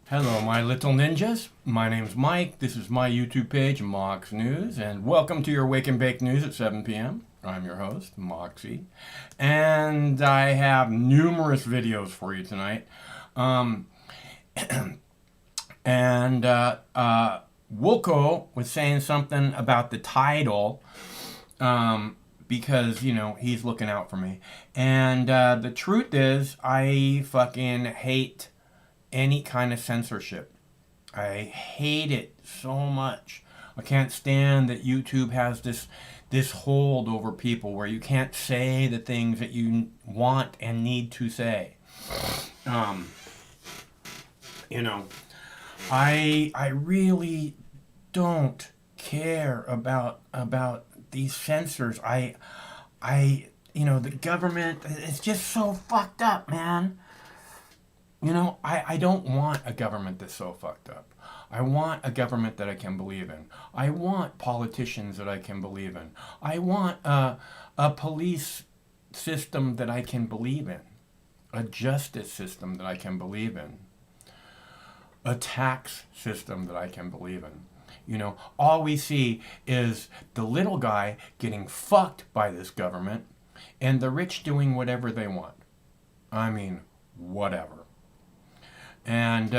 Hello, my little ninjas. My name's Mike. This is my YouTube page, Mox News, and welcome to your Wake and Bake News at 7 p.m. I'm your host, Moxie, and I have numerous videos for you tonight. Wilco was saying something about the title, because, he's looking out for me. And the truth is, I fucking hate any kind of censorship. I hate it so much. I can't stand that YouTube has this hold over people where you can't say the things that you want and need to say. I really don't care about these censors. The government, it's just so fucked up, man. I don't want a government that's so fucked up. I want a government that I can believe in. I want politicians that I can believe in. I want a police system that I can believe in. A justice system that I can believe in. A tax system that I can believe in. All we see is the little guy getting fucked by this government and the rich doing whatever they want. I mean, whatever. And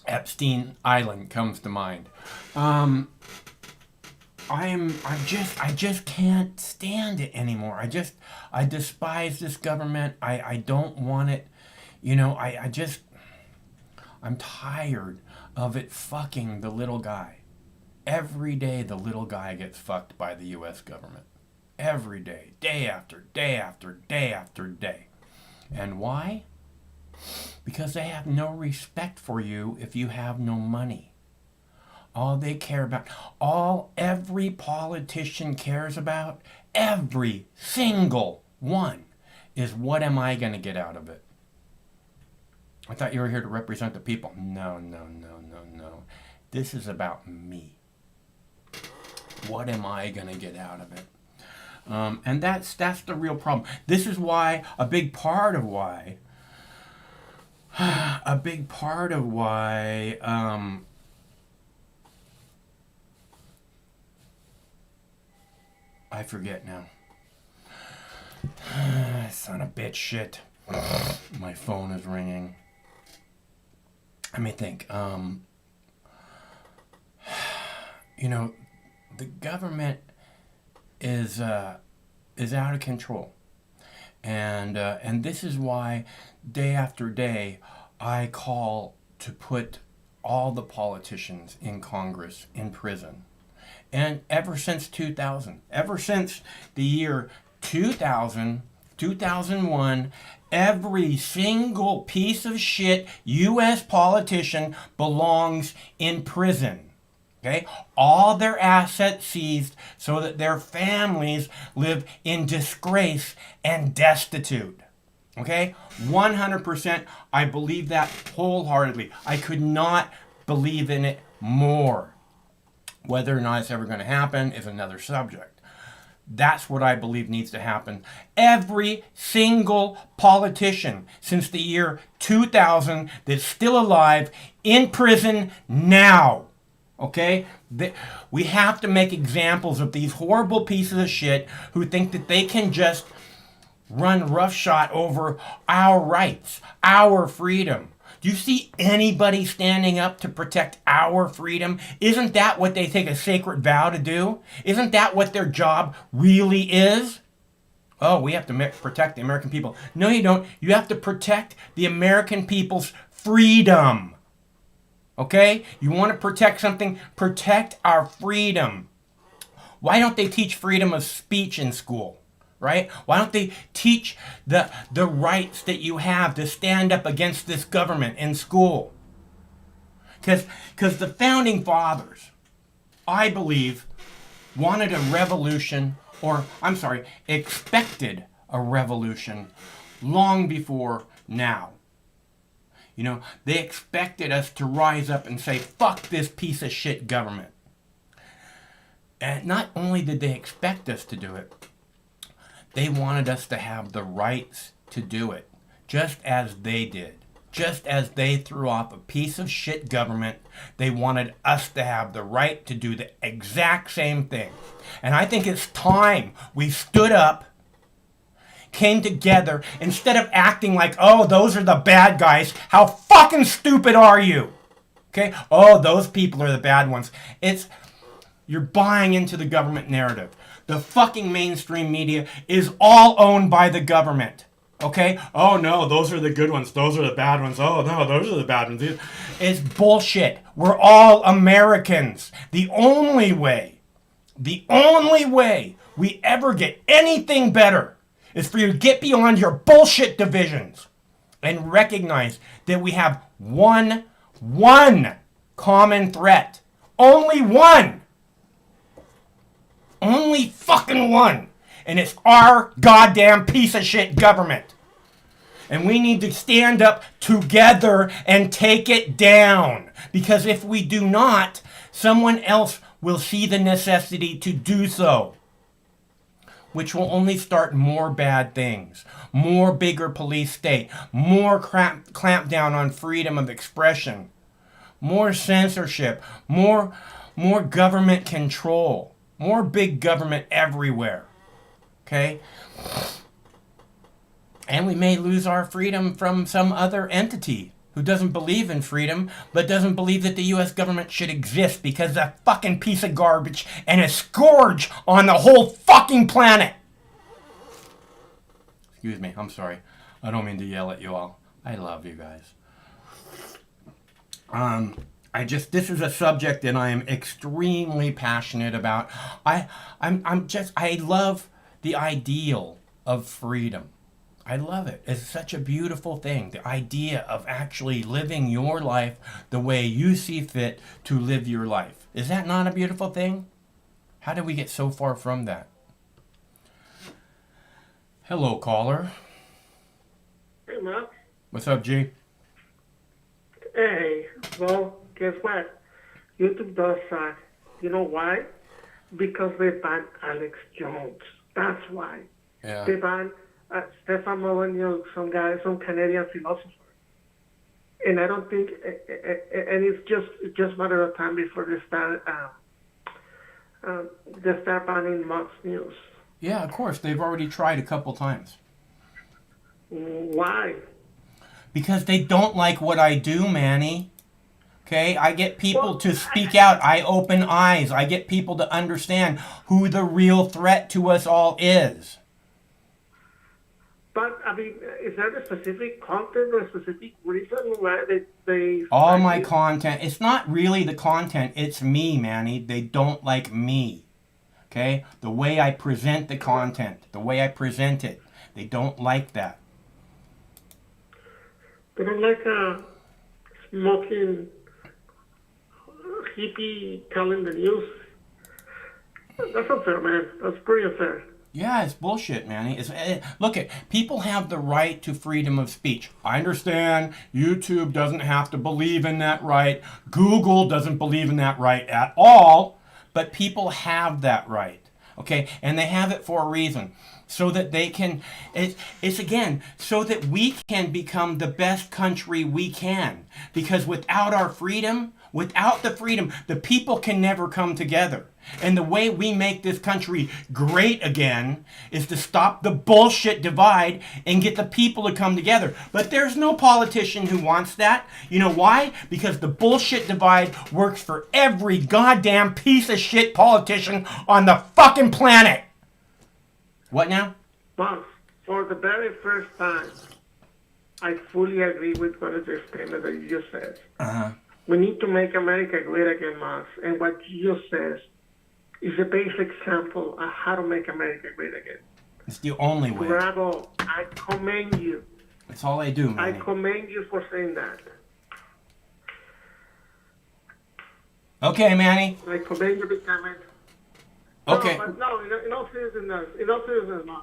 Epstein Island comes to mind. I just can't stand it anymore. I despise this government. I don't want it. I'm tired of it fucking the little guy. Every day the little guy gets fucked by the U.S. government. Every day. Day after day after day after day. And why? Because they have no respect for you if you have no money. All they care about, all every politician cares about, every single one, is what am I going to get out of it? I thought you were here to represent the people. No. This is about me. What am I going to get out of it? And that's the real problem. This is why, a big part of why I forget now. Son of bitch shit. My phone is ringing. Let me think. The government is out of control. And this is why day after day I call to put all the politicians in Congress in prison. And ever since 2000, ever since the year 2000, 2001, every single piece of shit U.S. politician belongs in prison. Okay? All their assets seized so that their families live in disgrace and destitute. Okay? 100%, I believe that wholeheartedly. I could not believe in it more. Whether or not it's ever going to happen is another subject. That's what I believe needs to happen. Every single politician since the year 2000 that's still alive in prison now. Okay? We have to make examples of these horrible pieces of shit who think that they can just run roughshod over our rights, our freedom. Do you see anybody standing up to protect our freedom? Isn't that what they take a sacred vow to do? Isn't that what their job really is? Oh, we have to protect the American people. No, you don't. You have to protect the American people's freedom. Okay? You want to protect something? Protect our freedom. Why don't they teach freedom of speech in school? Right? Why don't they teach the rights that you have to stand up against this government in school? Because the founding fathers, I believe, wanted a revolution, expected a revolution long before now. They expected us to rise up and say, fuck this piece of shit government. And not only did they expect us to do it, they wanted us to have the rights to do it, just as they did. just as they threw off a piece of shit government, they wanted us to have the right to do the exact same thing. And I think it's time we stood up, came together, instead of acting like, oh, those are the bad guys. How fucking stupid are you? Okay? Oh, those people are the bad ones. You're buying into the government narrative. The fucking mainstream media is all owned by the government. Okay? Oh no, those are the good ones. Those are the bad ones. Oh no, those are the bad ones. It's bullshit. We're all Americans. The only way we ever get anything better is for you to get beyond your bullshit divisions and recognize that we have one common threat. Only one. Only fucking one. And it's our goddamn piece of shit government. And we need to stand up together and take it down. Because if we do not, someone else will see the necessity to do so. Which will only start more bad things. More bigger police state. More clamp down on freedom of expression. More censorship. More government control. More big government everywhere. Okay? And we may lose our freedom from some other entity who doesn't believe in freedom, but doesn't believe that the U.S. government should exist because that fucking piece of garbage and a scourge on the whole fucking planet. Excuse me, I'm sorry. I don't mean to yell at you all. I love you guys. This is a subject that I am extremely passionate about. I love the ideal of freedom. I love it. It's such a beautiful thing. The idea of actually living your life the way you see fit to live your life. Is that not a beautiful thing? How did we get so far from that? Hello, caller. Hey, Mark. What's up, G? Hey, well, guess what? YouTube does that. You know why? Because they banned Alex Jones. That's why. Yeah. They banned Stefan Molyneux, some Canadian philosopher. And I don't think, and it's just a matter of time before they start banning Fox News. Yeah, of course. They've already tried a couple times. Why? Because they don't like what I do, Manny. Okay? I get people to speak out. I open eyes. I get people to understand who the real threat to us all is. But, I mean, is there a specific content or a specific reason why they all my content, it's not really the content, it's me, Manny. They don't like me. Okay? The way I present the content, the way I present it, they don't like that. They don't like smoking hippie telling the news. That's unfair, man. That's pretty unfair. Yeah, it's bullshit, Manny. Look, people have the right to freedom of speech. I understand YouTube doesn't have to believe in that right. Google doesn't believe in that right at all. But people have that right. Okay? And they have it for a reason. So that they can, it's again, so that we can become the best country we can. Because without our freedom, without the freedom, the people can never come together. And the way we make this country great again is to stop the bullshit divide and get the people to come together. But there's no politician who wants that. You know why? Because the bullshit divide works for every goddamn piece of shit politician on the fucking planet. What now? But for the very first time, I fully agree with what is the statement that you just said. We need to make America great again, Max. And what you just said is a basic example of how to make America great again. It's the only way. Bravo. I commend you. That's all I do, man. I commend you for saying that. Okay, Manny. I commend you big time. Okay. No, but no, in all seriousness, no.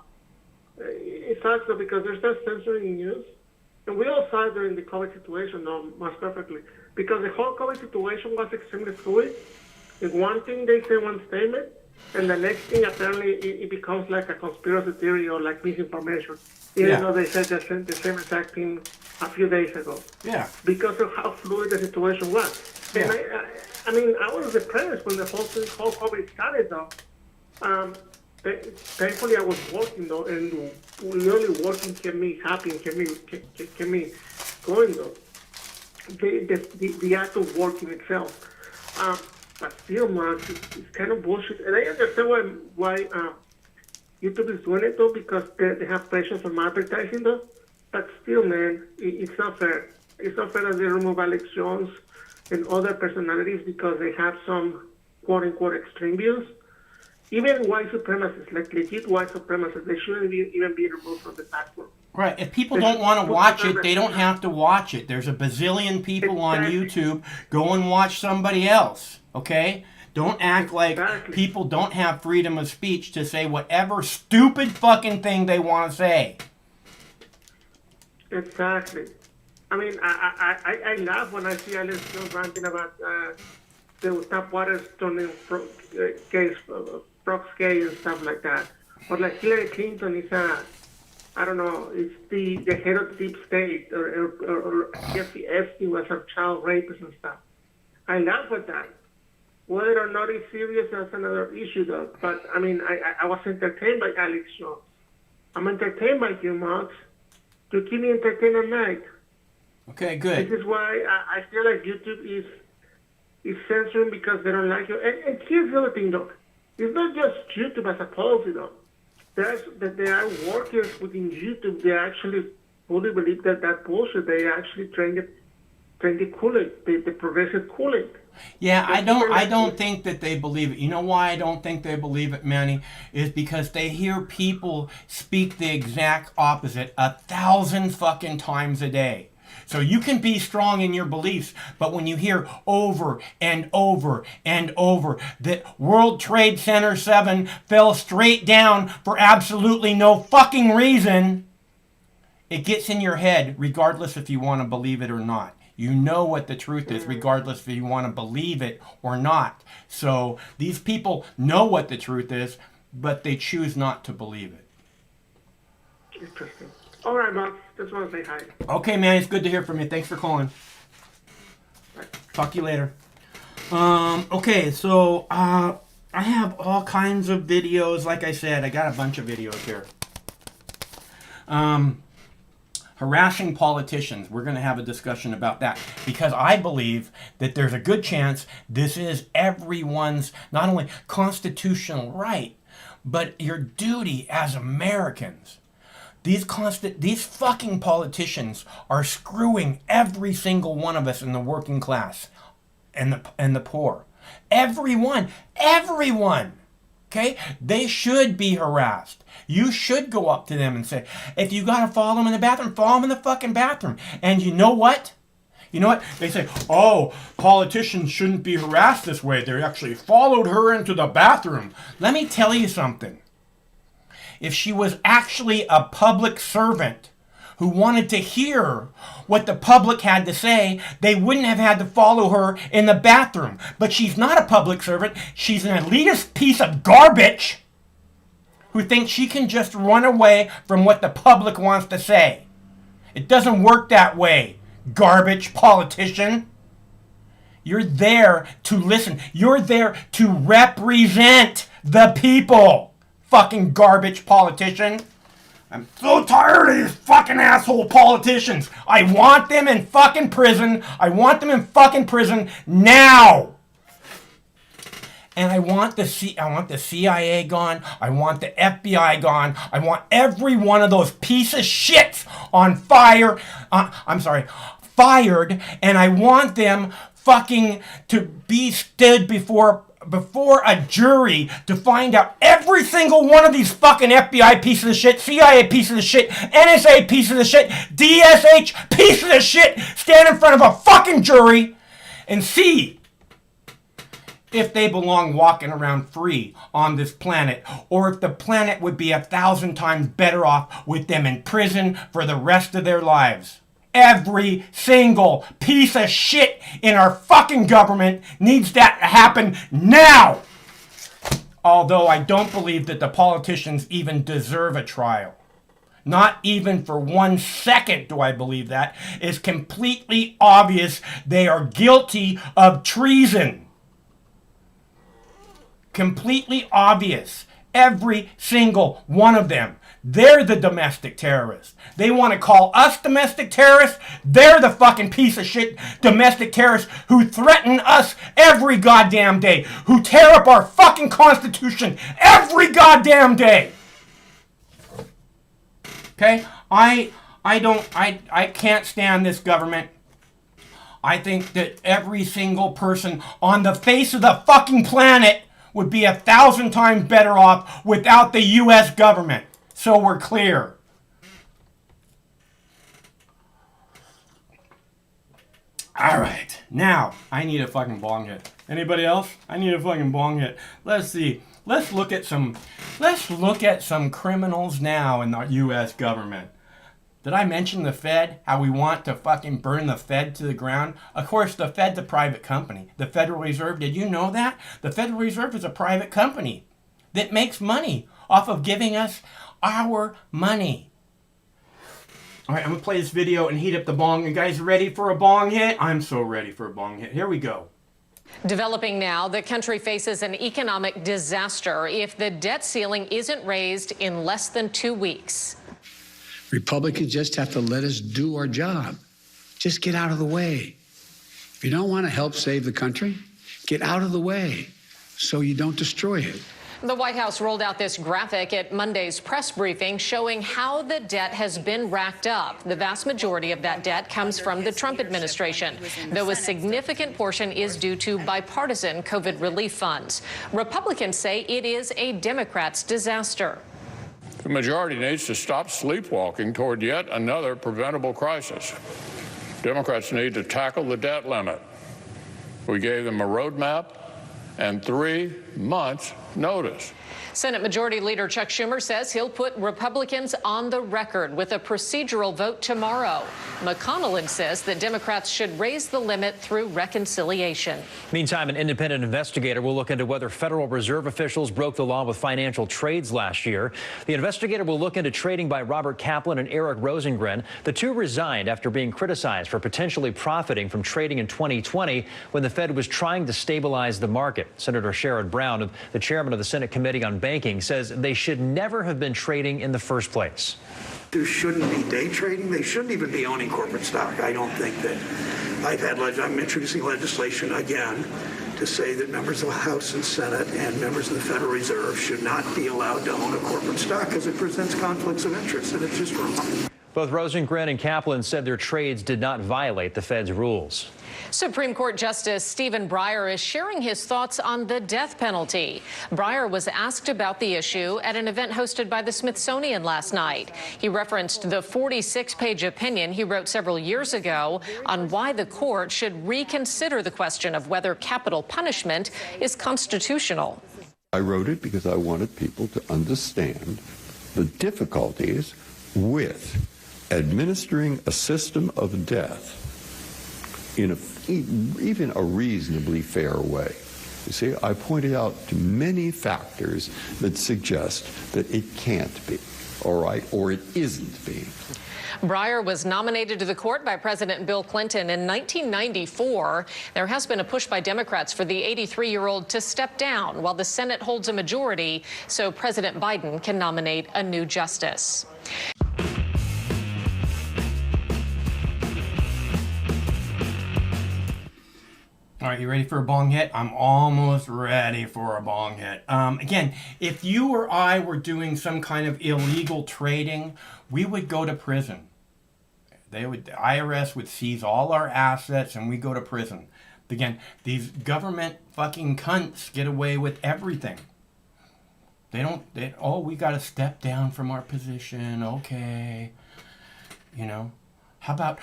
It sucks though because there's that censoring news. And we all saw it during the COVID situation, most perfectly. Because the whole COVID situation was extremely fluid. In one thing, they say one statement, and the next thing, apparently, it becomes like a conspiracy theory or like misinformation. even Yeah. though they said the same exact thing a few days ago, Yeah. because of how fluid the situation was. Yeah. And I mean, I was depressed when the whole COVID started, though. Thankfully, I was working, though, and literally working kept me happy and kept me going, though. The act of working itself. But still, man, it's kind of bullshit. And I understand why YouTube is doing it, though, because they have pressure from advertising, though. But still, man, it's not fair. It's not fair that they remove Alex Jones and other personalities because they have some quote-unquote extreme views. Even white supremacists, like legit white supremacists, they shouldn't even be removed from the platform. Right. If people don't want to watch it, they don't have to watch it. There's a bazillion people on YouTube. Go and watch somebody else. Okay? Don't act like people don't have freedom of speech to say whatever stupid fucking thing they want to say. Exactly. I mean, I laugh when I see Alex Jones ranting about the Tap Waters turning case, frogs gay and stuff like that. Or like Hillary Clinton is I don't know, it's the head of the deep state, or Jeffrey Epstein was a child rapist and stuff. I laugh at that. Whether or not it's serious, that's another issue, though. But, I mean, I was entertained by Alex Jones. I'm entertained by you, Marx. You keep me entertained at night. Okay, good. This is why I feel like YouTube is censoring because they don't like you. And here's the other thing, though. It's not just YouTube as a policy, though. There are workers within YouTube. They actually fully believe that bullshit. They actually train the Kool-Aid, the progressive Kool-Aid. Yeah, I don't think that they believe it. You know why I don't think they believe it, Manny? Is because they hear people speak the exact opposite 1,000 fucking times a day. So you can be strong in your beliefs, but when you hear over and over and over that World Trade Center 7 fell straight down for absolutely no fucking reason, it gets in your head regardless if you want to believe it or not. You know what the truth is, regardless if you want to believe it or not. So these people know what the truth is, but they choose not to believe it. Interesting. All right, Bob. Just want to say hi. Okay, man. It's good to hear from you. Thanks for calling. Bye. Talk to you later. Okay, so I have all kinds of videos. Like I said, I got a bunch of videos here. Harassing politicians. We're going to have a discussion about that because I believe that there's a good chance this is everyone's not only constitutional right, but your duty as Americans. These fucking politicians are screwing every single one of us in the working class and the poor. Everyone. Okay? They should be harassed. You should go up to them and say, if you gotta follow them in the bathroom, follow them in the fucking bathroom. And you know what? They say, oh, politicians shouldn't be harassed this way. They actually followed her into the bathroom. Let me tell you something. If she was actually a public servant who wanted to hear what the public had to say, they wouldn't have had to follow her in the bathroom. But she's not a public servant. She's an elitist piece of garbage who thinks she can just run away from what the public wants to say. It doesn't work that way, garbage politician. You're there to listen. You're there to represent the people. Fucking garbage politician. I'm so tired of these fucking asshole politicians. I want them in fucking prison. I want them in fucking prison now. And I want the CIA gone. I want the FBI gone. I want every one of those piece of shits on fire. Fired. And I want them fucking to be stood before a jury to find out every single one of these fucking FBI pieces of shit, CIA pieces of shit, NSA pieces of shit, DSH pieces of shit stand in front of a fucking jury and see if they belong walking around free on this planet, or if the planet would be 1,000 times better off with them in prison for the rest of their lives. Every single piece of shit in our fucking government needs that to happen now. Although I don't believe that the politicians even deserve a trial. Not even for 1 second do I believe that. It's completely obvious they are guilty of treason. Completely obvious. Every single one of them. They're the domestic terrorists. They want to call us domestic terrorists. They're the fucking piece of shit domestic terrorists who threaten us every goddamn day. Who tear up our fucking Constitution every goddamn day. Okay? I can't stand this government. I think that every single person on the face of the fucking planet would be 1,000 times better off without the U.S. government. So we're clear. All right. Now, I need a fucking bong hit. Anybody else? I need a fucking bong hit. Let's see. Let's look at some criminals now in the U.S. government. Did I mention the Fed? How we want to fucking burn the Fed to the ground? Of course, the Fed's a private company. The Federal Reserve, did you know that? The Federal Reserve is a private company that makes money off of giving us our money. All right, I'm going to play this video and heat up the bong. You guys ready for a bong hit? I'm so ready for a bong hit. Here we go. Developing now, the country faces an economic disaster if the debt ceiling isn't raised in less than 2 weeks. Republicans just have to let us do our job. Just get out of the way. If you don't want to help save the country, get out of the way so you don't destroy it. The White House rolled out this graphic at Monday's press briefing showing how the debt has been racked up. The vast majority of that debt comes from the Trump administration, though a significant portion is due to bipartisan COVID relief funds. Republicans say it is a Democrats' disaster. The majority needs to stop sleepwalking toward yet another preventable crisis. Democrats need to tackle the debt limit. We gave them a roadmap and 3 months' notice. Senate Majority Leader Chuck Schumer says he'll put Republicans on the record with a procedural vote tomorrow. McConnell insists that Democrats should raise the limit through reconciliation. Meantime, an independent investigator will look into whether Federal Reserve officials broke the law with financial trades last year. The investigator will look into trading by Robert Kaplan and Eric Rosengren. The two resigned after being criticized for potentially profiting from trading in 2020 when the Fed was trying to stabilize the market. Senator Sherrod Brown, the chairman of the Senate Committee on Banking, says they should never have been trading in the first place. There shouldn't be day trading. They shouldn't even be owning corporate stock. I don't think that. I'm introducing legislation again to say that members of the House and Senate and members of the Federal Reserve should not be allowed to own a corporate stock because it presents conflicts of interest, and it's just wrong. Both Rosengren and Kaplan said their trades did not violate the Fed's rules. Supreme Court Justice Stephen Breyer is sharing his thoughts on the death penalty. Breyer was asked about the issue at an event hosted by the Smithsonian last night. He referenced the 46-page opinion he wrote several years ago on why the court should reconsider the question of whether capital punishment is constitutional. I wrote it because I wanted people to understand the difficulties with administering a system of death in even a reasonably fair way. You see, I pointed out to many factors that suggest that it can't be, all right, or it isn't being. Breyer was nominated to the court by President Bill Clinton in 1994. There has been a push by Democrats for the 83-year-old to step down while the Senate holds a majority so President Biden can nominate a new justice. All right, you ready for a bong hit? I'm almost ready for a bong hit. Again, if you or I were doing some kind of illegal trading, we would go to prison. The IRS would seize all our assets and we go to prison. Again, these government fucking cunts get away with everything. We got to step down from our position, okay. You know. How about,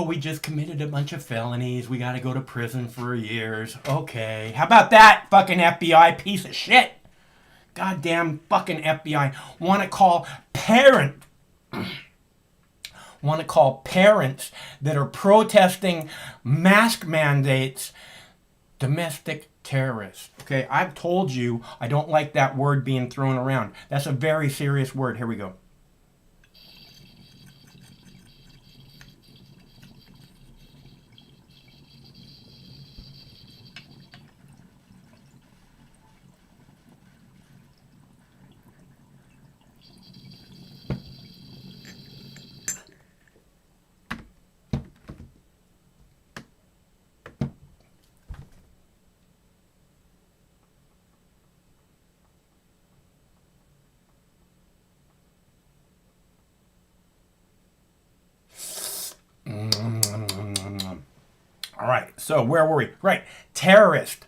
we just committed a bunch of felonies. We got to go to prison for years. Okay. How about that, fucking FBI piece of shit? Goddamn fucking FBI. Want to call parents that are protesting mask mandates domestic terrorists. Okay, I've told you I don't like that word being thrown around. That's a very serious word. Here we go. So where were we? Right. Terrorist.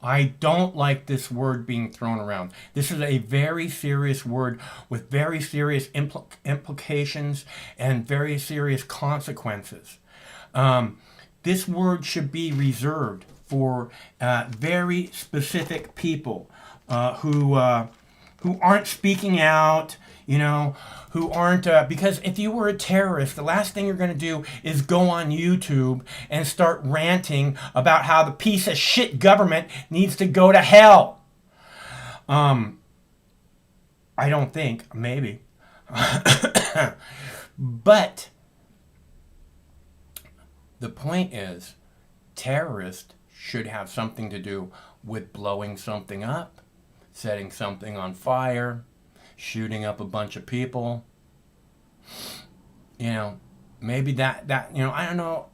I don't like this word being thrown around. This is a very serious word with very serious implications and very serious consequences. This word should be reserved for very specific people who aren't speaking out, who aren't, because if you were a terrorist, the last thing you're going to do is go on YouTube and start ranting about how the piece of shit government needs to go to hell. I don't think, maybe. But the point is, terrorists should have something to do with blowing something up, setting something on fire, shooting up a bunch of people. Maybe that I don't know.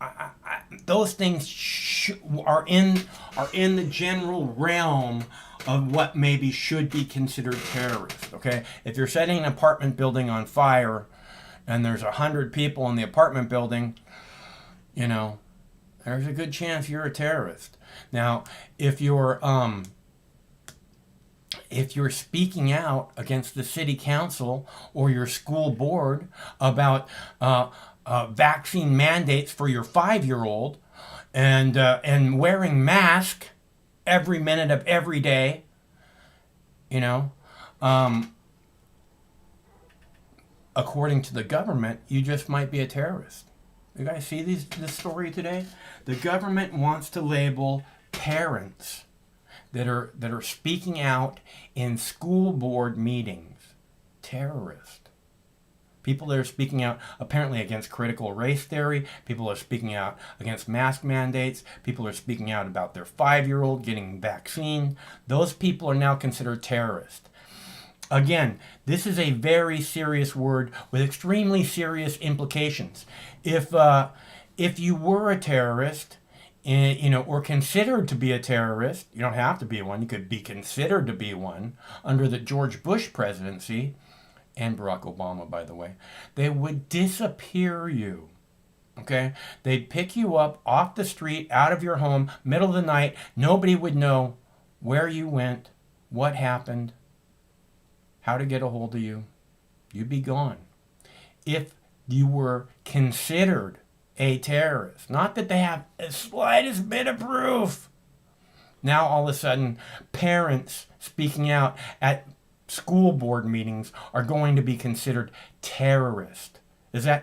Those things are in the general realm of what maybe should be considered terrorist. Okay, if you're setting an apartment building on fire and there's 100 people in the apartment building, there's a good chance you're a terrorist. Now, if you're speaking out against the city council or your school board about vaccine mandates for your 5-year-old and wearing mask every minute of every day, according to the government, you just might be a terrorist. You guys see this story today? The government wants to label parents that are speaking out in school board meetings terrorist. People that are speaking out apparently against critical race theory. People are speaking out against mask mandates. People are speaking out about their 5-year-old getting vaccine. Those people are now considered terrorists. Again, this is a very serious word with extremely serious implications. If you were a terrorist, or considered to be a terrorist, you don't have to be one, you could be considered to be one, under the George Bush presidency, and Barack Obama, by the way, they would disappear you. Okay? They'd pick you up off the street, out of your home, middle of the night. Nobody would know where you went, what happened, how to get a hold of you. You'd be gone. If you were considered a terrorist, not that they have the slightest bit of proof. Now all of a sudden, parents speaking out at school board meetings are going to be considered terrorist. I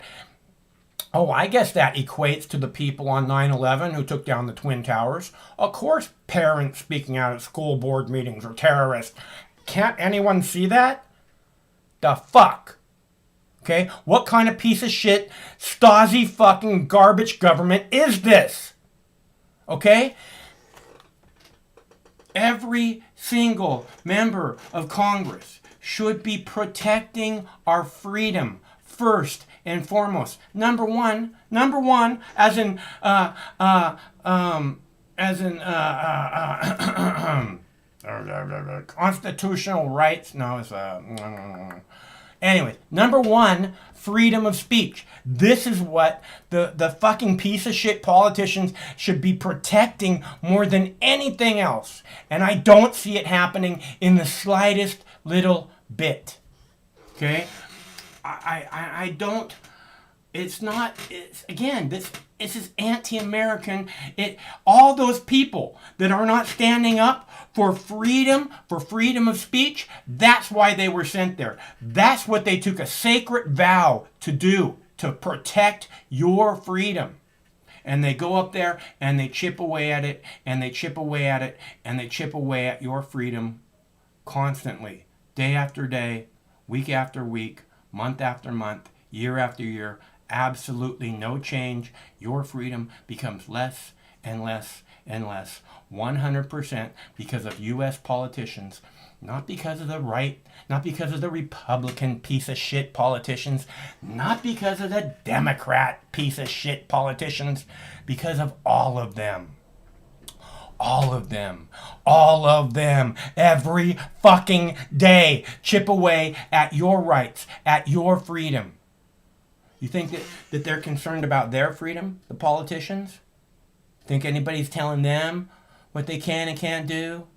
guess that equates to the people on 9/11 who took down the Twin Towers. Of course, parents speaking out at school board meetings are terrorists. Can't anyone see that? The fuck? Okay? What kind of piece of shit, Stasi fucking garbage government is this? Okay? Every single member of Congress should be protecting our freedom first and foremost. Number one, as in constitutional rights. No, it's anyway, number one, freedom of speech. This is what the fucking piece of shit politicians should be protecting more than anything else. And I don't see it happening in the slightest little bit. Okay? I don't. It's not. This is anti-American. All those people that are not standing up for freedom of speech, that's why they were sent there. That's what they took a sacred vow to do, to protect your freedom. And they go up there and they chip away at it, and they chip away at it, and they chip away at your freedom constantly, day after day, week after week, month after month, year after year. Absolutely no change. Your freedom becomes less and less and less. 100% because of U.S. politicians. Not because of the right, not because of the Republican piece of shit politicians, not because of the Democrat piece of shit politicians, because of all of them. All of them. All of them. Every fucking day. Chip away at your rights, at your freedom. You think that they're concerned about their freedom, the politicians? Think anybody's telling them what they can and can't do?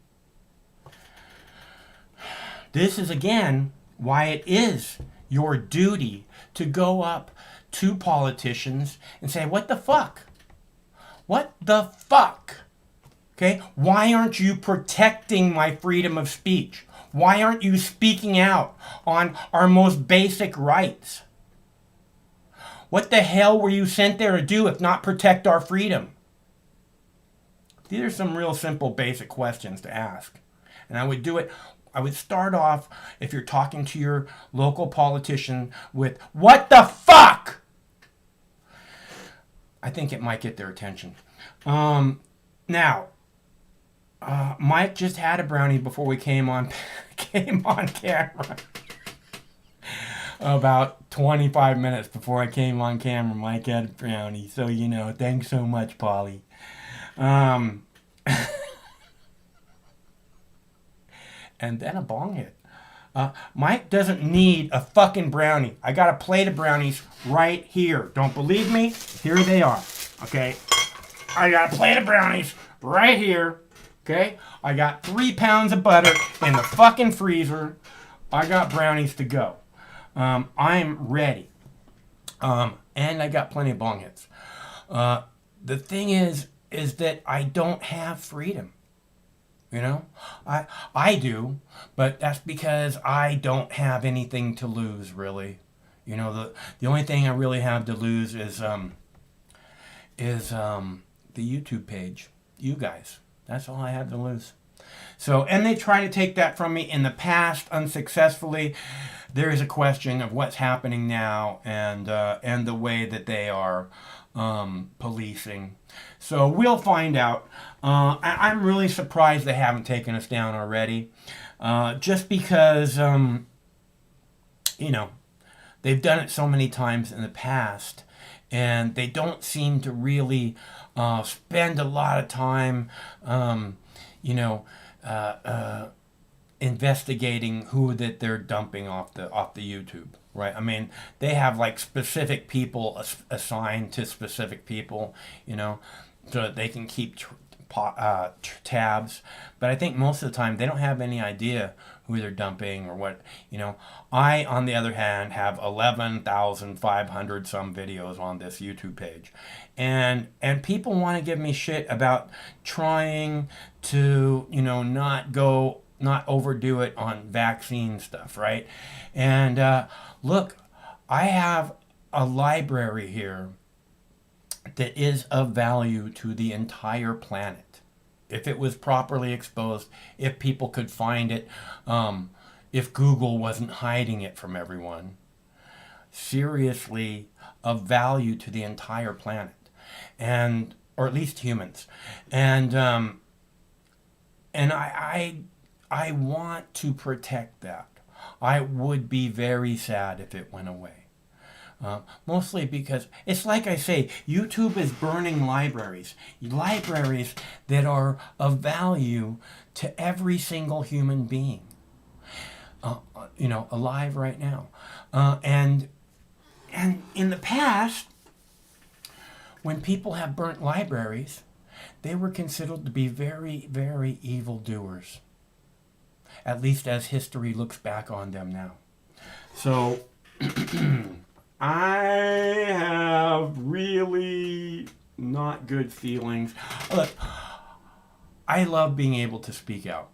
This is, again, why it is your duty to go up to politicians and say, what the fuck? What the fuck? Okay? Why aren't you protecting my freedom of speech? Why aren't you speaking out on our most basic rights? What the hell were you sent there to do if not protect our freedom? These are some real simple, basic questions to ask. And I would start off, if you're talking to your local politician, with, what the fuck? I think it might get their attention. Now, Mike just had a brownie before we came on camera. About 25 minutes before I came on camera, Mike had a brownie. So, thanks so much, Polly. And then a bong hit. Mike doesn't need a fucking brownie. I got a plate of brownies right here. Don't believe me? Here they are. Okay? I got a plate of brownies right here. Okay? I got 3 pounds of butter in the fucking freezer. I got brownies to go. I'm ready. And I got plenty of bong hits. The thing is that I don't have freedom. I do, but that's because I don't have anything to lose, really. The only thing I really have to lose is the YouTube page. You guys. That's all I have to lose. So, and they try to take that from me in the past unsuccessfully. There is a question of what's happening now and the way that they are policing. So we'll find out. I'm really surprised they haven't taken us down already. Just because, they've done it so many times in the past. And they don't seem to really spend a lot of time, investigating who that they're dumping off the YouTube, right? I mean, they have like specific people assigned to specific people, so that they can keep tabs. But I think most of the time they don't have any idea who they're dumping or what, I, on the other hand, have 11,500 some videos on this YouTube page. And people want to give me shit about trying to, not overdo it on vaccine stuff, right? And look, I have a library here that is of value to the entire planet. If it was properly exposed, if people could find it, if Google wasn't hiding it from everyone. Seriously, of value to the entire planet, or at least humans. And I want to protect that. I would be very sad if it went away. Mostly because, it's like I say, YouTube is burning libraries that are of value to every single human being, alive right now. And in the past, when people have burnt libraries, they were considered to be very, very evildoers. At least as history looks back on them now. So, I have really not good feelings. Look, I love being able to speak out.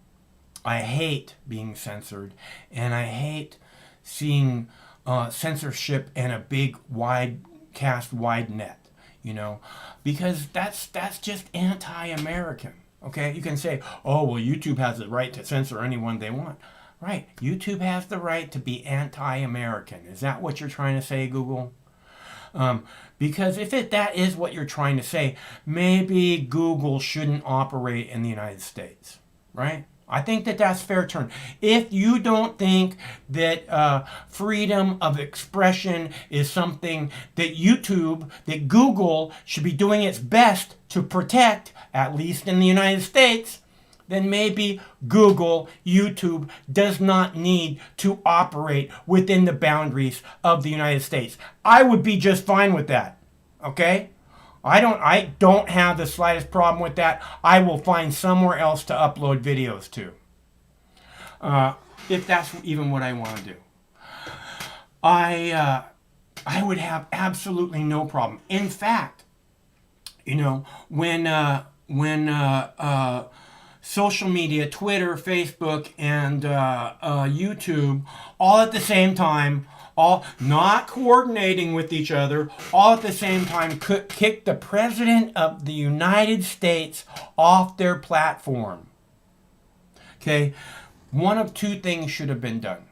I hate being censored, and I hate seeing censorship in a big, wide net, because that's just anti-American. Okay, you can say, oh, well, YouTube has the right to censor anyone they want. Right, YouTube has the right to be anti-American. Is that what you're trying to say, Google? Because if that is what you're trying to say, maybe Google shouldn't operate in the United States, right? I think that's fair turn. If you don't think that freedom of expression is something that that Google should be doing its best to protect, at least in the United States, then maybe Google, YouTube does not need to operate within the boundaries of the United States. I would be just fine with that, okay? I don't have the slightest problem with that. I will find somewhere else to upload videos to. If that's even what I want to do. I would have absolutely no problem. In fact, you know, when social media, Twitter, Facebook, and YouTube, all at the same time, all not coordinating with each other, all at the same time, could kick the President of the United States off their platform. Okay, one of two things should have been done.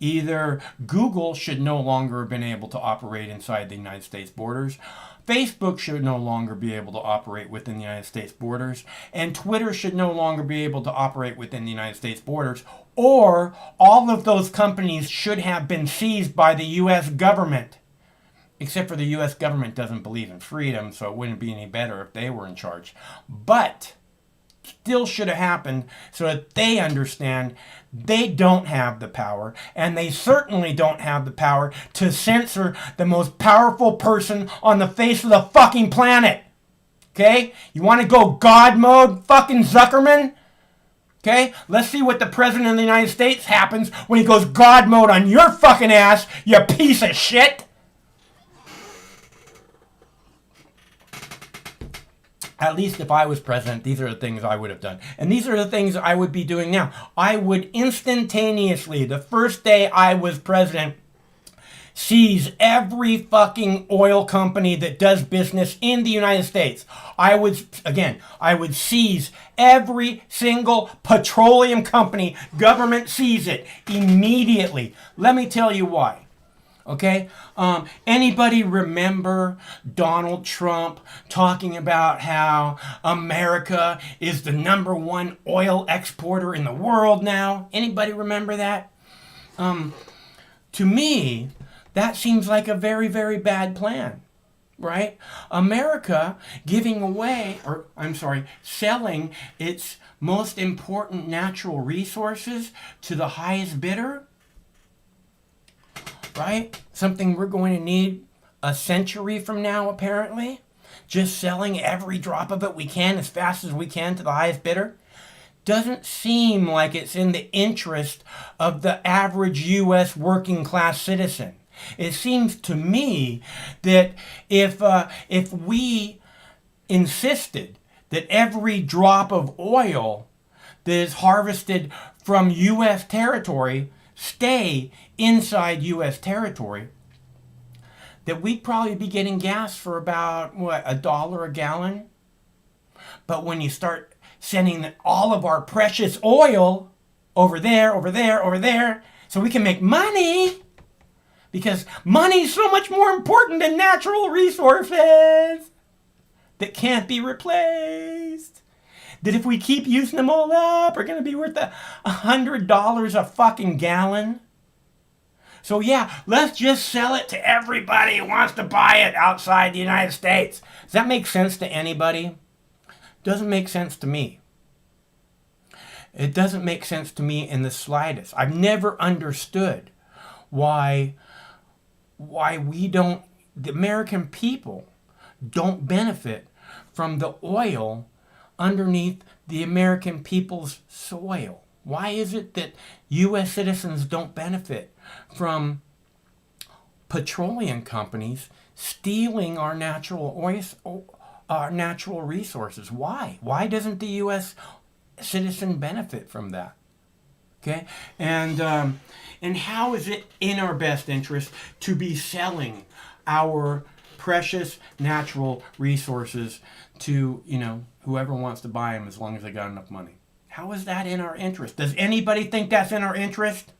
Either Google should no longer have been able to operate inside the United States borders, Facebook should no longer be able to operate within the United States borders, and Twitter should no longer be able to operate within the United States borders, or all of those companies should have been seized by the U.S. government. Except for the U.S. government doesn't believe in freedom, so it wouldn't be any better if they were in charge. But still should have happened so that they understand they don't have the power, and they certainly don't have the power to censor the most powerful person on the face of the fucking planet. Okay? You want to go God mode, fucking Zuckerman? Okay? Let's see what the President of the United States happens when he goes God mode on your fucking ass, you piece of shit. At least if I was president, these are the things I would have done. And these are the things I would be doing now. I would instantaneously, the first day I was president, seize every fucking oil company that does business in the United States. I would seize every single petroleum company. Government seize it immediately. Let me tell you why. Okay? Anybody remember Donald Trump talking about how America is the #1 oil exporter in the world now? Anybody remember that? To me, that seems like a very, very bad plan, right? America selling its most important natural resources to the highest bidder, right? Something we're going to need a century from now, apparently. Just selling every drop of it we can as fast as we can to the highest bidder. Doesn't seem like it's in the interest of the average U.S. working class citizen. It seems to me that if we insisted that every drop of oil that is harvested from U.S. territory stay inside U.S. territory, that we'd probably be getting gas for about, $1 a gallon? But when you start sending all of our precious oil over there, so we can make money, because money's so much more important than natural resources that can't be replaced. That if we keep using them all up, are going to be worth $100 a fucking gallon. So yeah, let's just sell it to everybody who wants to buy it outside the United States. Does that make sense to anybody? Doesn't make sense to me. It doesn't make sense to me in the slightest. I've never understood why the American people don't benefit from the oil underneath the American people's soil. Why is it that U.S. citizens don't benefit from petroleum companies stealing our natural resources? Why? Why doesn't the U.S. citizen benefit from that? Okay, and how is it in our best interest to be selling our precious natural resources to, whoever wants to buy them as long as they got enough money? How is that in our interest? Does anybody think that's in our interest?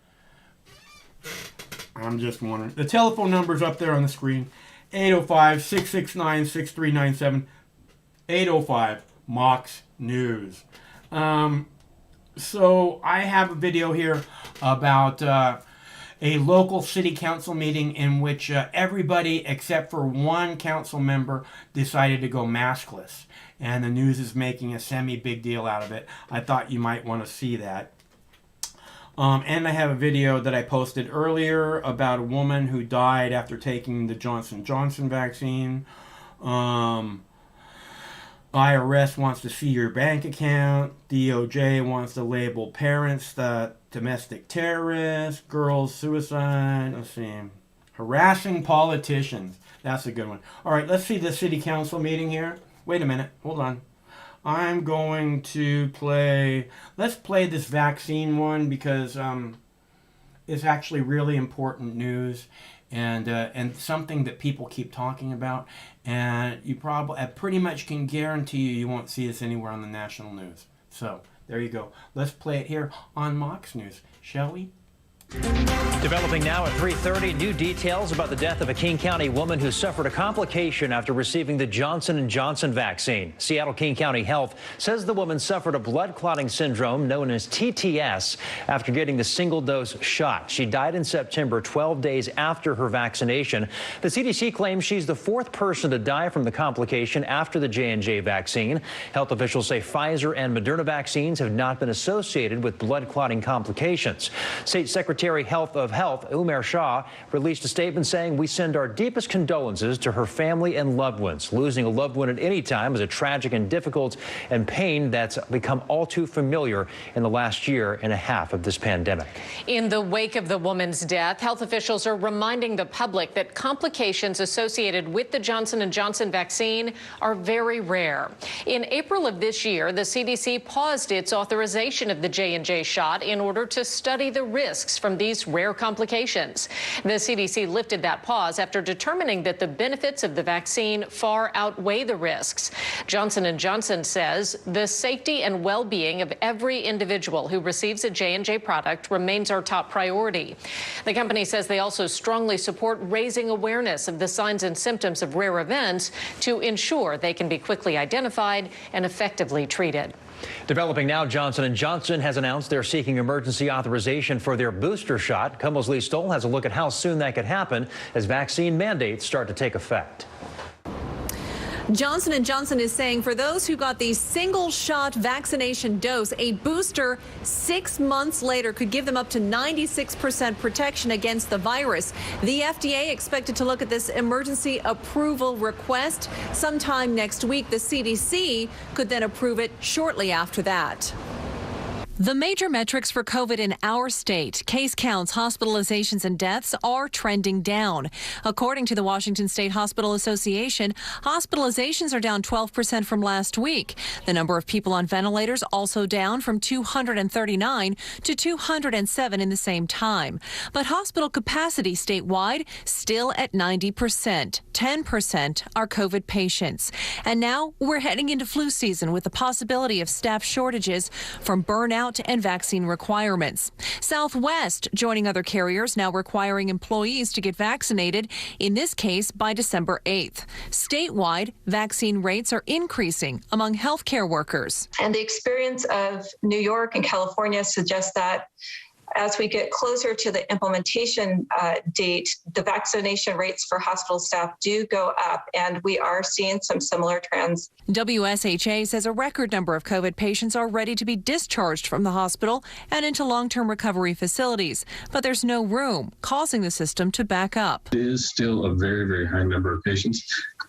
I'm just wondering. The telephone number's up there on the screen. 805-669-6397. 805 Mox News. So I have a video here about a local city council meeting in which everybody except for one council member decided to go maskless. And the news is making a semi-big deal out of it. I thought you might want to see that. And I have a video that I posted earlier about a woman who died after taking the Johnson & Johnson vaccine. IRS wants to see your bank account. DOJ wants to label parents domestic terrorists. Girls suicide. Let's see. Harassing politicians. That's a good one. All right, let's see the city council meeting here. Wait a minute. Hold on. I'm going to play... Let's play this vaccine one because it's actually really important news and something that people keep talking about. And you probably... I pretty much can guarantee you won't see this anywhere on the national news. So, there you go. Let's play it here on Mox News. Shall we? Developing now at 3:30, new details about the death of a King County woman who suffered a complication after receiving the Johnson & Johnson vaccine. Seattle King County Health says the woman suffered a blood clotting syndrome known as TTS after getting the single-dose shot. She died in September, 12 days after her vaccination. The CDC claims she's the fourth person to die from the complication after the J&J vaccine. Health officials say Pfizer and Moderna vaccines have not been associated with blood clotting complications. State Secretary of Health, Umair Shah, released a statement saying, "We send our deepest condolences to her family and loved ones. Losing a loved one at any time is a tragic and difficult and pain that's become all too familiar in the last year and a half of this pandemic." In the wake of the woman's death, health officials are reminding the public that complications associated with the Johnson & Johnson vaccine are very rare. In April of this year, the CDC paused its authorization of the J&J shot in order to study the risks from these rare complications. The CDC lifted that pause after determining that the benefits of the vaccine far outweigh the risks. Johnson & Johnson says the safety and well-being of every individual who receives a J&J product remains our top priority. The company says they also strongly support raising awareness of the signs and symptoms of rare events to ensure they can be quickly identified and effectively treated. Developing now, Johnson & Johnson has announced they're seeking emergency authorization for their booster shot. KOMO's Lee Stoll has a look at how soon that could happen as vaccine mandates start to take effect. Johnson & Johnson is saying for those who got the single-shot vaccination dose, a booster 6 months later could give them up to 96% protection against the virus. The FDA expected to look at this emergency approval request sometime next week. The CDC could then approve it shortly after that. The major metrics for COVID in our state, case counts, hospitalizations, and deaths are trending down. According to the Washington State Hospital Association, hospitalizations are down 12% from last week. The number of people on ventilators also down from 239 to 207 in the same time. But hospital capacity statewide still at 90%. 10% are COVID patients. And now we're heading into flu season with the possibility of staff shortages from burnout and vaccine requirements. Southwest joining other carriers now requiring employees to get vaccinated, in this case by December 8th. Statewide, vaccine rates are increasing among healthcare workers. And the experience of New York and California suggests that as we get closer to the implementation date, the vaccination rates for hospital staff do go up, and we are seeing some similar trends. WSHA says a record number of COVID patients are ready to be discharged from the hospital and into long-term recovery facilities, but there's no room, causing the system to back up. It is still a very, very high number of patients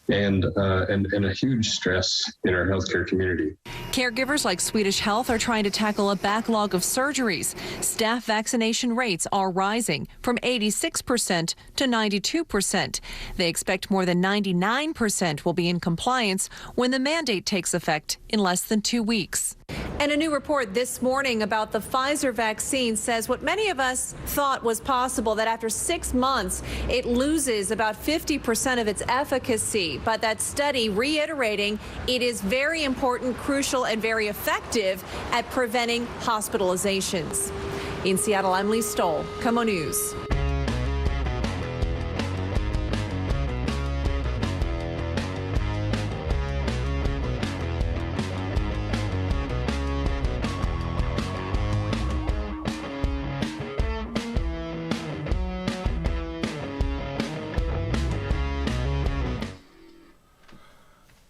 and a huge stress in our healthcare community. Caregivers like Swedish Health are trying to tackle a backlog of surgeries. Staff vaccination rates are rising from 86% to 92%. They expect more than 99% will be in compliance when the mandate takes effect in less than 2 weeks. And a new report this morning about the Pfizer vaccine says what many of us thought was possible, that after 6 months, it loses about 50% of its efficacy. But that study reiterating it is very important, crucial, and very effective at preventing hospitalizations. In Seattle, I'm Lee Stoll, KOMO News.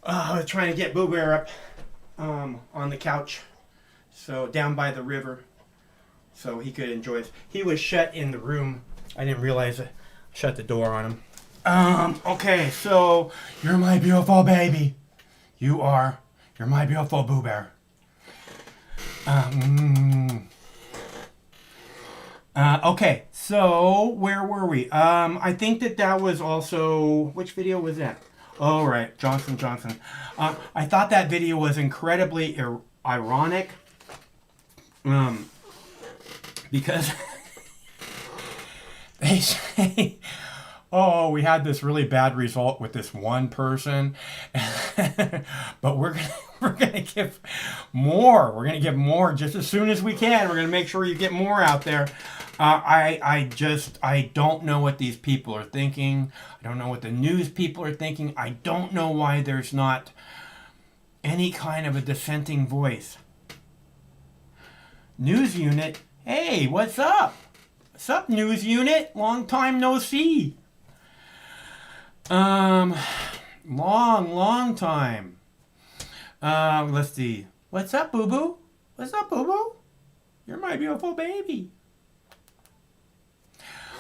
I was trying to get Boo Bear up on the couch, so down by the river, so he could enjoy it. He was shut in the room. I didn't realize it. Shut the door on him. Okay, so you're my beautiful baby. You are. You're my beautiful Boo Bear. Okay, so where were we? I think that was also, which video was that? Oh, right, Johnson. I thought that video was incredibly ironic, because they say, oh, we had this really bad result with this one person, but we're gonna give more. We're gonna give more just as soon as we can. We're gonna make sure you get more out there. I don't know what these people are thinking. I don't know what the news people are thinking. I don't know why there's not any kind of a dissenting voice. News unit, hey, what's up? What's up, news unit? Long time no see. Long time. Let's see. What's up, Boo Boo? What's up, Boo Boo? You're my beautiful baby.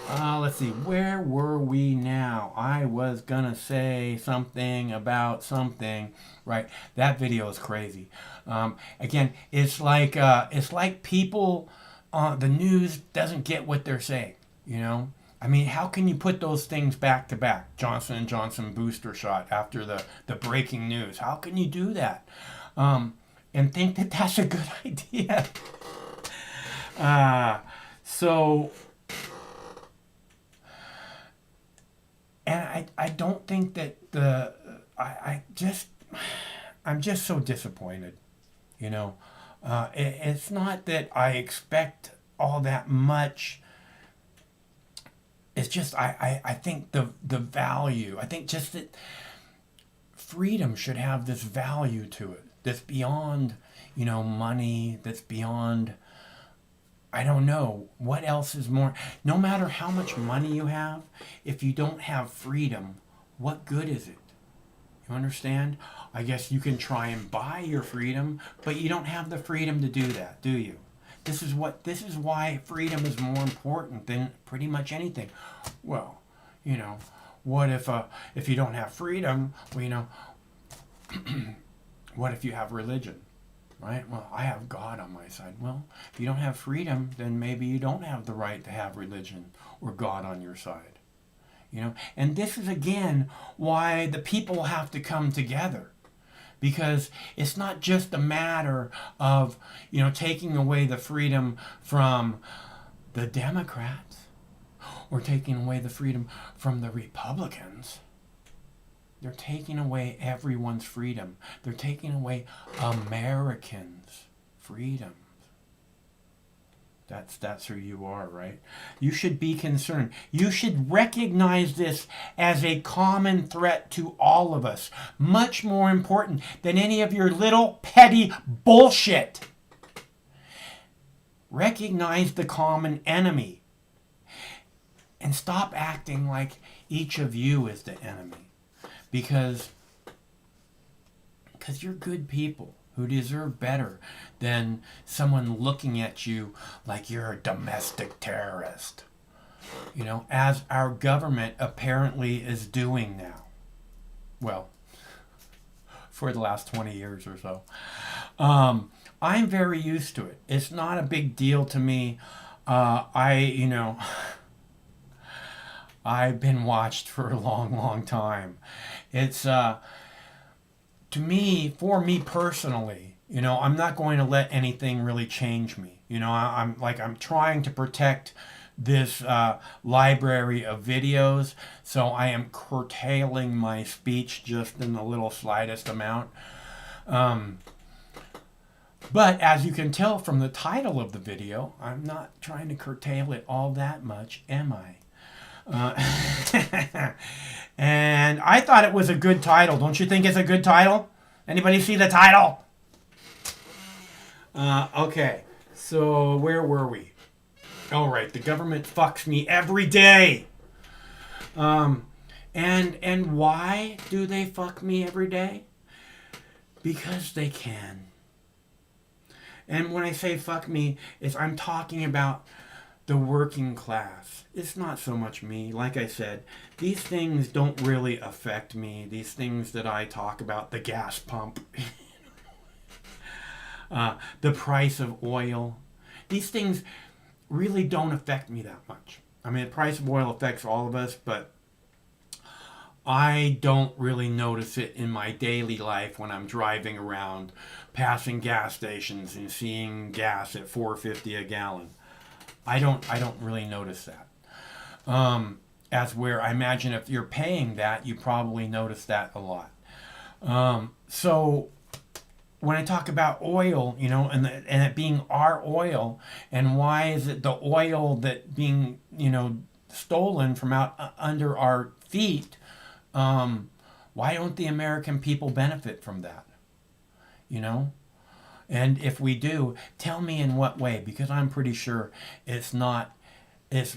Let's see. Where were we now? I was gonna say something about something. Right. That video is crazy. Again, it's like people, the news doesn't get what they're saying. You know. I mean, how can you put those things back to back? Johnson & Johnson booster shot after the breaking news. How can you do that? And think that that's a good idea? And I don't think that I'm just so disappointed, you know. It's not that I expect all that much. It's just I think the value, I think just that freedom should have this value to it that's beyond, you know, money, that's beyond, I don't know, what else is more, no matter how much money you have, if you don't have freedom, what good is it? You understand? I guess you can try and buy your freedom, but you don't have the freedom to do that, do you? This is why freedom is more important than pretty much anything. Well, you know, what if you don't have freedom? Well, you know, what if you have religion? Right? Well, I have God on my side. Well, if you don't have freedom, then maybe you don't have the right to have religion or God on your side. You know, and this is again why the people have to come together. Because it's not just a matter of, you know, taking away the freedom from the Democrats or taking away the freedom from the Republicans. They're taking away everyone's freedom. They're taking away Americans' freedom. That's who you are, right? You should be concerned. You should recognize this as a common threat to all of us. Much more important than any of your little petty bullshit. Recognize the common enemy. And stop acting like each of you is the enemy. Because you're good people who deserve better than someone looking at you like you're a domestic terrorist. You know, as our government apparently is doing now. Well, for the last 20 years or so. I'm very used to it. It's not a big deal to me. I've been watched for a long, long time. It's, for me personally, you know, I'm not going to let anything really change me. You know, I'm trying to protect this library of videos, so I am curtailing my speech just in the little slightest amount. But as you can tell from the title of the video, I'm not trying to curtail it all that much, am I? And I thought it was a good title. Don't you think it's a good title? Anybody see the title? Okay, so where were we? All right, the government fucks me every day. And why do they fuck me every day? Because they can. And when I say fuck me, I'm talking about the working class. It's not so much me. Like I said, these things don't really affect me. These things that I talk about, the gas pump, the price of oil, these things really don't affect me that much. I mean, the price of oil affects all of us, but I don't really notice it in my daily life when I'm driving around, passing gas stations and seeing gas at $4.50 a gallon. I don't really notice that. As where I imagine if you're paying that, you probably notice that a lot. So when I talk about oil, you know, and it being our oil, and why is it the oil that being, you know, stolen from out under our feet? Why don't the American people benefit from that? You know? And if we do, tell me in what way, because I'm pretty sure it's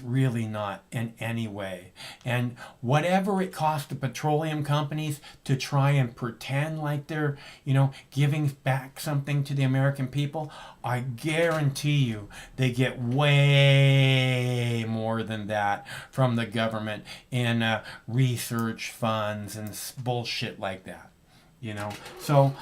really not in any way. And whatever it costs the petroleum companies to try and pretend like they're, you know, giving back something to the American people, I guarantee you they get way more than that from the government in research funds and bullshit like that. You know, so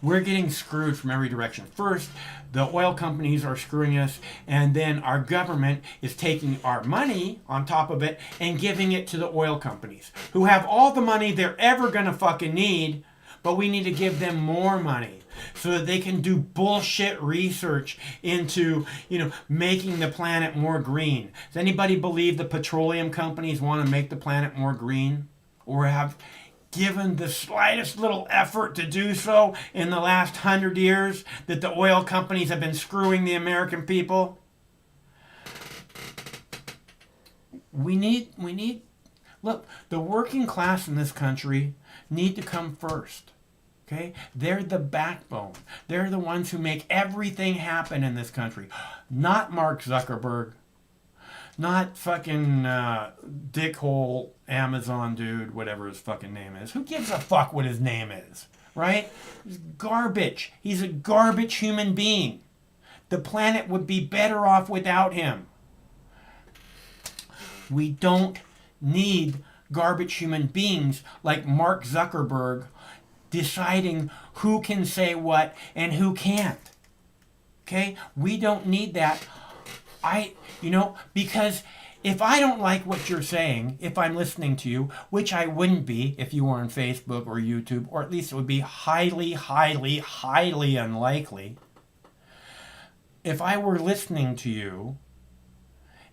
we're getting screwed from every direction. First, the oil companies are screwing us, and then our government is taking our money on top of it and giving it to the oil companies, who have all the money they're ever gonna fucking need, but we need to give them more money so that they can do bullshit research into, you know, making the planet more green. Does anybody believe the petroleum companies want to make the planet more green, or have given the slightest little effort to do so in the last 100 years that the oil companies have been screwing the American people? We need, look, the working class in this country need to come first. Okay? They're the backbone. They're the ones who make everything happen in this country. Not Mark Zuckerberg. Not fucking dickhole Amazon dude, whatever his fucking name is. Who gives a fuck what his name is, right? He's garbage. He's a garbage human being. The planet would be better off without him. We don't need garbage human beings like Mark Zuckerberg deciding who can say what and who can't. Okay? We don't need that. Because if I don't like what you're saying, if I'm listening to you, which I wouldn't be if you were on Facebook or YouTube, or at least it would be highly, highly, highly unlikely. If I were listening to you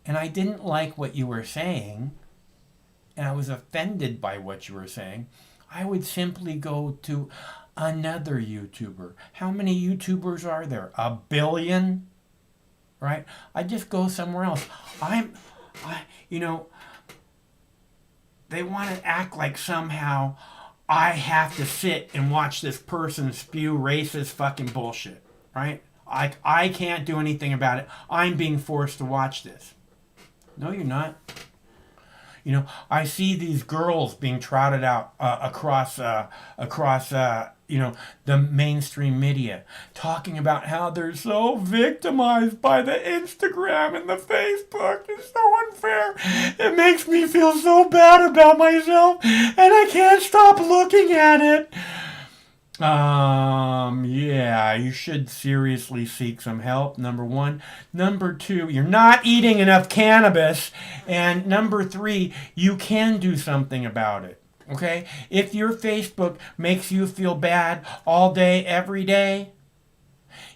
and I didn't like what you were saying, and I was offended by what you were saying, I would simply go to another YouTuber. How many YouTubers are there? 1 billion? Right? I just go somewhere else. They want to act like somehow I have to sit and watch this person spew racist fucking bullshit, right? I can't do anything about it. I'm being forced to watch this. No, you're not. You know, I see these girls being trotted out across the mainstream media, talking about how they're so victimized by the Instagram and the Facebook. It's so unfair. It makes me feel so bad about myself, and I can't stop looking at it. Yeah, you should seriously seek some help, number one. Number two, you're not eating enough cannabis. And number three, you can do something about it. Okay? If your Facebook makes you feel bad all day, every day,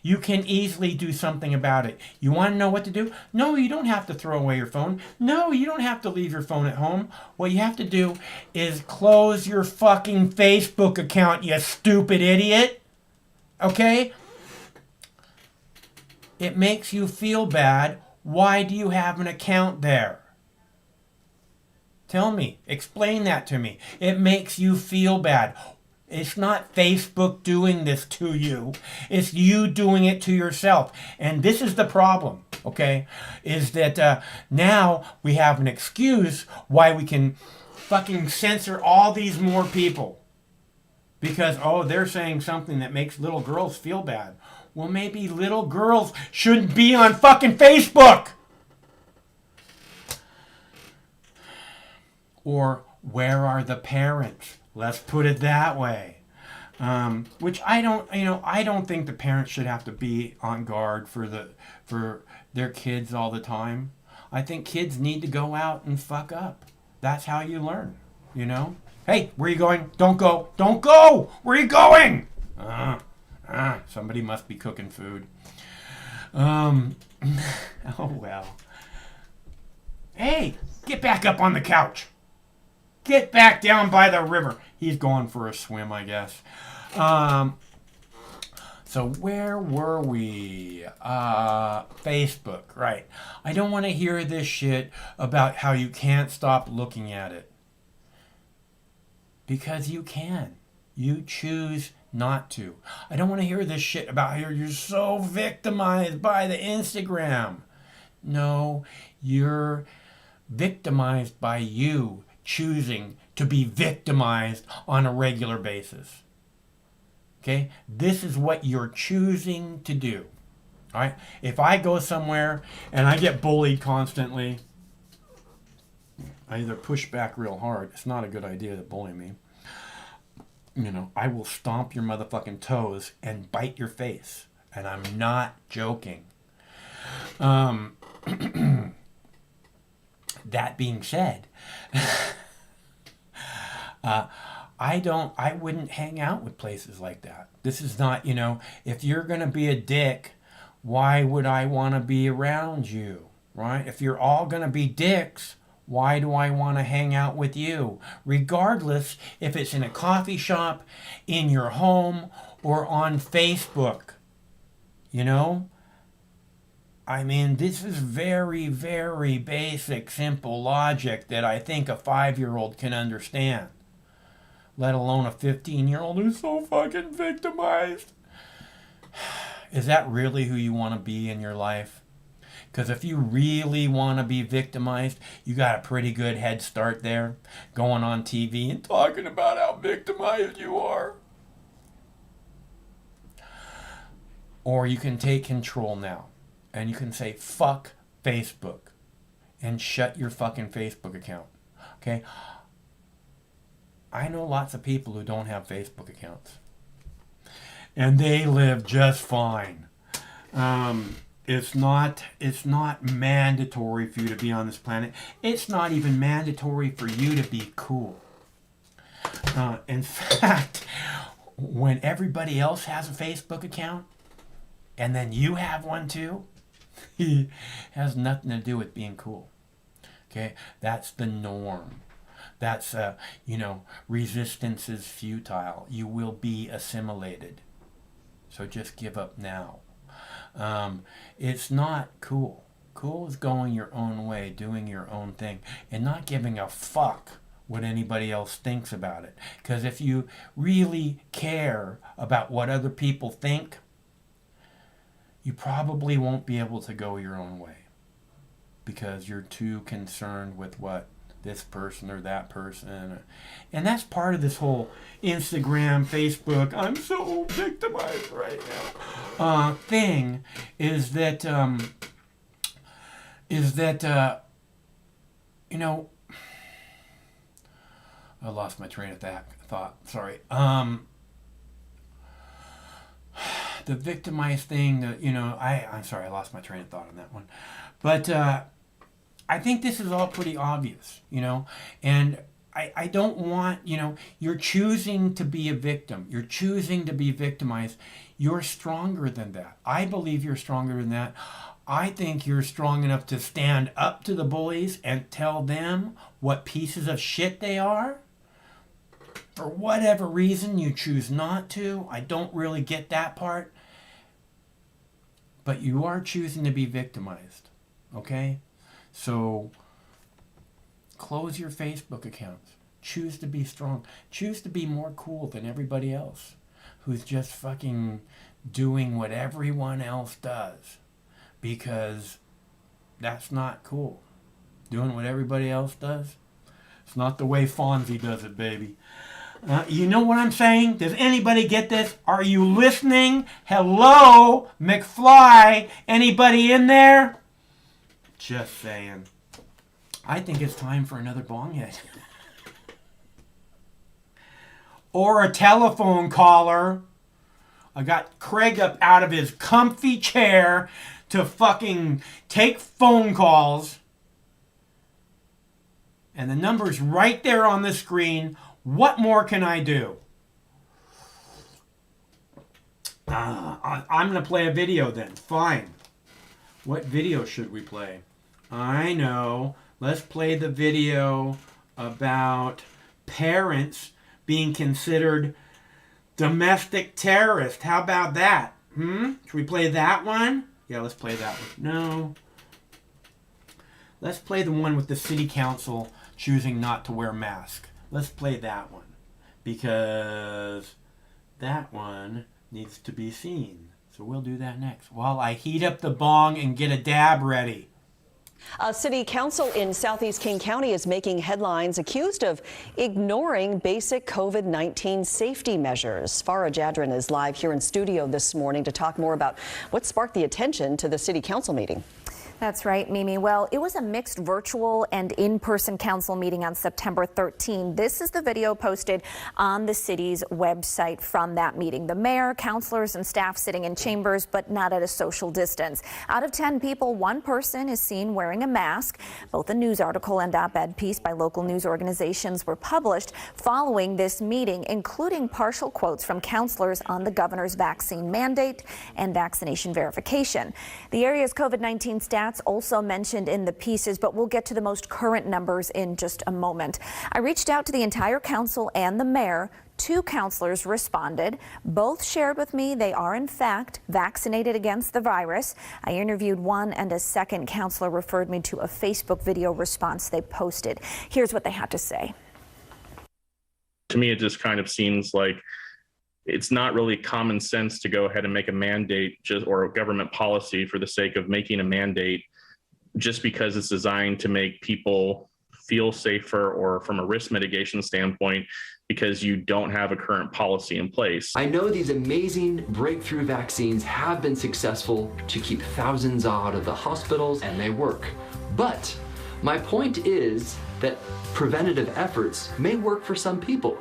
you can easily do something about it. You want to know what to do? No, you don't have to throw away your phone. No, you don't have to leave your phone at home. What you have to do is close your fucking Facebook account, you stupid idiot. Okay? It makes you feel bad. Why do you have an account there? Tell me. Explain that to me. It makes you feel bad. It's not Facebook doing this to you. It's you doing it to yourself. And this is the problem, okay? Is that now we have an excuse why we can fucking censor all these more people. Because, they're saying something that makes little girls feel bad. Well, maybe little girls shouldn't be on fucking Facebook. Or where are the parents? Let's put it that way. Which I don't think the parents should have to be on guard for their kids all the time. I think kids need to go out and fuck up. That's how you learn, you know? Hey, where are you going? Don't go. Don't go! Where are you going? Somebody must be cooking food. Oh, well. Hey, get back up on the couch. Get back down by the river. He's going for a swim, I guess. So where were we? Facebook, right. I don't want to hear this shit about how you can't stop looking at it. Because you can. You choose not to. I don't want to hear this shit about how you're so victimized by the Instagram. No, you're victimized by you choosing to be victimized on a regular basis. Okay? This is what you're choosing to do. All right? If I go somewhere and I get bullied constantly, I either push back real hard. It's not a good idea to bully me. You know, I will stomp your motherfucking toes and bite your face. And I'm not joking. That being said, I wouldn't hang out with places like that. This is not, you know, if you're going to be a dick, why would I want to be around you, right? If you're all going to be dicks, why do I want to hang out with you? Regardless if it's in a coffee shop, in your home, or on Facebook, you know? I mean, this is very, very basic, simple logic that I think a 5-year-old can understand. Let alone a 15-year-old who's so fucking victimized. Is that really who you want to be in your life? Because if you really want to be victimized, you got a pretty good head start there. Going on TV and talking about how victimized you are. Or you can take control now. And you can say, fuck Facebook. And shut your fucking Facebook account. Okay? I know lots of people who don't have Facebook accounts. And they live just fine. It's not mandatory for you to be on this planet. It's not even mandatory for you to be cool. In fact, when everybody else has a Facebook account, and then you have one too, it has nothing to do with being cool. Okay? That's the norm. That's, resistance is futile. You will be assimilated. So just give up now. It's not cool. Cool is going your own way, doing your own thing, and not giving a fuck what anybody else thinks about it. Because if you really care about what other people think, you probably won't be able to go your own way. Because you're too concerned with what this person or that person. And that's part of this whole Instagram, Facebook, I'm so victimized right now, thing, is that, I lost my train of thought, sorry. The victimized thing, I'm sorry, I lost my train of thought on that one. But, I think this is all pretty obvious, and I don't want, you're choosing to be a victim. You're choosing to be victimized. You're stronger than that. I believe you're stronger than that. I think you're strong enough to stand up to the bullies and tell them what pieces of shit they are. For whatever reason you choose not to. I don't really get that part. But you are choosing to be victimized. Okay? So, close your Facebook accounts. Choose to be strong. Choose to be more cool than everybody else who's just fucking doing what everyone else does. Because that's not cool. Doing what everybody else does. It's not the way Fonzie does it, baby. You know what I'm saying? Does anybody get this? Are you listening? Hello, McFly? Anybody in there? Just saying. I think it's time for another bong hit. or a telephone caller. I got Craig up out of his comfy chair to fucking take phone calls. And the number's right there on the screen. What more can I do? I'm going to play a video then. Fine. What video should we play? I know. Let's play the video about parents being considered domestic terrorists. How about that? Should we play that one? Yeah, let's play that one. No. Let's play the one with the city council choosing not to wear masks. Let's play that one. Because that one needs to be seen. So we'll do that next. While I heat up the bong and get a dab ready. A city council in southeast King County is making headlines accused of ignoring basic COVID-19 safety measures. Farah Jadrin is live here in studio this morning to talk more about what sparked the attention to the city council meeting. That's right, Mimi. Well, it was a mixed virtual and in-person council meeting on September 13. This is the video posted on the city's website from that meeting. The mayor, councilors, and staff sitting in chambers, but not at a social distance. Out of 10 people, one person is seen wearing a mask. Both a news article and op-ed piece by local news organizations were published following this meeting, including partial quotes from councilors on the governor's vaccine mandate and vaccination verification. The area's COVID-19 stats also mentioned in the pieces, but we'll get to the most current numbers in just a moment. I reached out to the entire council and the mayor. 2 councilors responded. Both shared with me they are in fact vaccinated against the virus. I interviewed one, and a second councilor referred me to a Facebook video response they posted. Here's what they had to say. To me, it just kind of seems like it's not really common sense to go ahead and make a mandate or a government policy for the sake of making a mandate just because it's designed to make people feel safer or from a risk mitigation standpoint because you don't have a current policy in place. I know these amazing breakthrough vaccines have been successful to keep thousands out of the hospitals, and they work. But my point is that preventative efforts may work for some people,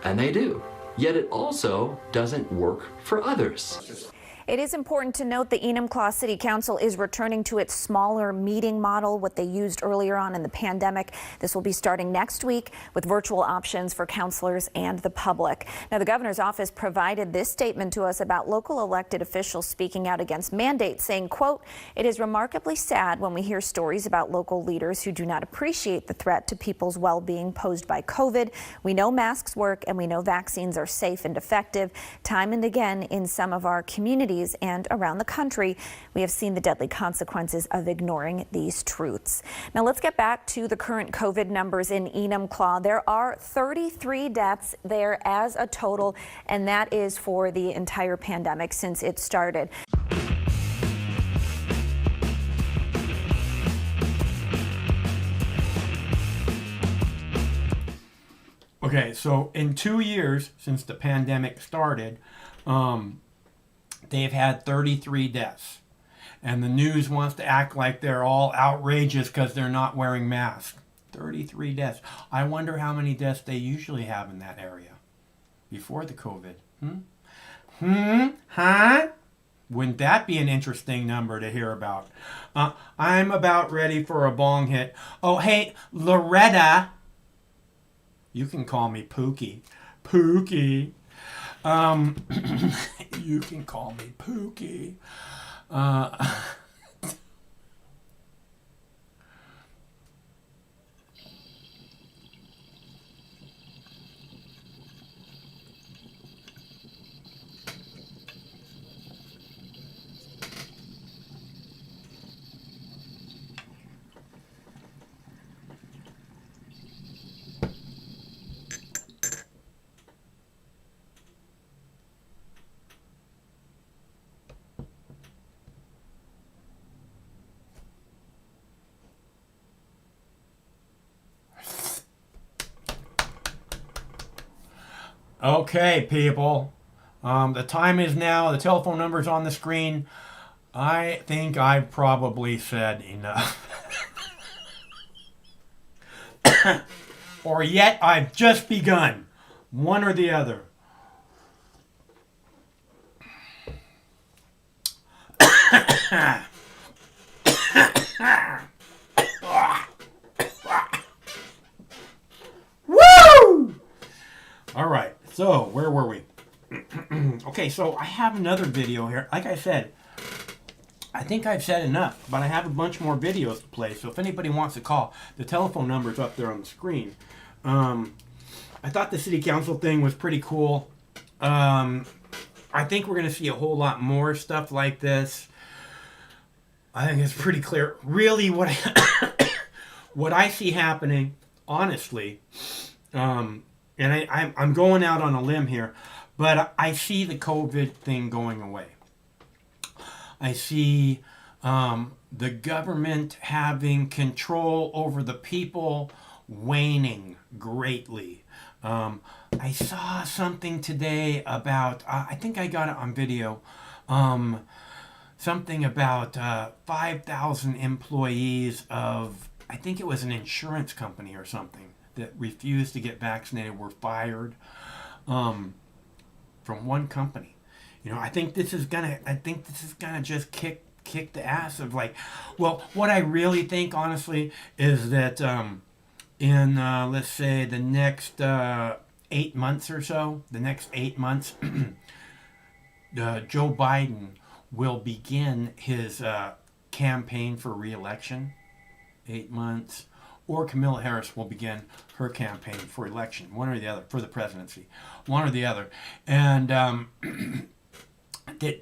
and they do. Yet it also doesn't work for others. It is important to note the Enumclaw City Council is returning to its smaller meeting model, what they used earlier on in the pandemic. This will be starting next week with virtual options for councilors and the public. Now, the governor's office provided this statement to us about local elected officials speaking out against mandates, saying, quote, "It is remarkably sad when we hear stories about local leaders who do not appreciate the threat to people's well-being posed by COVID. We know masks work and we know vaccines are safe and effective. Time and again in some of our communities and around the country, we have seen the deadly consequences of ignoring these truths." Now let's get back to the current COVID numbers in Enumclaw. There are 33 deaths there as a total, and that is for the entire pandemic since it started. Okay, so in 2 years since the pandemic started, they've had 33 deaths. And the news wants to act like they're all outrageous because they're not wearing masks. 33 deaths. I wonder how many deaths they usually have in that area before the COVID. Huh? Wouldn't that be an interesting number to hear about? I'm about ready for a bong hit. Oh, hey, Loretta. You can call me Pookie. Pookie. You can call me Pookie. Okay, people. The time is now. The telephone number's on the screen. I think I've probably said enough. Or yet I've just begun. One or the other. Woo! All right, so where were we? Okay, so I have another video here. Like I said, I think I've said enough, but I have a bunch more videos to play. So if anybody wants to call, the telephone number is up there on the screen. I thought the city council thing was pretty cool. I think we're going to see a whole lot more stuff like this. I think it's pretty clear. Really, what I see happening, honestly, and I'm going out on a limb here, but I see the COVID thing going away. I see the government having control over the people waning greatly. I saw something today about, I think I got it on video, something about 5,000 employees of, I think it was an insurance company or something, that refused to get vaccinated were fired from one company. You know, I think this is gonna just kick the ass of like, well, what I really think honestly is that in let's say the next 8 months or so, the next 8 months, Joe Biden will begin his campaign for re-election. 8 months. Or Kamala Harris will begin her campaign for election, one or the other, for the presidency, one or the other. And that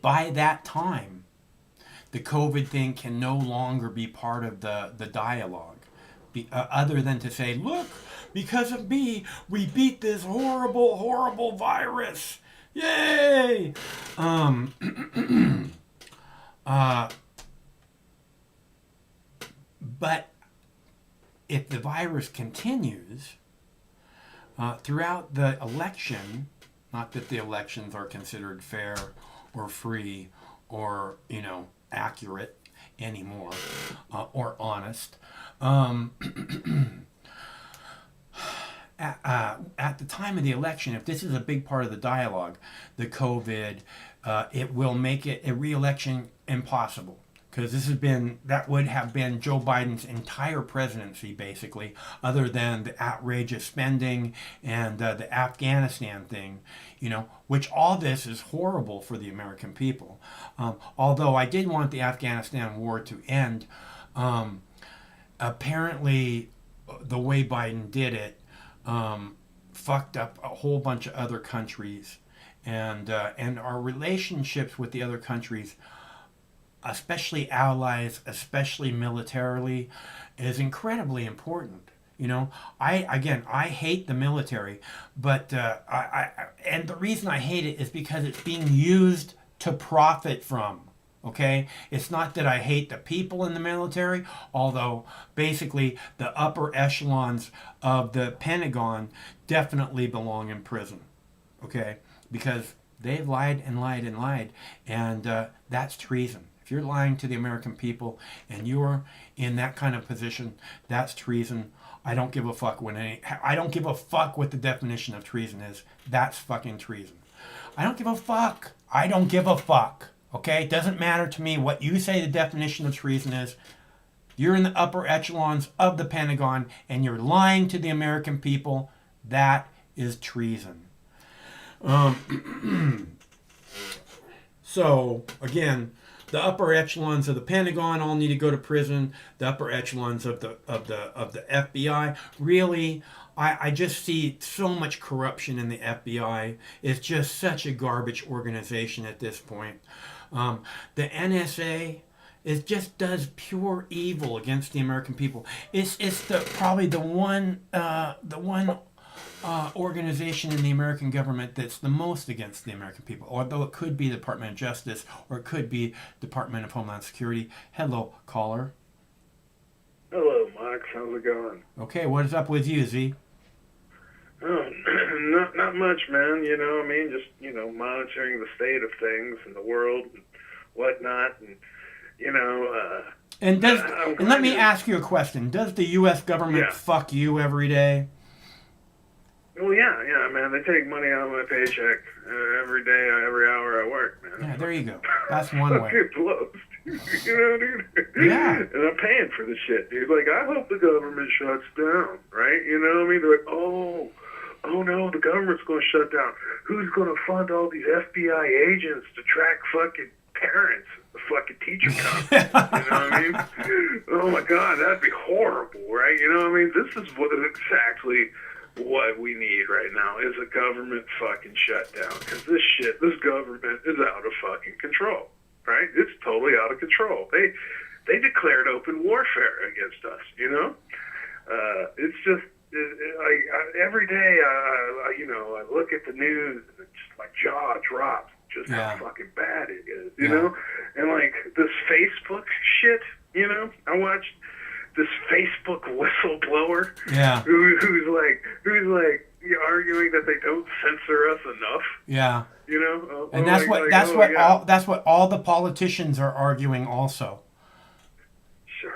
by that time, the COVID thing can no longer be part of the dialogue, other than to say, look, because of me, we beat this horrible, horrible virus. Yay! But if the virus continues throughout the election, not that the elections are considered fair or free or, you know, accurate anymore, or honest, at the time of the election, if this is a big part of the dialogue, the COVID, it will make it a re-election impossible. Because that would have been Joe Biden's entire presidency, basically, other than the outrageous spending and the Afghanistan thing, you know, which all this is horrible for the American people. Although I did want the Afghanistan war to end, apparently the way Biden did it fucked up a whole bunch of other countries, and our relationships with the other countries, especially allies, especially militarily, is incredibly important. You know, I hate the military, but and the reason I hate it is because it's being used to profit from. Okay, it's not that I hate the people in the military, although basically the upper echelons of the Pentagon definitely belong in prison. Okay, because they've lied and lied and lied, and that's treason. If you're lying to the American people and you're in that kind of position, that's treason. I don't give a fuck I don't give a fuck what the definition of treason is. That's fucking treason. I don't give a fuck. I don't give a fuck. Okay? It doesn't matter to me what you say the definition of treason is. You're in the upper echelons of the Pentagon and you're lying to the American people. That is treason. So, again, the upper echelons of the Pentagon all need to go to prison. The upper echelons of the FBI, really, I just see so much corruption in the FBI. It's just such a garbage organization at this point. The NSA, it just does pure evil against the American people. It's probably the one organization in the American government that's the most against the American people, although it could be the Department of Justice or it could be Department of Homeland Security. Hello, caller. Hello, Max. How's it going? Okay, what is up with you, Z? Oh, not much, man. You know, I mean, just, you know, monitoring the state of things in the world and whatnot, and, you know... And let me ask you a question. Does the U.S. government fuck you every day? Well, yeah, man. They take money out of my paycheck every day, every hour I work, man. Yeah, there you go. That's one way. It blows, dude. You know, dude. Yeah. And I'm paying for the shit, dude. Like, I hope the government shuts down, right? You know what I mean? They're like, oh no, the government's going to shut down. Who's going to fund all these FBI agents to track fucking parents, the fucking teacher cops? You know what I mean? Oh my God, that'd be horrible, right? You know what I mean? This is exactly what we need right now is a government fucking shutdown, because this government is out of fucking control, right? It's totally out of control. They declared open warfare against us, you know? It's just, every day, I look at the news and it's just my jaw drops, just how fucking bad it is, you know? And like this Facebook shit, you know, I watched this Facebook whistleblower who's like arguing that they don't censor us enough. Yeah. You know? And that's what all the politicians are arguing also.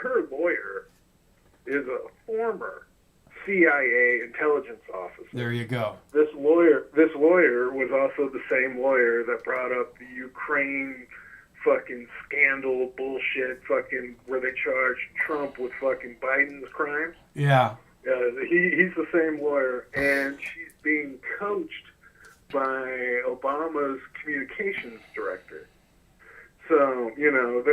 Her lawyer is a former CIA intelligence officer. There you go. This lawyer was also the same lawyer that brought up the Ukraine fucking scandal bullshit fucking where they charged Trump with fucking Biden's crimes. Yeah. He's the same lawyer, and she's being coached by Obama's communications director. So, you know,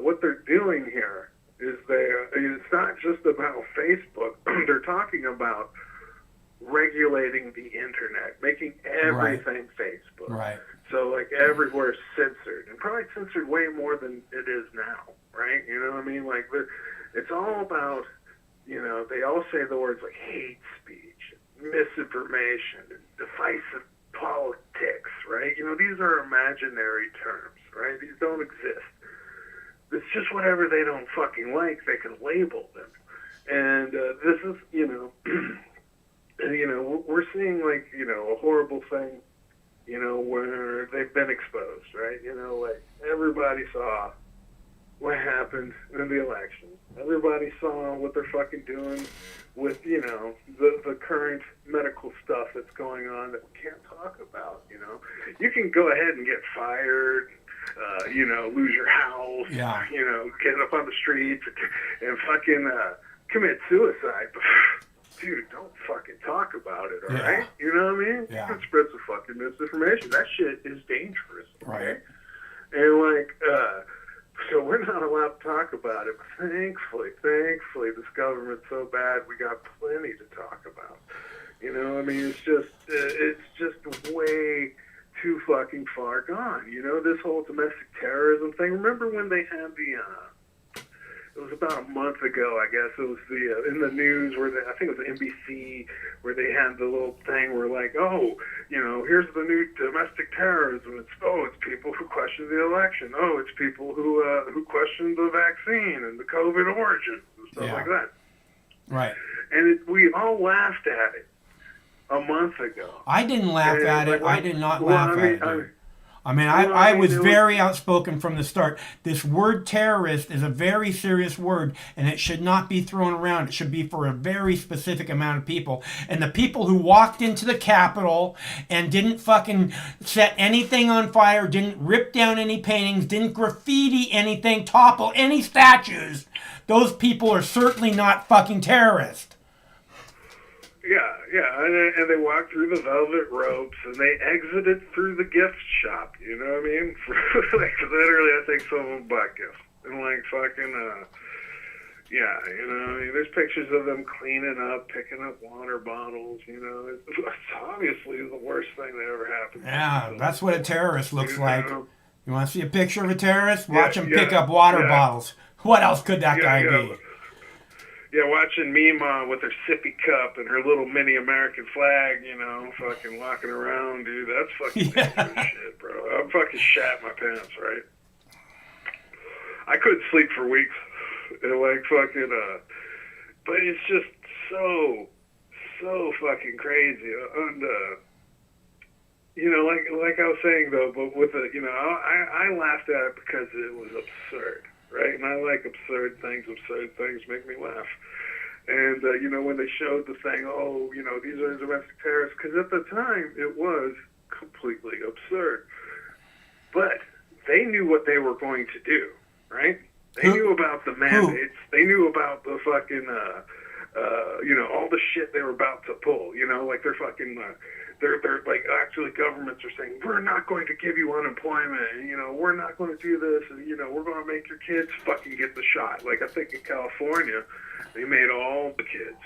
what they're doing here is it's not just about Facebook. They're talking about regulating the internet, making everything Facebook. Right. So, like, everywhere's censored, and probably censored way more than it is now, right? You know what I mean? Like, it's all about, you know, they all say the words like hate speech, misinformation, and divisive politics, right? You know, these are imaginary terms, right? These don't exist. It's just whatever they don't fucking like, they can label them. And this is, you know, we're seeing, like, you know, a horrible thing, you know, where they've been exposed, right? You know, like, everybody saw what happened in the election. Everybody saw what they're fucking doing with, you know, the current medical stuff that's going on that we can't talk about, you know. You can go ahead and get fired, you know, lose your house, you know, get up on the streets and fucking commit suicide. But, dude, don't fucking talk about it, all right? You know what I mean? Yeah. You can spread some fucking misinformation. That shit is dangerous, okay? Right. And, like, so we're not allowed to talk about it. But thankfully, this government's so bad, we got plenty to talk about. You know, I mean, it's just way too fucking far gone. You know, this whole domestic terrorism thing. Remember when they had it was about a month ago, I guess. It was in the news where I think it was NBC, where they had the little thing where, like, oh, you know, here's the new domestic terrorism. It's people who question the election. Oh, it's people who question the vaccine and the COVID origins and stuff like that. Right. And we all laughed at it a month ago. I didn't laugh at it. I did not laugh at it. Dude. I I was very outspoken from the start. This word terrorist is a very serious word, and it should not be thrown around. It should be for a very specific amount of people. And the people who walked into the Capitol and didn't fucking set anything on fire, didn't rip down any paintings, didn't graffiti anything, topple any statues, those people are certainly not fucking terrorists. Yeah, and they walked through the velvet ropes, and they exited through the gift shop, you know what I mean? Like, literally, I think some of them bought gifts. And, like, fucking, yeah, you know, I mean, there's pictures of them cleaning up, picking up water bottles, you know. It's obviously the worst thing that ever happened. Yeah, that's what a terrorist looks like. You want to see a picture of a terrorist? Watch him pick up water bottles. What else could that guy be? Yeah, watching Mima with her sippy cup and her little mini American flag, you know, fucking walking around, dude. That's fucking dangerous shit, bro. I'm fucking shat my pants, right? I couldn't sleep for weeks. And, like, fucking, but it's just so fucking crazy. And, you know, like I was saying, though, but with the, you know, I laughed at it because it was absurd. Right, and I like absurd things. Absurd things make me laugh. And, when they showed the thing, these are domestic terrorists, because at the time it was completely absurd. But they knew what they were going to do, right? They knew about the mandates. They knew about the fucking, all the shit they were about to pull. Like they're fucking, they're like actually governments are saying we're not going to give you unemployment. And, we're not going to do this. And we're going to make your kids fucking get the shot. Like I think in California, they made all the kids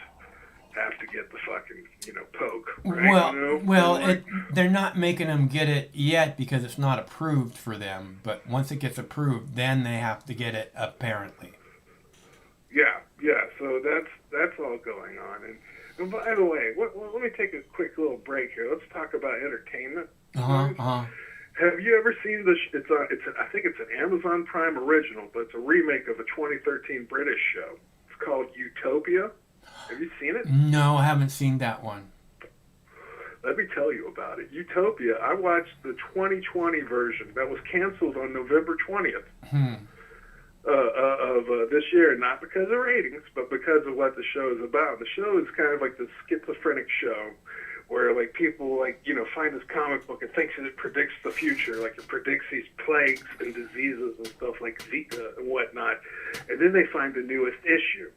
have to get the fucking poke. Right? They're not making them get it yet because it's not approved for them. But once it gets approved, then they have to get it apparently. Yeah. So that's all going on. And by the way, let me take a quick little break here. Let's talk about entertainment. Have you ever seen this? I think it's an Amazon Prime original, but it's a remake of a 2013 British show. It's called Utopia. Have you seen it? No, I haven't seen that one. Let me tell you about it. Utopia. I watched the 2020 version that was canceled on November 20th of this year, not because of ratings, but because of what the show is about. The show is kind of like the schizophrenic show where like people find this comic book and thinks that it predicts the future, like it predicts these plagues and diseases and stuff like Zika and whatnot, and then they find the newest issue.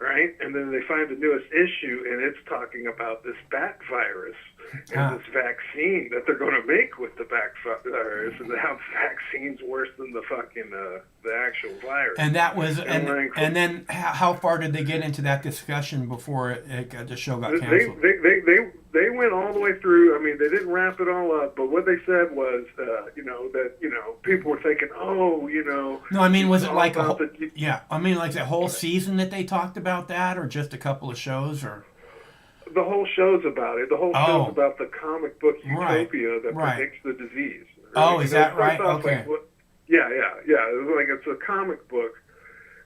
Right? And then they find the newest issue, and it's talking about this bat virus and this vaccine that they're going to make with the bat virus, and how the vaccine's worse than the fucking the actual virus. And that was, and then how far did they get into that discussion before the show got canceled? They went all the way through. I mean, they didn't wrap it all up, but what they said was, that people were thinking, No, I mean, was it like like the whole season that they talked about that, or just a couple of shows, or? The whole show's about it. The whole show's about the comic book Utopia that predicts the disease. Right? Oh, is that right? Okay. Yeah. It's a comic book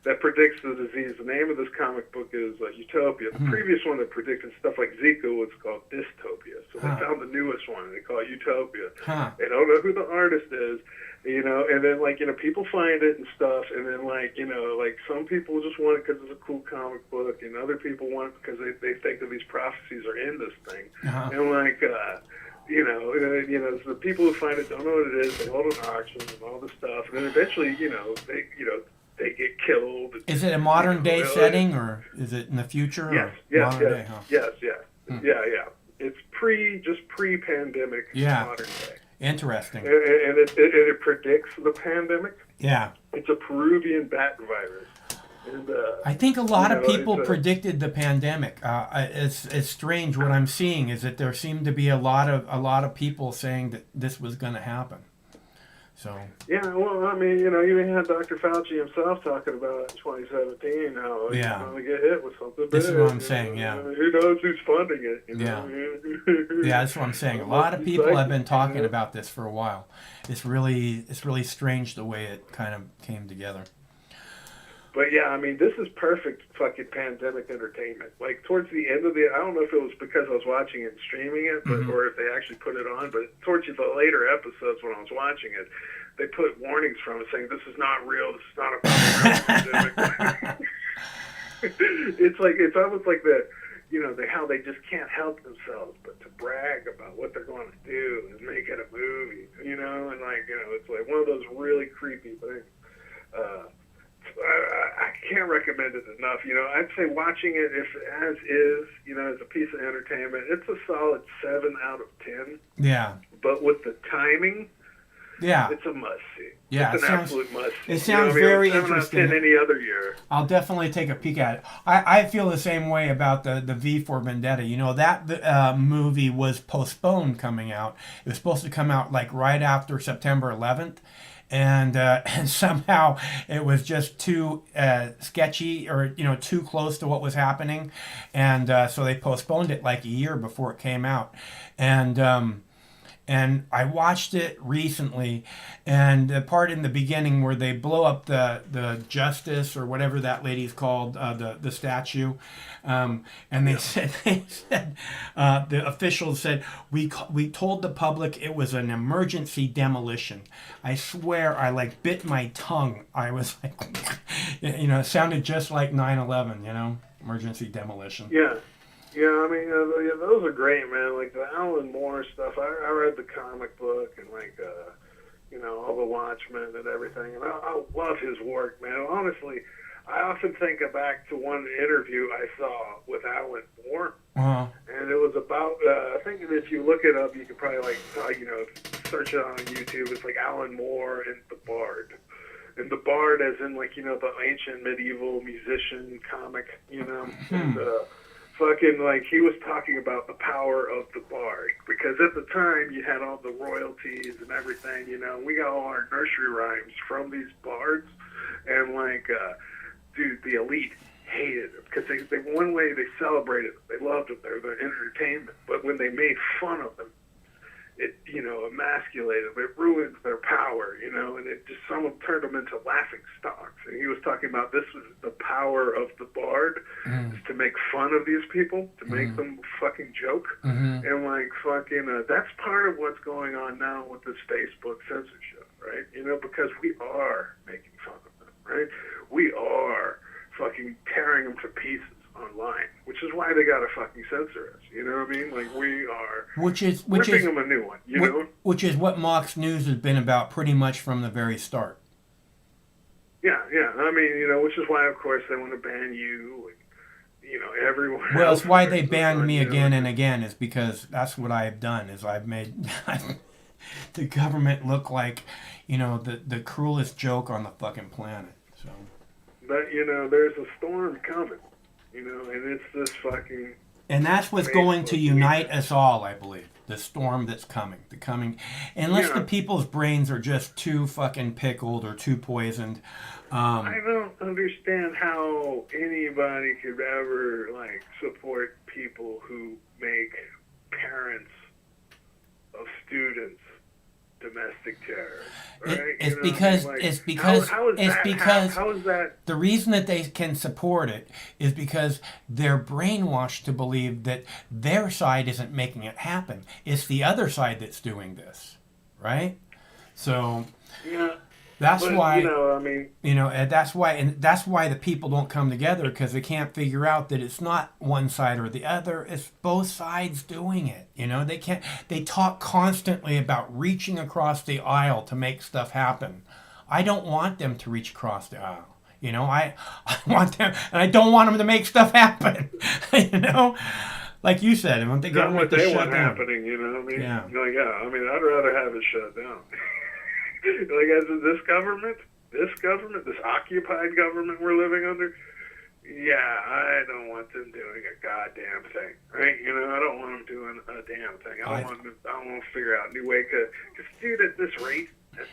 that predicts the disease. The name of this comic book is Utopia. The previous one that predicted stuff like Zika was called Dystopia. So they found the newest one, and they call it Utopia. They don't know who the artist is, and then, people find it and stuff, and then, some people just want it because it's a cool comic book, and other people want it because they think that these prophecies are in this thing. And, so the people who find it don't know what it is. They hold an auction and all this stuff, and then eventually, they get killed. Is it a modern day setting, or is it in the future? Yes. It's pre-pandemic, modern day. Interesting. And it predicts the pandemic. Yeah. It's a Peruvian bat virus. And, I think a lot of people predicted the pandemic. It's strange. What I'm seeing is that there seemed to be a lot of people saying that this was going to happen. So. Yeah, well, I mean, you even had Dr. Fauci himself talking about it in 2017, how he's going to get hit with something This big. is what I'm saying, yeah. Who knows who's funding it? Yeah, that's what I'm saying. A lot of people have been talking about this for a while. It's really strange the way it kind of came together. But yeah, I mean, this is perfect fucking pandemic entertainment. Like towards the end of I don't know if it was because I was watching it and streaming it, but, or if they actually put it on, but towards the later episodes when I was watching it, they put warnings from it saying, this is not real, this is not a pandemic. It's almost like that, how they just can't help themselves but to brag about what they're going to do and make it a movie, and it's like one of those really creepy things. I can't recommend it enough. I'd say watching it as a piece of entertainment, it's a solid 7 out of 10. Yeah. But with the timing, it's a must see. Yeah, it's an absolute must see. It sounds very 7 interesting. 7 out of 10 any other year. I'll definitely take a peek at it. I feel the same way about the V for Vendetta. That movie was postponed coming out. It was supposed to come out right after September 11th. And somehow it was just too sketchy, or too close to what was happening, and so they postponed it a year before it came out, and I watched it recently, and the part in the beginning where they blow up the justice or whatever that lady's called, the statue, and they said the officials said we told the public it was an emergency demolition. I swear I bit my tongue. I was it sounded just like 9/11, emergency demolition. Yeah. Yeah, I mean, those are great, man. Like the Alan Moore stuff. I read the comic book and like, all the Watchmen and everything. And I love his work, man. Honestly, I often think back to one interview I saw with Alan Moore. Uh-huh. And it was about, I think if you look it up, you could probably search it on YouTube. It's like Alan Moore and the Bard. And the Bard as in like, the ancient medieval musician comic, and fucking like he was talking about the power of the Bard. Because at the time you had all the royalties and everything, we got all our nursery rhymes from these bards. And like, dude, the elite hated them because they one way they celebrated them, they loved them, they're their entertainment. But when they made fun of them, it emasculated them, it ruined their power, and it just some turned them into laughing stocks. And he was talking about this was the power of the Bard, is to make fun of these people, to make them fucking joke, and like fucking that's part of what's going on now with this Facebook censorship, right? Because we are making fun of them, right? We are fucking tearing them to pieces online, which is why they gotta fucking censor us. You know what I mean? Like we are ripping them a new one. You know, which is what Mox News has been about pretty much from the very start. Yeah. I mean, which is why, of course, they want to ban you. And, everyone. Well, it's why they banned me again and again. Is because that's what I've done. Is I've made the government look like, the cruelest joke on the fucking planet. So. But there's a storm coming. And it's this fucking... And that's what's going to unite us all, I believe. The storm that's coming. Unless the people's brains are just too fucking pickled or too poisoned. I don't understand how anybody could ever, support people who make parents of students domestic terrorists. Right? It's because how is that? The reason that they can support it is because they're brainwashed to believe that their side isn't making it happen. It's the other side that's doing this, right? So that's why that's why the people don't come together, because they can't figure out that it's not one side or the other. It's both sides doing it. They talk constantly about reaching across the aisle to make stuff happen. I don't want them to reach across the aisle. I want them, and I don't want them to make stuff happen. Like you said, I want the government to shut down. Happening, I mean, Yeah. I mean, I'd rather have it shut down. As this government, this occupied government we're living under, I don't want them doing a goddamn thing, right? I don't want them doing a damn thing. I want to figure out a new way, because dude, at this rate, I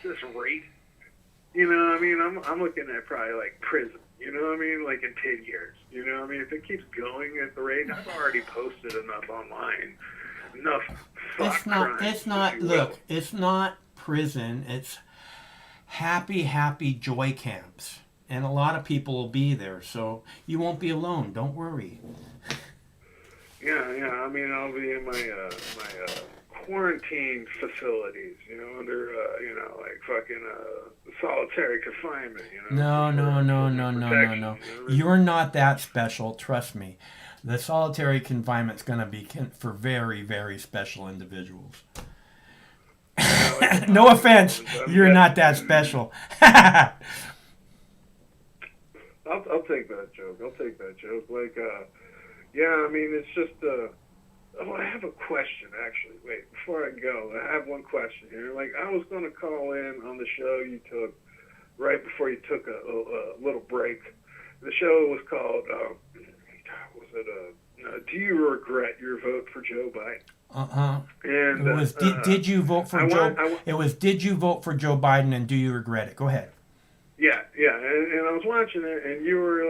mean, I'm looking at probably like prison, in 10 years, I mean, if it keeps going at the rate, I've already posted enough online, It's not prison, it's happy joy camps, and a lot of people will be there, so you won't be alone, don't worry. I mean, I'll be in my quarantine facilities, under solitary confinement, No. You're not that special, trust me. The solitary confinement's going to be for very, very special individuals. No offense, you're not that special. I'll take that joke. I mean, it's just, I have a question, actually. Wait, before I go, I have one question here. I was going to call in on the show you took right before you took a little break. The show was called, Do You Regret Your Vote for Joe Biden? And it was did you vote for Joe? It was did you vote for Joe Biden and do you regret it? Go ahead. Yeah, and I was watching it, and you were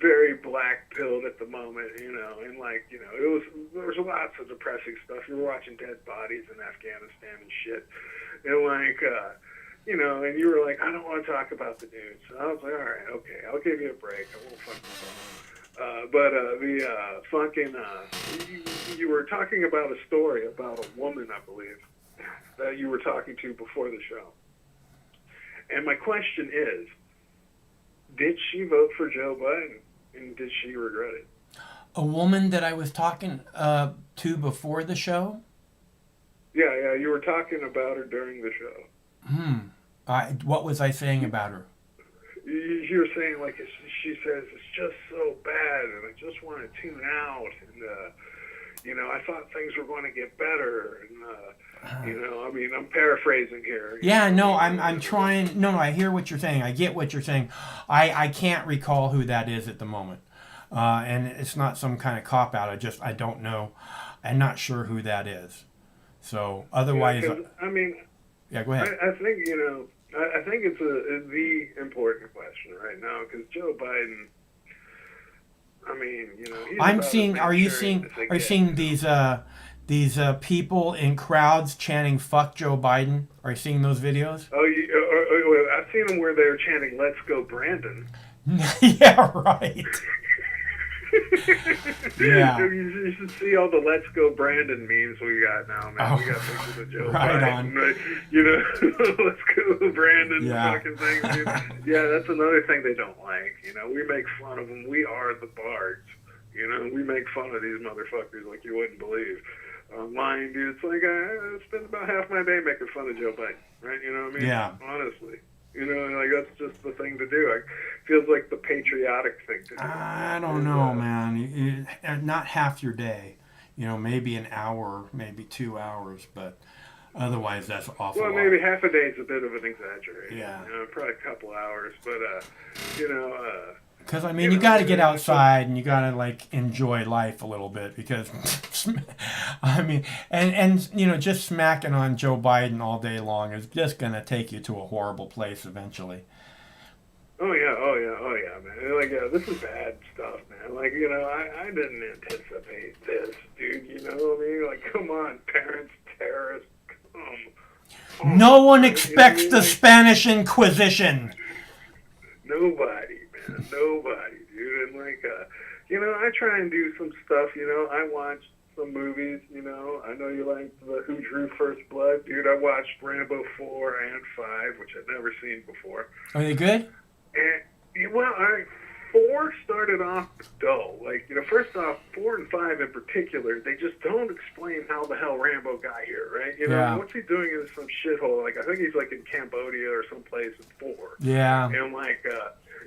very black-pilled at the moment, and there was lots of depressing stuff. You were watching dead bodies in Afghanistan and shit, and and you were like, I don't want to talk about the news. So I was like, all right, okay, I'll give you a break. I won't fucking you were talking about a story about a woman, I believe, that you were talking to before the show. And my question is, did she vote for Joe Biden? And did she regret it? A woman that I was talking to before the show? Yeah, you were talking about her during the show. What was I saying about her? You were saying, like, she says, it's just so bad, and I just want to tune out, and, you know, I thought things were going to get better, and, you know, I mean, I'm paraphrasing here. Yeah, no, I'm trying. No, I hear what you're saying. I get what you're saying. I can't recall who that is at the moment. And it's not some kind of cop-out. I don't know. I'm not sure who that is. So, otherwise... Yeah, I mean... Yeah, go ahead. I think, you know, I think it's the important question right now, because Joe Biden, I mean, you know... Are you seeing these people in crowds chanting, "Fuck Joe Biden"? Are you seeing those videos? Oh, I've seen them where they're chanting, "Let's go, Brandon." Yeah, right. Yeah. You should see all the "Let's go, Brandon" memes we got now, man. Oh, we got pictures of Joe right Biden. on. Right? You know, "Let's go, Brandon," Yeah. fucking things. Dude. Yeah, that's another thing they don't like. You know, we make fun of them. We are the bards. You know, we make fun of these motherfuckers like you wouldn't believe. Online, dude, it's like I spend about half my day making fun of Joe Biden, right? You know what I mean? Yeah. Honestly. You know, like, that's just the thing to do. It feels like the patriotic thing to do. I don't know, man. Not half your day. You know, maybe an hour, maybe 2 hours, but otherwise that's awful. Well, maybe half a day is a bit of an exaggeration. Yeah. You know, probably a couple hours, but, you know... Because, I mean, you got to get outside and you got to, like, enjoy life a little bit because, I mean, and you know, just smacking on Joe Biden all day long is just going to take you to a horrible place eventually. Oh, yeah, man. Like, yeah, this is bad stuff, man. Like, you know, I didn't anticipate this, dude. You know what I mean? Like, come on, parents, terrorists, come. No one expects the Spanish Inquisition. Nobody, man. Nobody, dude. And, like, you know, I try and do some stuff, you know. I watch some movies, you know. I know you like the Who Drew First Blood. Dude, I watched Rambo 4 and 5, which I'd never seen before. Are they good? And, well, 4 started off dull. Like, you know, first off, 4 and 5 in particular, they just don't explain how the hell Rambo got here, right? You know, Yeah. what's he doing in some shithole? Like, I think he's, like, in Cambodia or someplace in 4. Yeah. And, like,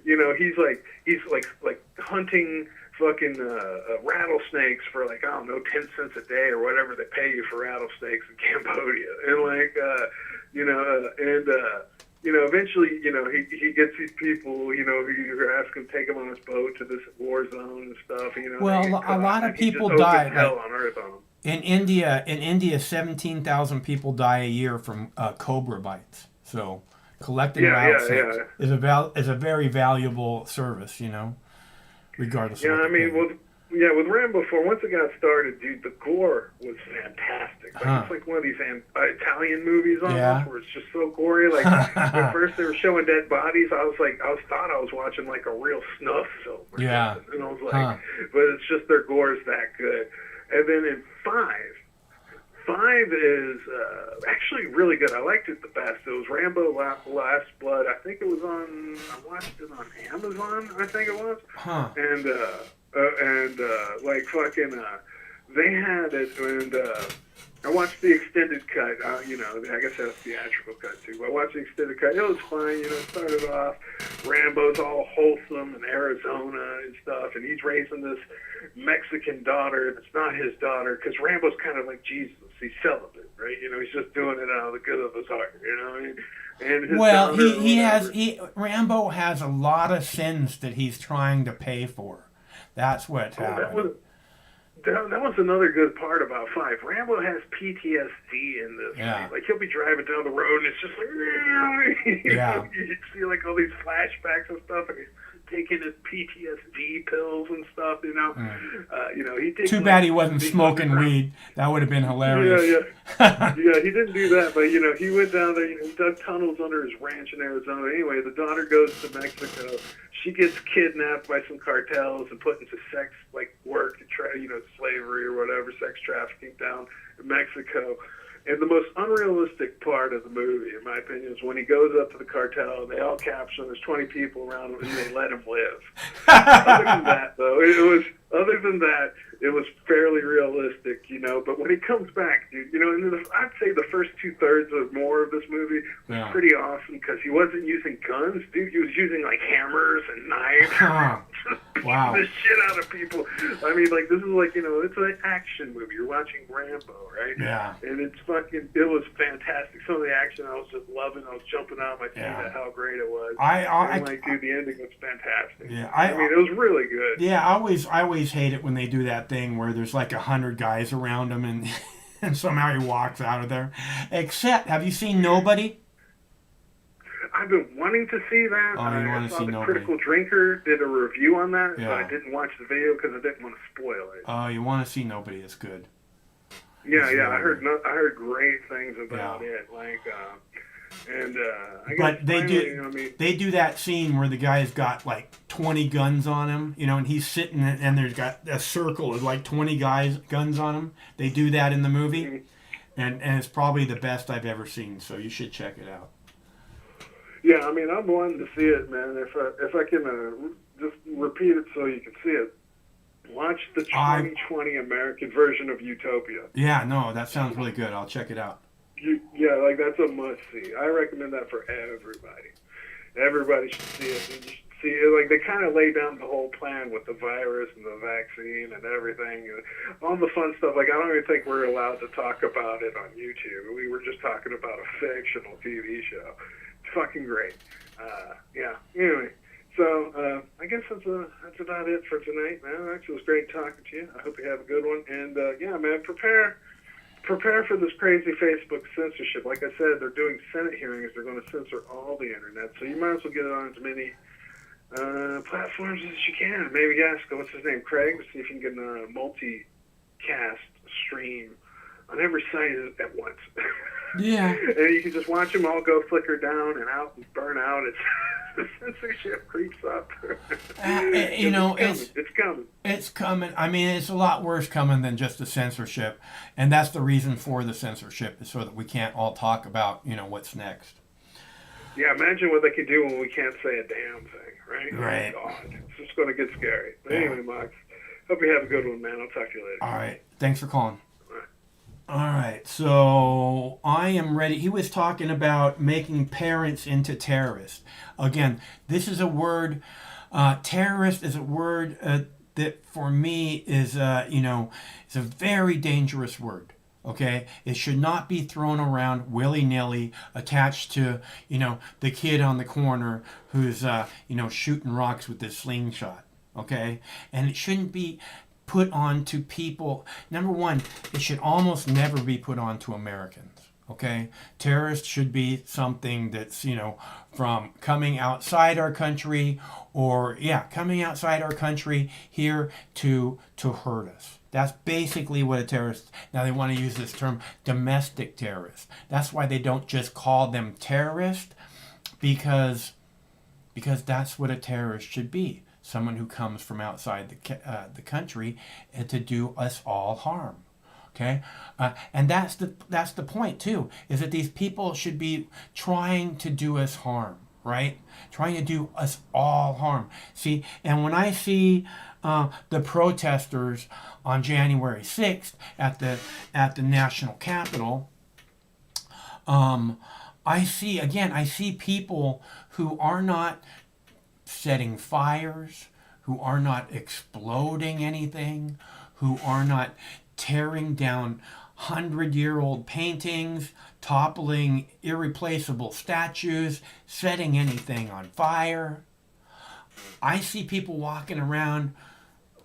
you know, he's hunting fucking rattlesnakes for, like, I don't know, 10 cents a day or whatever they pay you for rattlesnakes in Cambodia. And, like, you know, eventually, you know, he gets these people, you know, who ask him to take him on his boat to this war zone and stuff. You know, Well, a lot of people die. Hell on earth on him. In India, 17,000 people die a year from cobra bites. So collecting rattlesnakes is a very valuable service, you know, regardless. Yeah, of I mean, with Rambo 4, once it got started, dude, the gore was fantastic. Like, it's like one of these Italian movies almost, where it's just so gory. Like, at first they were showing dead bodies, I thought I was watching, like, a real snuff film or something. And I was like, but it's just their gore is that good. And then in 5 is actually really good. I liked it the best. It was Rambo Last Blood. I think it was I watched it on Amazon, I think it was. And like fucking, they had it, and I watched the extended cut. You know, I guess that's theatrical cut too. But I watched the extended cut. It was fine. You know, it started off, Rambo's all wholesome in Arizona and stuff, and he's raising this Mexican daughter that's not his daughter, because Rambo's kind of like Jesus. He's celibate, right? You know, he's just doing it out of the good of his heart. You know what I mean? And his Rambo has a lot of sins that he's trying to pay for. That's what's happening. That was another good part about 5. Rambo has PTSD in this. Yeah. Right? Like, he'll be driving down the road, and it's just like, you know, you see, like, all these flashbacks and stuff, and he's taking his PTSD pills and stuff, you know. You know, he did. Too bad he wasn't smoking weed. That would have been hilarious. Yeah, he didn't do that, but, you know, he went down there, you know, he dug tunnels under his ranch in Arizona. Anyway, the daughter goes to Mexico. She gets kidnapped by some cartels and put into sex, like, work, you know, slavery or whatever, sex trafficking down in Mexico. And the most unrealistic part of the movie, in my opinion, is when he goes up to the cartel and they all capture him. There's 20 people around him and they let him live. Other than that, though, it was fairly realistic, you know. But when he comes back, dude, you know, and I'd say the first 2/3 or more of this movie was pretty awesome because he wasn't using guns, dude. He was using like hammers and knives. Wow. The shit out of people. I mean, like, this is like, you know, it's an action movie. You're watching Rambo, right? Yeah. And it was fantastic. Some of the action I was just loving. I was jumping out of my seat at how great it was. Dude, the ending was fantastic. Yeah. I mean, it was really good. Yeah, I always hate it when they do that thing where there's like 100 guys around him and and somehow he walks out of there. Except, have you seen Nobody? I've been wanting to see that. Oh, you want to see the Nobody? Critical Drinker did a review on that, Yeah. but I didn't watch the video because I didn't want to spoil it. Oh, you want to see Nobody? It's good. Yeah, It's yeah, really I heard great things about it. Like, I guess But they finally, do I mean, they do that scene where the guy's got like 20 guns on him, you know, and he's sitting and there's got a circle of like 20 guns on him. They do that in the movie, and it's probably the best I've ever seen. So you should check it out. yeah, I mean, I'm wanting to see it, man. If I can just repeat it so you can see it. Watch the 2020 American version of Utopia. Yeah, no, that sounds really good. I'll check it out. Yeah, like that's a must see. I recommend that for everybody. Everybody should see it. They just see it. Like they kind of lay down the whole plan with the virus and the vaccine and everything, and all the fun stuff. Like I don't even think we're allowed to talk about it on YouTube. We were just talking about a fictional TV show. It's fucking great. Yeah. Anyway. So I guess that's about it for tonight, man. Actually, it was great talking to you. I hope you have a good one. And yeah, man, prepare for this crazy Facebook censorship. Like I said, they're doing Senate hearings. They're going to censor all the internet. So you might as well get it on as many platforms as you can. Maybe ask what's his name, Craig, to see if you can get a multicast stream on every site at once. Yeah. And you can just watch them all go flicker down and out and burn out. It's the censorship creeps up. You know, it's coming. It's coming. I mean, it's a lot worse coming than just the censorship, and that's the reason for the censorship, is so that we can't all talk about, you know, what's next. Yeah, imagine what they could do when we can't say a damn thing, right? Right. Oh, God, it's just going to get scary. But anyway, Max, hope you have a good one, man. I'll talk to you later. All right. Thanks for calling. All right, so I am ready. He was talking about making parents into terrorists. Again, this is a word, terrorist is a word that for me is, you know, it's a very dangerous word. Okay, it should not be thrown around willy-nilly, attached to, you know, the kid on the corner who's, you know, shooting rocks with his slingshot. Okay, and it shouldn't be put on to people. Number one, it should almost never be put on to Americans. Okay, terrorists should be something that's, you know, from coming outside our country, or coming outside our country here to hurt us. That's basically what a terrorist. Now they want to use this term domestic terrorist. That's why they don't just call them terrorists, because that's what a terrorist should be. Someone who comes from outside the country to do us all harm. Okay, and that's the point too, is that these people should be trying to do us harm, right? Trying to do us all harm. See, and when I see the protesters on January 6th at the National Capitol, I see people who are not setting fires, who are not exploding anything, who are not tearing down 100-year-old paintings, toppling irreplaceable statues, setting anything on fire. I see people walking around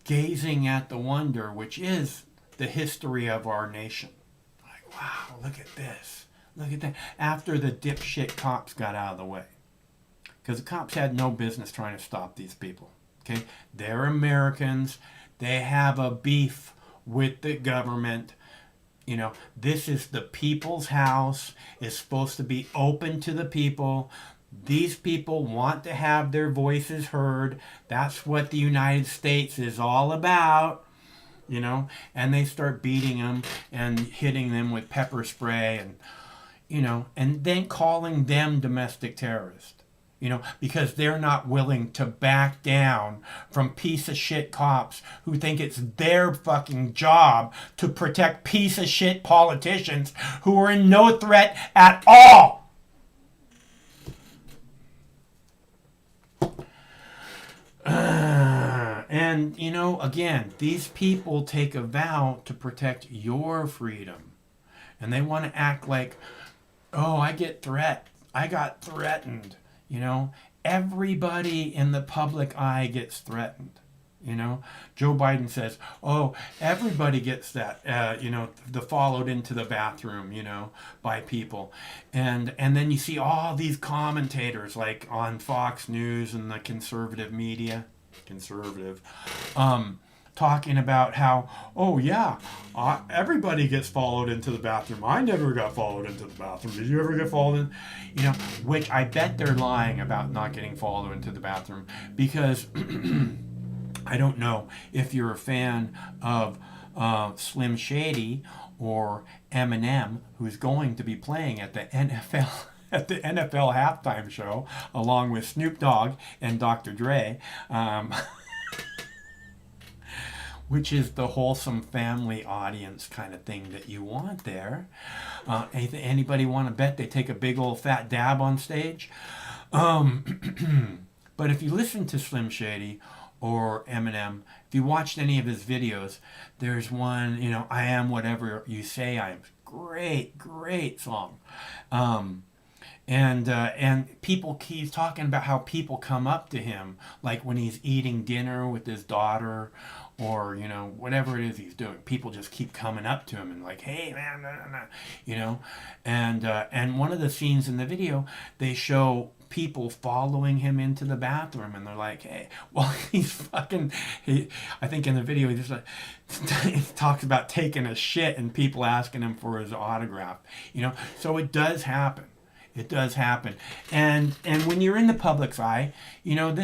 gazing at the wonder which is the history of our nation. Like, wow, look at this. Look at that. After the dipshit cops got out of the way. Because the cops had no business trying to stop these people. Okay? They're Americans. They have a beef with the government. You know, this is the people's house. It's supposed to be open to the people. These people want to have their voices heard. That's what the United States is all about. you know, and they start beating them and hitting them with pepper spray and, you know, and then calling them domestic terrorists, you know, because they're not willing to back down from piece of shit cops who think it's their fucking job to protect piece of shit politicians who are in no threat at all. And, you know, again, these people take a vow to protect your freedom. And they want to act like, oh, I got threatened. You know, everybody in the public eye gets threatened. You know, Joe Biden says, oh, everybody gets that, you know, the followed into the bathroom, you know, by people. And then you see all these commentators like on Fox News and the conservative media, talking about how, oh yeah, everybody gets followed into the bathroom. I never got followed into the bathroom. Did you ever get followed in? You know, which I bet they're lying about not getting followed into the bathroom, because I don't know if you're a fan of Slim Shady or Eminem, who's going to be playing at the NFL halftime show along with Snoop Dogg and Dr. Dre, which is the wholesome family audience kind of thing that you want there. Anybody want to bet they take a big old fat dab on stage? But if you listen to Slim Shady or Eminem, if you watched any of his videos, there's one, you know, I Am Whatever You Say I Am. Great song. And he's talking about how people come up to him, like when he's eating dinner with his daughter, or, you know, whatever it is he's doing. People just keep coming up to him and like, hey man, nah. You know, and one of the scenes in the video, they show people following him into the bathroom, and they're like, hey, well, I think in the video he just like he talks about taking a shit and people asking him for his autograph, you know. So it does happen. It does happen. And when you're in the public's eye, you know,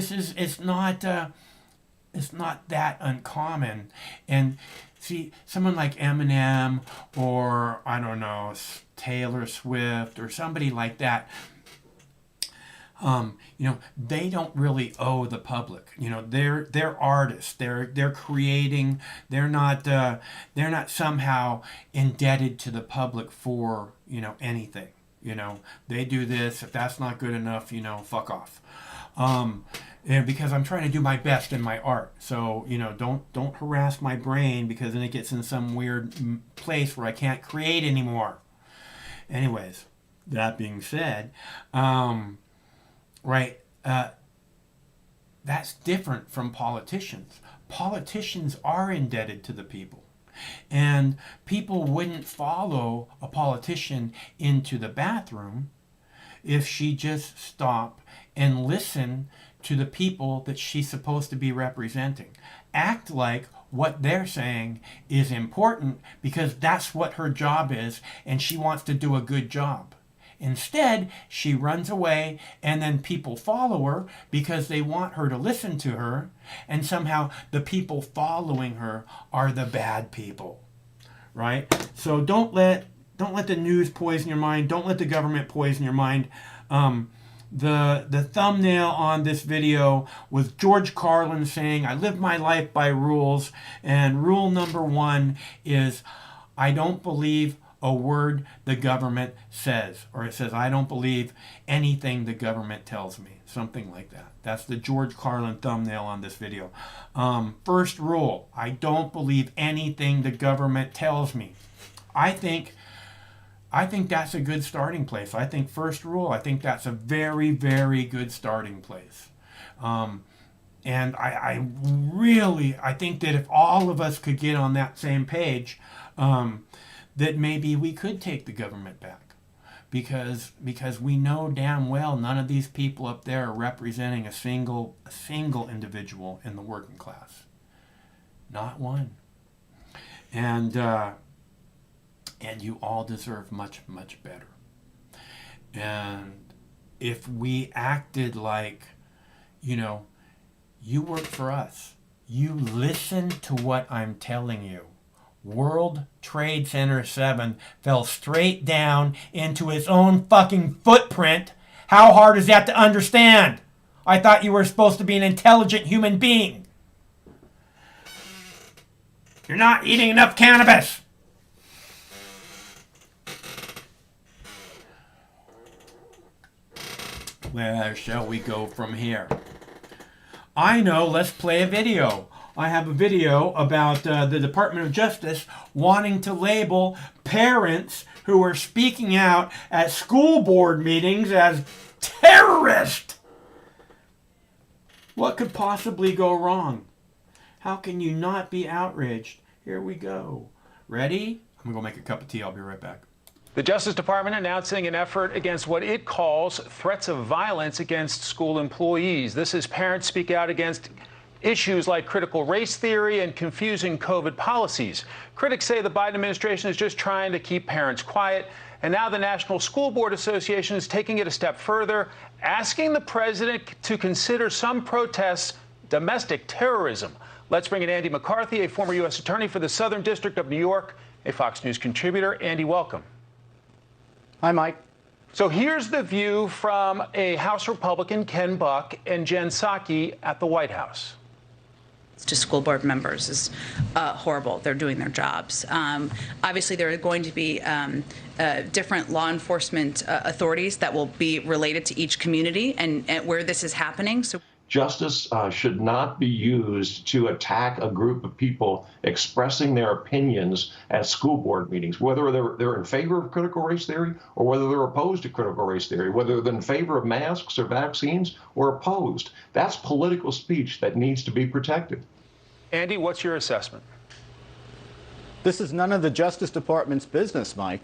it's not that uncommon. And see, someone like Eminem or, I don't know, Taylor Swift or somebody like that, you know, they don't really owe the public. You know, they're artists. They're creating. They're not somehow indebted to the public for, you know, anything. You know, they do this. If that's not good enough, you know, fuck off. And because I'm trying to do my best in my art. So, you know, don't harass my brain, because then it gets in some weird place where I can't create anymore. Anyways, that being said, right, that's different from politicians. Politicians are indebted to the people. And people wouldn't follow a politician into the bathroom if she just stopped and listened to the people that she's supposed to be representing. Act like what they're saying is important because that's what her job is, and she wants to do a good job. Instead, she runs away, and then people follow her because they want her to listen to her, and somehow the people following her are the bad people, right? So don't let the news poison your mind. Don't let the government poison your mind. The thumbnail on this video was George Carlin saying, I live my life by rules, and rule number 1 is I don't believe a word the government says, or it says, I don't believe anything the government tells me, something like that. That's the George Carlin thumbnail on this video. First rule, I don't believe anything the government tells me. I think that's a good starting place. I think first rule, I think that's a very, very good starting place. And I think that if all of us could get on that same page, that maybe we could take the government back, because we know damn well none of these people up there are representing a single individual in the working class, not one. And you all deserve much, much better. And if we acted like, you know, you work for us, You listen to what I'm telling you. World Trade Center 7 fell straight down into its own fucking footprint. How hard is that to understand? I thought you were supposed to be an intelligent human being. You're not eating enough cannabis. Where shall we go from here? I know, let's play a video. I have a video about the Department of Justice wanting to label parents who are speaking out at school board meetings as terrorists. What could possibly go wrong? How can you not be outraged? Here we go. Ready? I'm going to go make a cup of tea. I'll be right back. The Justice Department announcing an effort against what it calls threats of violence against school employees. This is parents speak out against issues like critical race theory and confusing COVID policies. Critics say the Biden administration is just trying to keep parents quiet. And now the National School Board Association is taking it a step further, asking the president to consider some protests domestic terrorism. Let's bring in Andy McCarthy, a former U.S. attorney for the Southern District of New York, a Fox News contributor. Andy, welcome. Hi, Mike. So here's the view from a House Republican, Ken Buck, and Jen Psaki at the White House. To school board members is horrible. They're doing their jobs. Obviously, there are going to be different law enforcement authorities that will be related to each community and where this is happening. So. Justice should not be used to attack a group of people expressing their opinions at school board meetings, whether they're in favor of critical race theory or whether they're opposed to critical race theory, whether they're in favor of masks or vaccines or opposed. That's political speech that needs to be protected. Andy, what's your assessment? This is none of the Justice Department's business, Mike.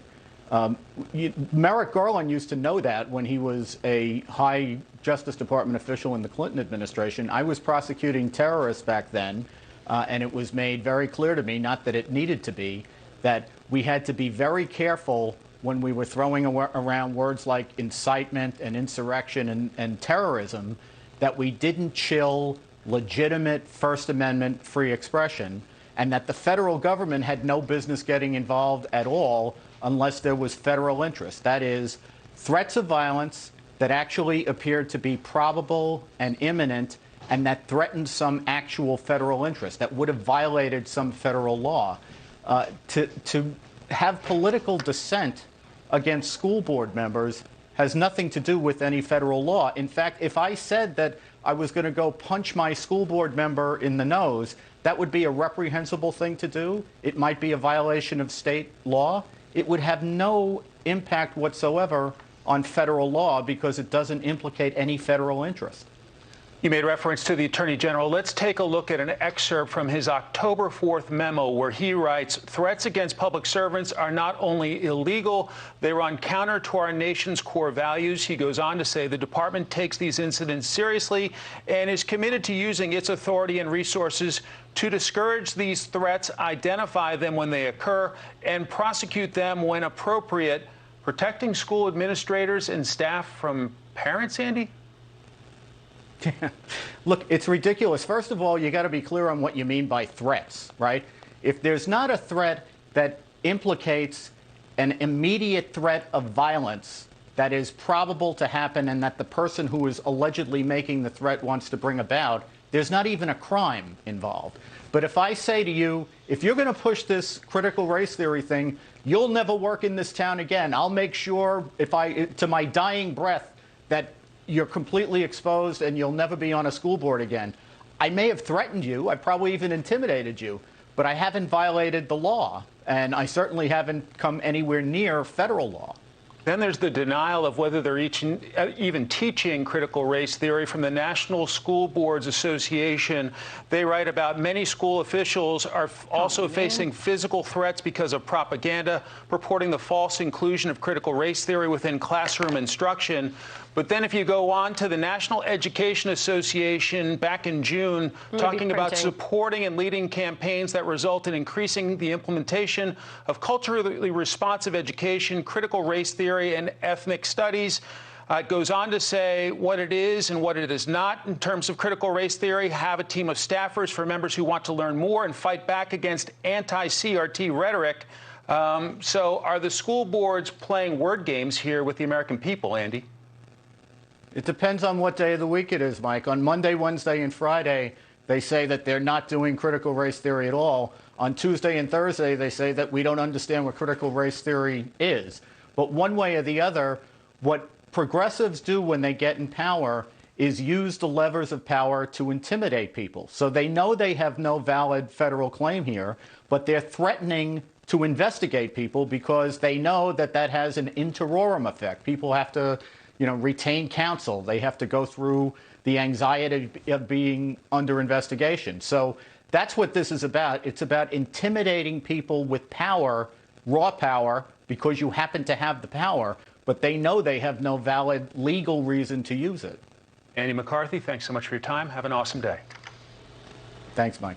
Merrick Garland used to know that when he was a high Justice Department official in the Clinton administration. I was prosecuting terrorists back then, and it was made very clear to me, not that it needed to be, that we had to be very careful when we were throwing around words like incitement and insurrection and terrorism, that we didn't chill legitimate First Amendment free expression, and that the federal government had no business getting involved at all unless there was federal interest. That is, threats of violence that actually appeared to be probable and imminent and that threatened some actual federal interest, that would have violated some federal law. To have political dissent against school board members has nothing to do with any federal law. In fact, if I said that I was going to go punch my school board member in the nose, that would be a reprehensible thing to do. It might be a violation of state law. It would have no impact whatsoever on federal law because it doesn't implicate any federal interest. You made reference to the Attorney General. Let's take a look at an excerpt from his October 4th memo where he writes, threats against public servants are not only illegal, they run counter to our nation's core values. He goes on to say the department takes these incidents seriously and is committed to using its authority and resources to discourage these threats, identify them when they occur, and prosecute them when appropriate. Protecting school administrators and staff from parents, Andy? Look, it's ridiculous. First of all, you got to be clear on what you mean by threats, right? If there's not a threat that implicates an immediate threat of violence that is probable to happen and that the person who is allegedly making the threat wants to bring about, there's not even a crime involved. But if I say to you, if you're going to push this critical race theory thing, you'll never work in this town again. I'll make sure, to my dying breath, that you're completely exposed and you'll never be on a school board again. I may have threatened you, I probably even intimidated you, but I haven't violated the law, and I certainly haven't come anywhere near federal law. Then there's the denial of whether they're even teaching critical race theory from the National School Boards Association. They write about many school officials are also facing physical threats because of propaganda, purporting the false inclusion of critical race theory within classroom instruction. But then if you go on to the National Education Association back in June, talking about supporting and leading campaigns that result in increasing the implementation of culturally responsive education, critical race theory, and ethnic studies. It goes on to say what it is and what it is not in terms of critical race theory. Have a team of staffers for members who want to learn more and fight back against anti-CRT rhetoric. So are the school boards playing word games here with the American people, Andy? It depends on what day of the week it is, Mike. On Monday, Wednesday, and Friday, they say that they're not doing critical race theory at all. On Tuesday and Thursday, they say that we don't understand what critical race theory is. But one way or the other, what progressives do when they get in power is use the levers of power to intimidate people. So they know they have no valid federal claim here, but they're threatening to investigate people because they know that that has an in terrorem effect. People have to, retain counsel. They have to go through the anxiety of being under investigation. So that's what this is about. It's about intimidating people with power, raw power, because you happen to have the power, but they know they have no valid legal reason to use it. Andy McCarthy, thanks so much for your time. Have an awesome day. Thanks, Mike.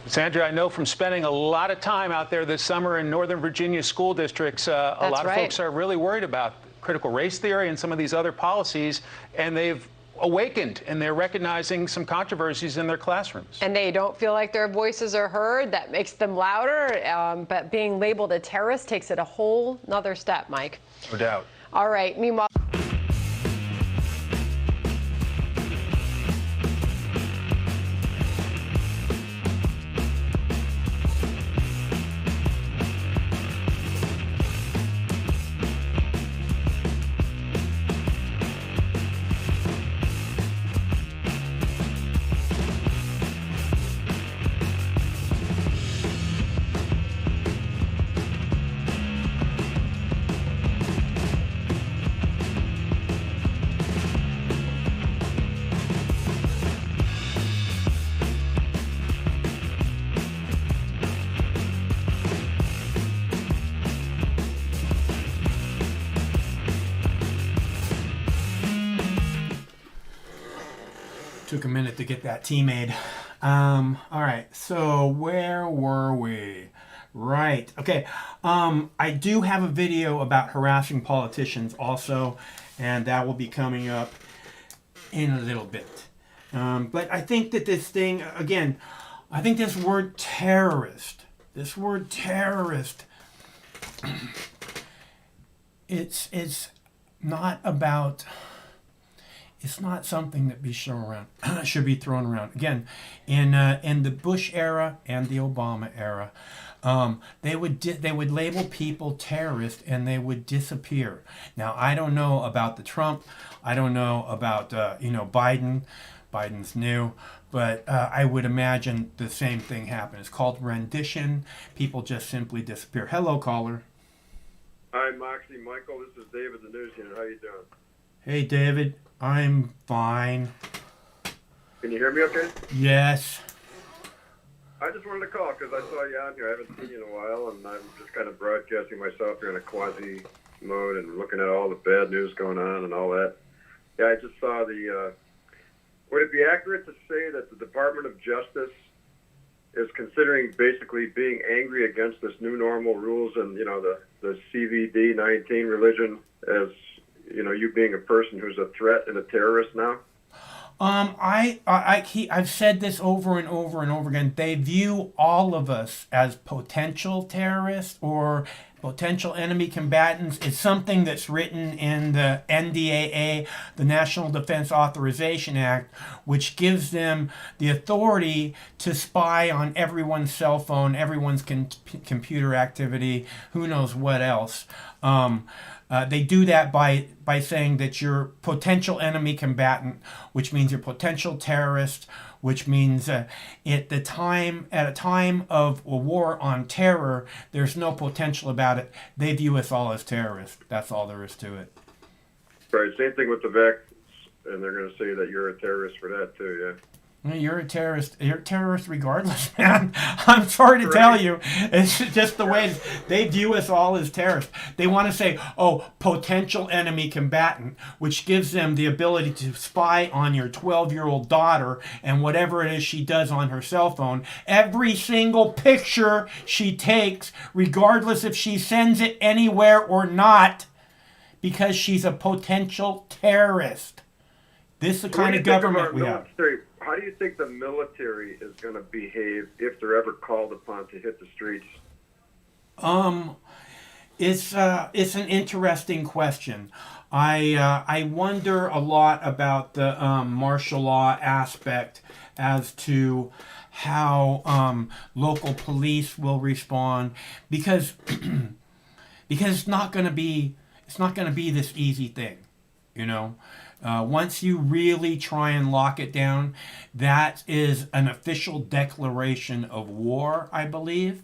Sandra, I know from spending a lot of time out there this summer in Northern Virginia school districts, a lot of folks are really worried about critical race theory and some of these other policies, and they've awakened and they're recognizing some controversies in their classrooms. And they don't feel like their voices are heard. That makes them louder. But being labeled a terrorist takes it a whole nother step, Mike. No doubt. All right. Meanwhile. Took a minute to get that tea made. All right, so where were we? Right, okay. I do have a video about harassing politicians also, and that will be coming up in a little bit. But I think that this thing, again, I think this word terrorist, it's not about... It's not something that should be thrown around. Again, in the Bush era and the Obama era, they would label people terrorists and they would disappear. Now I don't know about the Trump, I don't know about Biden. Biden's new, but I would imagine the same thing happened. It's called rendition. People just simply disappear. Hello, caller. Hi, Moxie, Michael. This is David, the news unit. How you doing? Hey, David. I'm fine. Can you hear me okay? Yes. I just wanted to call because I saw you on here. I haven't seen you in a while, and I'm just kind of broadcasting myself here in a quasi mode and looking at all the bad news going on and all that. Yeah, I just saw the... would it be accurate to say that the Department of Justice is considering basically being angry against this new normal rules and, the CVD-19 religion as... you being a person who's a threat and a terrorist now? I've said this over and over and over again. They view all of us as potential terrorists or potential enemy combatants. It's something that's written in the NDAA, the National Defense Authorization Act, which gives them the authority to spy on everyone's cell phone, everyone's computer activity, who knows what else. They do that by saying that you're potential enemy combatant, which means you're potential terrorist, which means at a time of a war on terror, there's no potential about it. They view us all as terrorists. That's all there is to it. Right. Same thing with the vax, and they're going to say that you're a terrorist for that too. Yeah. You're a terrorist. You're a terrorist regardless, man. I'm sorry to tell you. It's just the way they view us all as terrorists. They want to say, potential enemy combatant, which gives them the ability to spy on your 12-year-old daughter and whatever it is she does on her cell phone. Every single picture she takes, regardless if she sends it anywhere or not, because she's a potential terrorist. This is the kind of government we have. How do you think the military is going to behave if they're ever called upon to hit the streets? It's an interesting question. I wonder a lot about the martial law aspect as to how local police will respond, because it's not going to be this easy thing, you know. Once you really try and lock it down, that is an official declaration of war, I believe.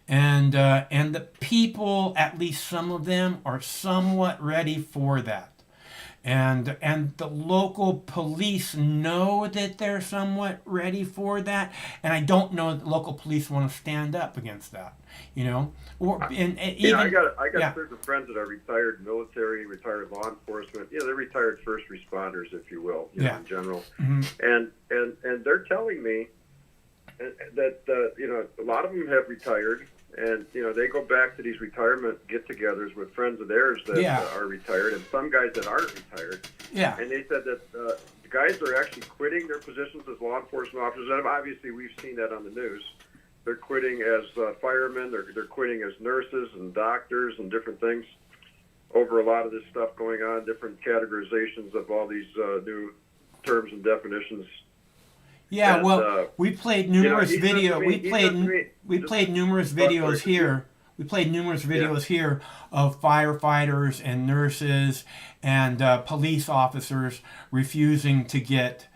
And the people, at least some of them, are somewhat ready for that. And the local police know that they're somewhat ready for that. And I don't know that local police want to stand up against that, you know. I got certain friends that are retired military, retired law enforcement. They're retired first responders, if you will, know, in general. Mm-hmm. And they're telling me that a lot of them have retired. And, they go back to these retirement get-togethers with friends of theirs that are retired, and some guys that aren't retired. Yeah. And they said that the guys are actually quitting their positions as law enforcement officers. And obviously, we've seen that on the news. They're quitting as firemen. They're quitting as nurses and doctors and different things over a lot of this stuff going on, different categorizations of all these new terms and definitions. Yeah, and, well, we played numerous videos. We played numerous videos here. We played numerous videos here of firefighters and nurses and police officers refusing to get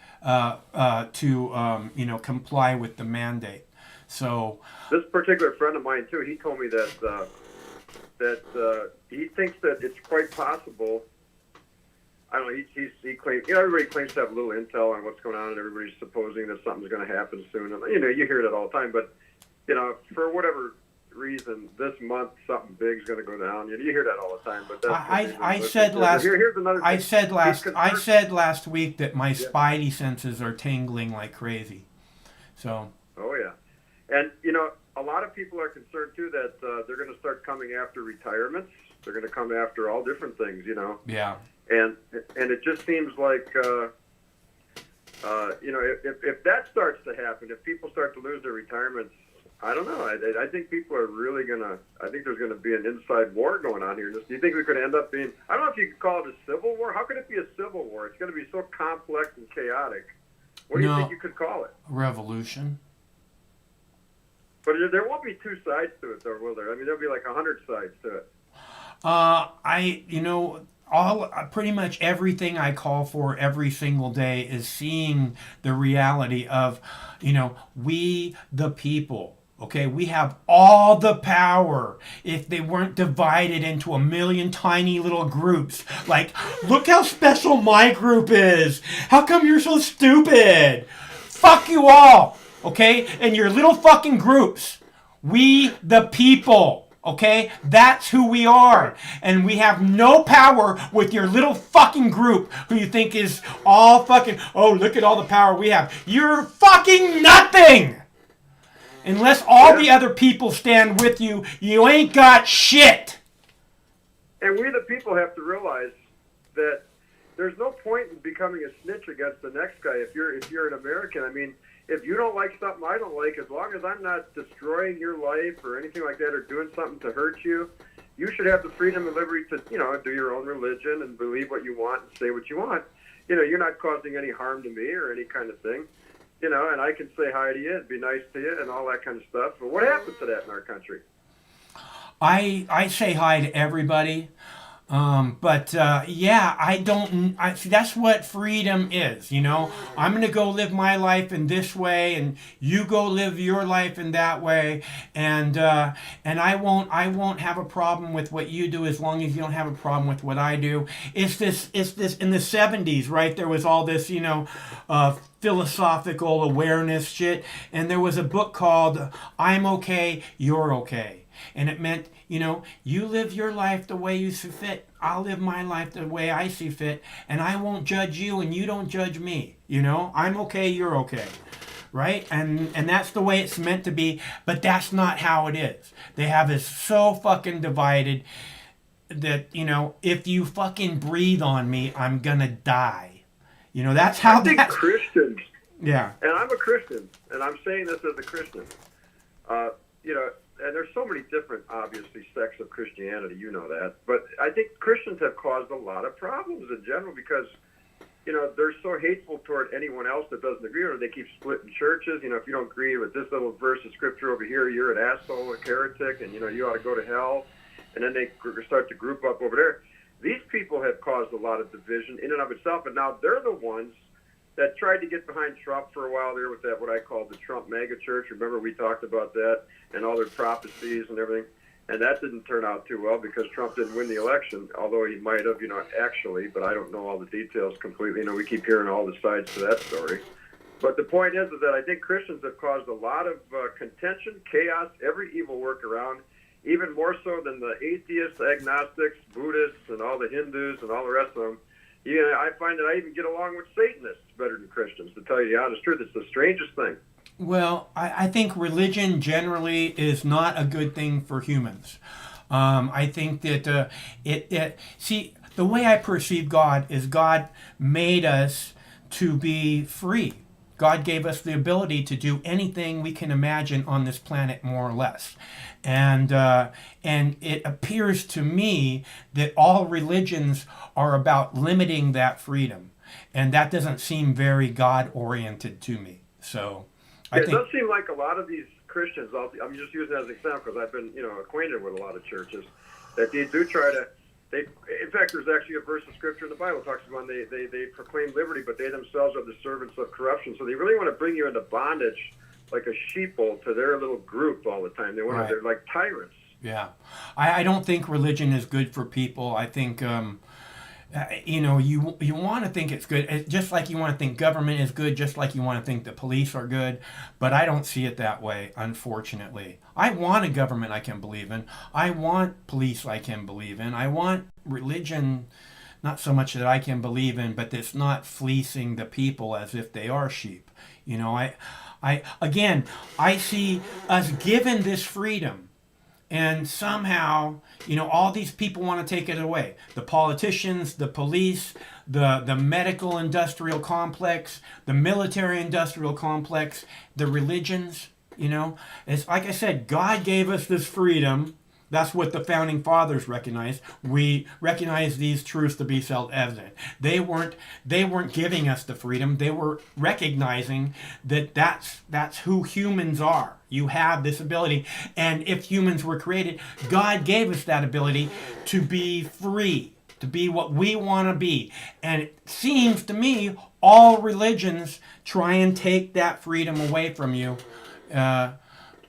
comply with the mandate. So this particular friend of mine too, he told me that he thinks that it's quite possible. I don't know. He claims. Everybody claims to have a little intel on what's going on, and everybody's supposing that something's going to happen soon. And you hear it all the time. But for whatever reason, this month something big's going to go down. You hear that all the time. But I said last week that my spidey senses are tingling like crazy. So. Oh yeah, and a lot of people are concerned too that they're going to start coming after retirements. They're going to come after all different things. Yeah. And it just seems like, if that starts to happen, if people start to lose their retirements, I don't know. I think people are really I think there's going to be an inside war going on here. Do you think we could end up being, I don't know if you could call it a civil war. How could it be a civil war? It's going to be so complex and chaotic. What do you think you could call it? Revolution. But there won't be two sides to it, though, will there? I mean, there'll be like 100 sides to it. Pretty much everything I call for every single day is seeing the reality of, we the people. Okay, we have all the power if they weren't divided into a million tiny little groups. Like, look how special my group is. How come you're so stupid? Fuck you all, okay? And your little fucking groups. We the people. Okay, that's who we are, and we have no power with your little fucking group who you think is all fucking, oh, look at all the power we have. You're fucking nothing! Unless all the other people stand with you, you ain't got shit! And we the people have to realize that there's no point in becoming a snitch against the next guy if you're an American. I mean, if you don't like something I don't like, as long as I'm not destroying your life or anything like that or doing something to hurt you, you should have the freedom and liberty to, do your own religion and believe what you want and say what you want. You're not causing any harm to me or any kind of thing. And I can say hi to you and be nice to you and all that kind of stuff. But what happens to that in our country? I say hi to everybody. That's what freedom is, I'm going to go live my life in this way and you go live your life in that way. And I won't have a problem with what you do as long as you don't have a problem with what I do. It's this in the 70s, right? There was all this, philosophical awareness shit. And there was a book called I'm Okay, You're Okay. And it meant, you live your life the way you see fit. I'll live my life the way I see fit. And I won't judge you and you don't judge me. I'm okay, you're okay. Right? And that's the way it's meant to be. But that's not how it is. They have us so fucking divided. you know, if you fucking breathe on me, I'm gonna die. You know, that's how I think Christians. Yeah. And I'm a Christian, and I'm saying this as a Christian. You know, and there's so many different, obviously, sects of Christianity. You know that, but I think Christians have caused a lot of problems in general because, you know, they're so hateful toward anyone else that doesn't agree with it. They keep splitting churches. You know, if you don't agree with this little verse of scripture over here, you're an asshole, a heretic, and, you know, you ought to go to hell. And then they start to group up over there. These people have caused a lot of division in and of itself, and now they're the ones that tried to get behind Trump for a while there with that, what I call the Trump mega church. Remember, we talked about that and all their prophecies and everything. And that didn't turn out too well because Trump didn't win the election, although he might have, you know, actually, but I don't know all the details completely. You know, we keep hearing all the sides to that story. But the point is that I think Christians have caused a lot of contention, chaos, every evil work around, even more so than the atheists, agnostics, Buddhists, and all the Hindus and all the rest of them. You know, I find that I even get along with Satanists better than Christians, to tell you the honest truth. It's the strangest thing. Well, I think religion generally is not a good thing for humans. I think that see, the way I perceive God is God made us to be free. God gave us the ability to do anything we can imagine on this planet, more or less. And it appears to me that all religions are about limiting that freedom. And that doesn't seem very God-oriented to me. So I think... It does seem like a lot of these Christians, I'm just using it as an example because I've been, you know, acquainted with a lot of churches, that they do try to... in fact, there's actually a verse of scripture in the Bible that talks about they proclaim liberty, but they themselves are the servants of corruption. So they really want to bring you into bondage like a sheeple to their little group all the time. They want Right. They're like tyrants. Yeah. I don't think religion is good for people. I think, you know, you want to think it's good, just like you want to think government is good, just like you want to think the police are good. But I don't see it that way, unfortunately. I want a government I can believe in. I want police I can believe in. I want religion, not so much that I can believe in, but that's not fleecing the people as if they are sheep. You know, I see us given this freedom. And somehow, you know, all these people want to take it away. The politicians, the police, the medical industrial complex, the military industrial complex, the religions, you know. It's like I said, God gave us this freedom. That's what the founding fathers recognized. We recognize these truths to be self-evident. They weren't giving us the freedom. They were recognizing that that's who humans are. You have this ability. And if humans were created, God gave us that ability to be free, to be what we want to be. And it seems to me all religions try and take that freedom away from you.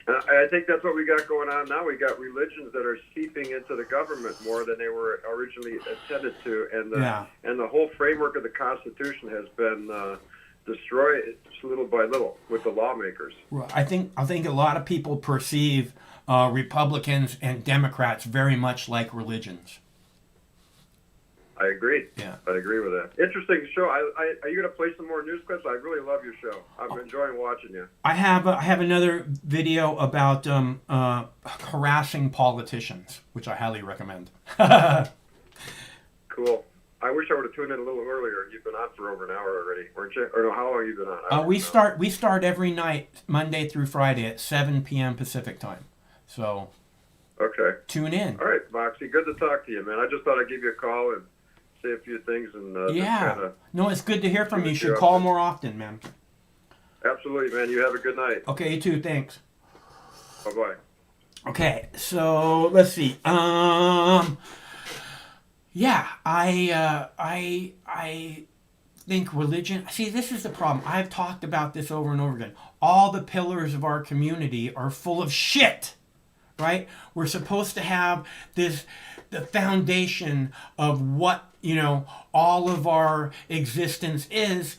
I think that's what we got going on now. We got religions that are seeping into the government more than they were originally intended to, and the whole framework of the Constitution has been destroyed little by little with the lawmakers. Well, I think a lot of people perceive Republicans and Democrats very much like religions. I agree. Yeah, I agree with that. Interesting show. Are you going to play some more news clips? I really love your show. I'm enjoying watching you. I have another video about harassing politicians, which I highly recommend. Cool. I wish I would have tuned in a little earlier. You've been on for over an hour already, weren't you? Or no, how long have you been on? We start every night, Monday through Friday at 7 p.m. Pacific time. So okay, tune in. All right, Moxie. Good to talk to you, man. I just thought I'd give you a call and say a few things and yeah. No, it's good to hear from you. You should call more often, man. Absolutely, man. You have a good night. Okay, you too. Thanks. Bye-bye. Okay, so let's see. Yeah, I think religion. See, this is the problem. I've talked about this over and over again. All the pillars of our community are full of shit, right? We're supposed to have the foundation of what, you know, all of our existence is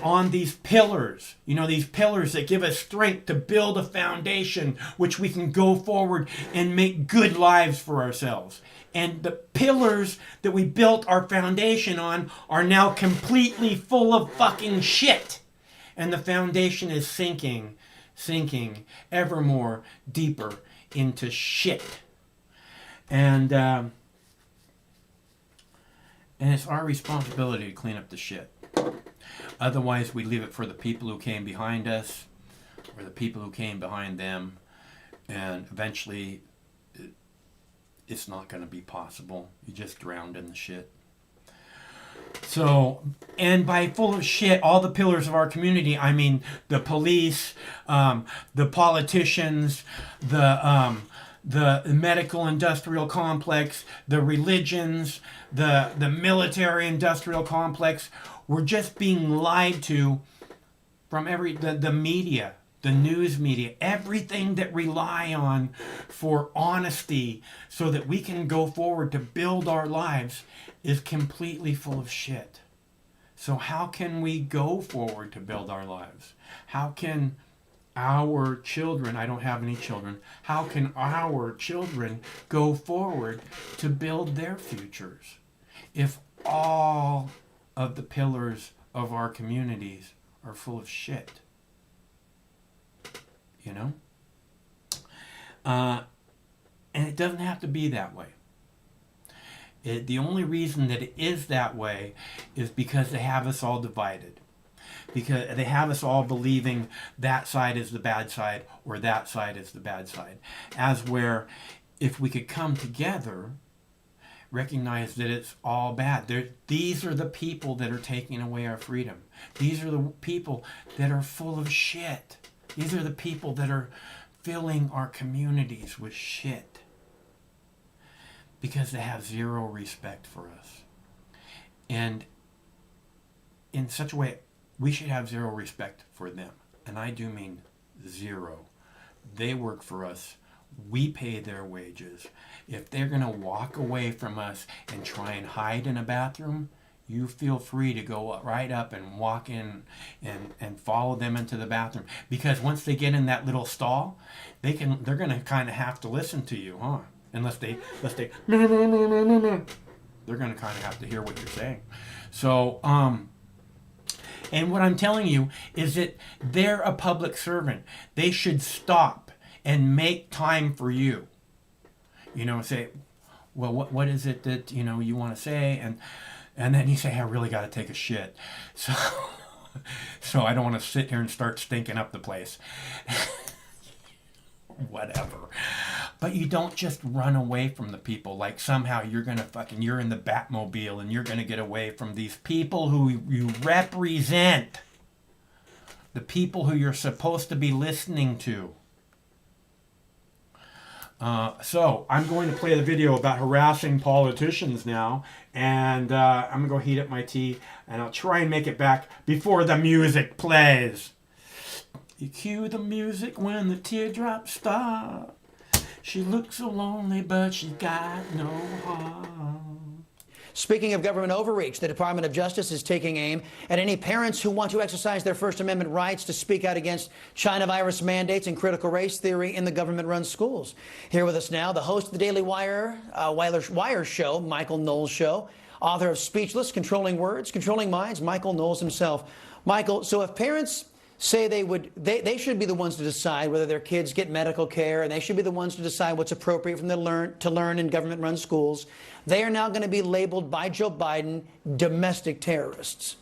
on these pillars. You know, these pillars that give us strength to build a foundation which we can go forward and make good lives for ourselves. And the pillars that we built our foundation on are now completely full of fucking shit. And the foundation is sinking ever more deeper into shit. And And it's our responsibility to clean up the shit. Otherwise, we leave it for the people who came behind us, or the people who came behind them, and eventually it's not going to be possible. You just drowned in the shit. So, and by full of shit, all the pillars of our community, I mean the police, the politicians, the medical industrial complex, the religions, the military industrial complex, we're just being lied to from the media, the news media, everything that rely on for honesty so that we can go forward to build our lives is completely full of shit. So how can we go forward to build our lives? How can our children, I don't have any children, how can our children go forward to build their futures if all of the pillars of our communities are full of shit? You know? And it doesn't have to be that way. The only reason that it is that way is because they have us all divided. Because they have us all believing that side is the bad side or that side is the bad side. As where if we could come together, recognize that it's all bad. These are the people that are taking away our freedom. These are the people that are full of shit. These are the people that are filling our communities with shit. Because they have zero respect for us. And in such a way, we should have zero respect for them. And I do mean zero. They work for us. We pay their wages. If they're going to walk away from us and try and hide in a bathroom, you feel free to go right up and walk in and follow them into the bathroom. Because once they get in that little stall, they're going to kind of have to listen to you, huh? Unless they they're going to kind of have to hear what you're saying. So, and what I'm telling you is that they're a public servant. They should stop and make time for you. You know, say, well, what is it that, you know, you want to say? And then you say, I really got to take a shit. So I don't want to sit here and start stinking up the place. Whatever. But you don't just run away from the people like somehow you're in the Batmobile and you're going to get away from these people who you represent. The people who you're supposed to be listening to. So I'm going to play the video about harassing politicians now, and I'm going to go heat up my tea, and I'll try and make it back before the music plays. You cue the music when the teardrops stop. She looks so lonely, but she's got no heart. Speaking of government overreach, the Department of Justice is taking aim at any parents who want to exercise their First Amendment rights to speak out against China virus mandates and critical race theory in the government-run schools. Here with us now, the host of the Daily Wire show, Michael Knowles Show, author of Speechless, Controlling Words, Controlling Minds, Michael Knowles himself. Michael, so if parents say they should be the ones to decide whether their kids get medical care, and they should be the ones to decide what's appropriate for them to learn in government-run schools, they are now going to be labeled by Joe Biden domestic terrorists.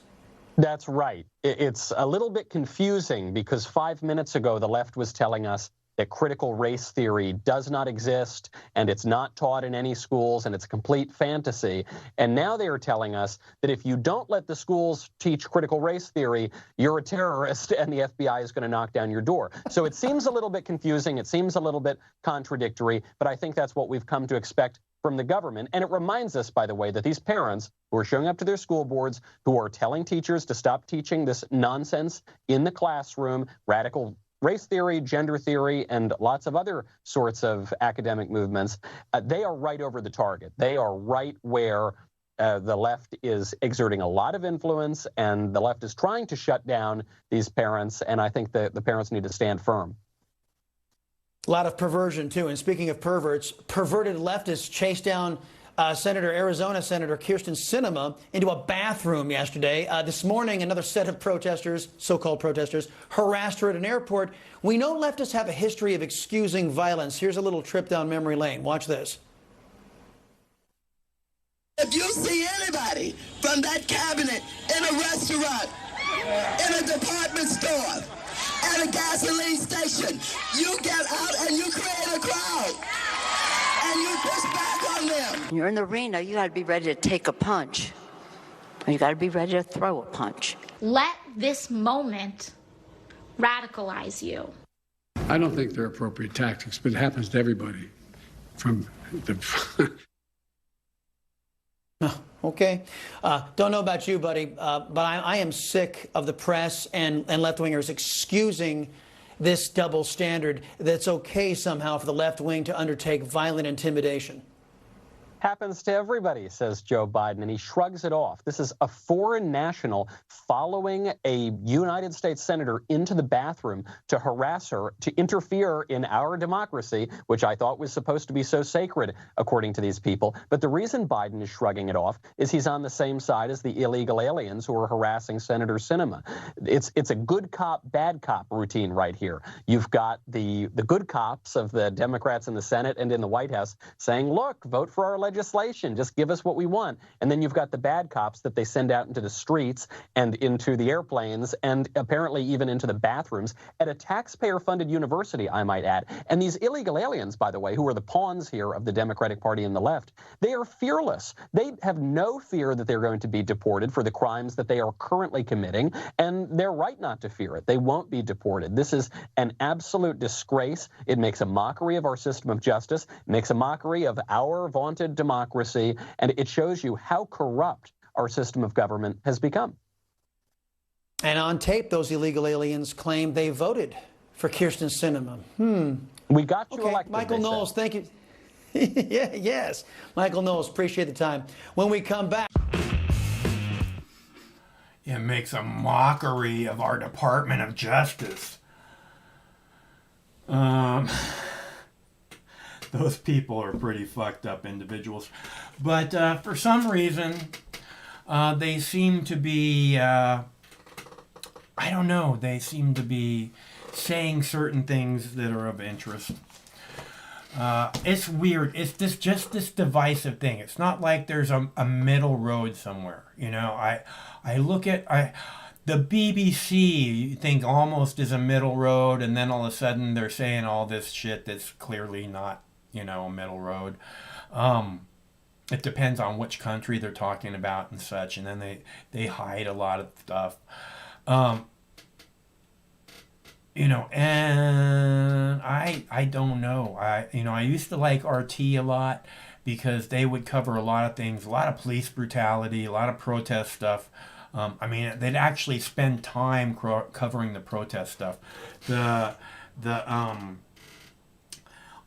That's right. It's a little bit confusing because 5 minutes ago the left was telling us that critical race theory does not exist and it's not taught in any schools and it's a complete fantasy. And now they are telling us that if you don't let the schools teach critical race theory, you're a terrorist and the FBI is going to knock down your door. So it seems a little bit confusing. It seems a little bit contradictory, but I think that's what we've come to expect from the government. And it reminds us, by the way, that these parents who are showing up to their school boards, who are telling teachers to stop teaching this nonsense in the classroom, radical race theory, gender theory, and lots of other sorts of academic movements, they are right over the target. They are right where the left is exerting a lot of influence, and the left is trying to shut down these parents, and I think that the parents need to stand firm. A lot of perversion, too. And speaking of perverts, perverted leftists chased down Arizona Senator Kyrsten Sinema into a bathroom yesterday. This morning, another set of protesters, so-called protesters, harassed her at an airport. We know leftists have a history of excusing violence. Here's a little trip down memory lane. Watch this. If you see anybody from that cabinet in a restaurant, in a department store, at a gasoline station, you get out and you create a crowd. And you push back on them. When you're in the arena, you got to be ready to take a punch. Or you got to be ready to throw a punch. Let this moment radicalize you. I don't think they're appropriate tactics, but it happens to everybody. From the Okay. Don't know about you, buddy, but I am sick of the press and left-wingers excusing this double standard that's okay somehow for the left wing to undertake violent intimidation. Happens to everybody, says Joe Biden, and he shrugs it off. This is a foreign national following a United States senator into the bathroom to harass her, to interfere in our democracy, which I thought was supposed to be so sacred, according to these people. But the reason Biden is shrugging it off is he's on the same side as the illegal aliens who are harassing Senator Sinema. It's a good cop, bad cop routine right here. You've got the good cops of the Democrats in the Senate and in the White House saying, look, vote for our legislation, just give us what we want. And then you've got the bad cops that they send out into the streets and into the airplanes and apparently even into the bathrooms at a taxpayer-funded university, I might add. And these illegal aliens, by the way, who are the pawns here of the Democratic Party and the left, they are fearless. They have no fear that they're going to be deported for the crimes that they are currently committing, and they're right not to fear it. They won't be deported. This is an absolute disgrace. It makes a mockery of our system of justice, makes a mockery of our vaunted democracy, and it shows you how corrupt our system of government has become. And on tape, those illegal aliens claim they voted for Kyrsten Sinema. We got you elected, Michael Knowles, thank you. Yes, Michael Knowles, appreciate the time. When we come back. It makes a mockery of our Department of Justice. Those people are pretty fucked up individuals. But for some reason, they seem to be, I don't know, they seem to be saying certain things that are of interest. It's weird. It's just this divisive thing. It's not like there's a middle road somewhere. You know, I look at the BBC, you think almost is a middle road, and then all of a sudden they're saying all this shit that's clearly not, you know, a middle road. It depends on which country they're talking about and such, and then they hide a lot of stuff. You know, and I don't know. I used to like RT a lot because they would cover a lot of things, a lot of police brutality, a lot of protest stuff. I mean, they'd actually spend time covering the protest stuff.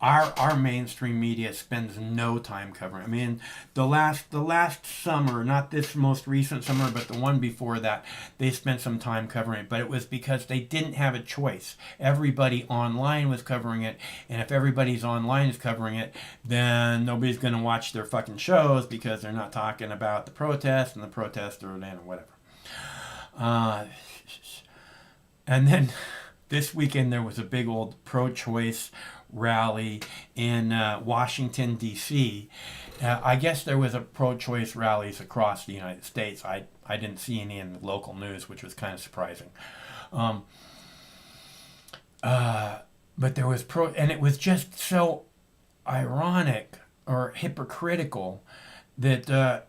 Our mainstream media spends no time covering. I mean, the last summer, not this most recent summer, but the one before that, they spent some time covering it. But it was because they didn't have a choice. Everybody online was covering it, and if everybody's online is covering it, then nobody's going to watch their fucking shows because they're not talking about the protest and the protester and whatever. And then this weekend there was a big old pro-choice rally in Washington, D.C. I guess there was a pro-choice rallies across the United States. I didn't see any in the local news, which was kind of surprising. But there was and it was just so ironic or hypocritical that the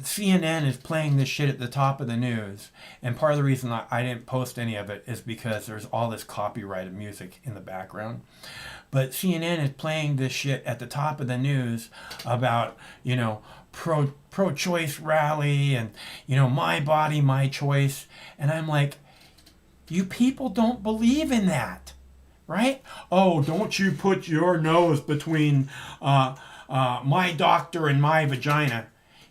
CNN is playing this shit at the top of the news, and part of the reason I didn't post any of it is because there's all this copyrighted music in the background. But CNN is playing this shit at the top of the news about, you know, pro-choice rally and, you know, my body, my choice. And I'm like, you people don't believe in that, right? Oh, don't you put your nose between my doctor and my vagina.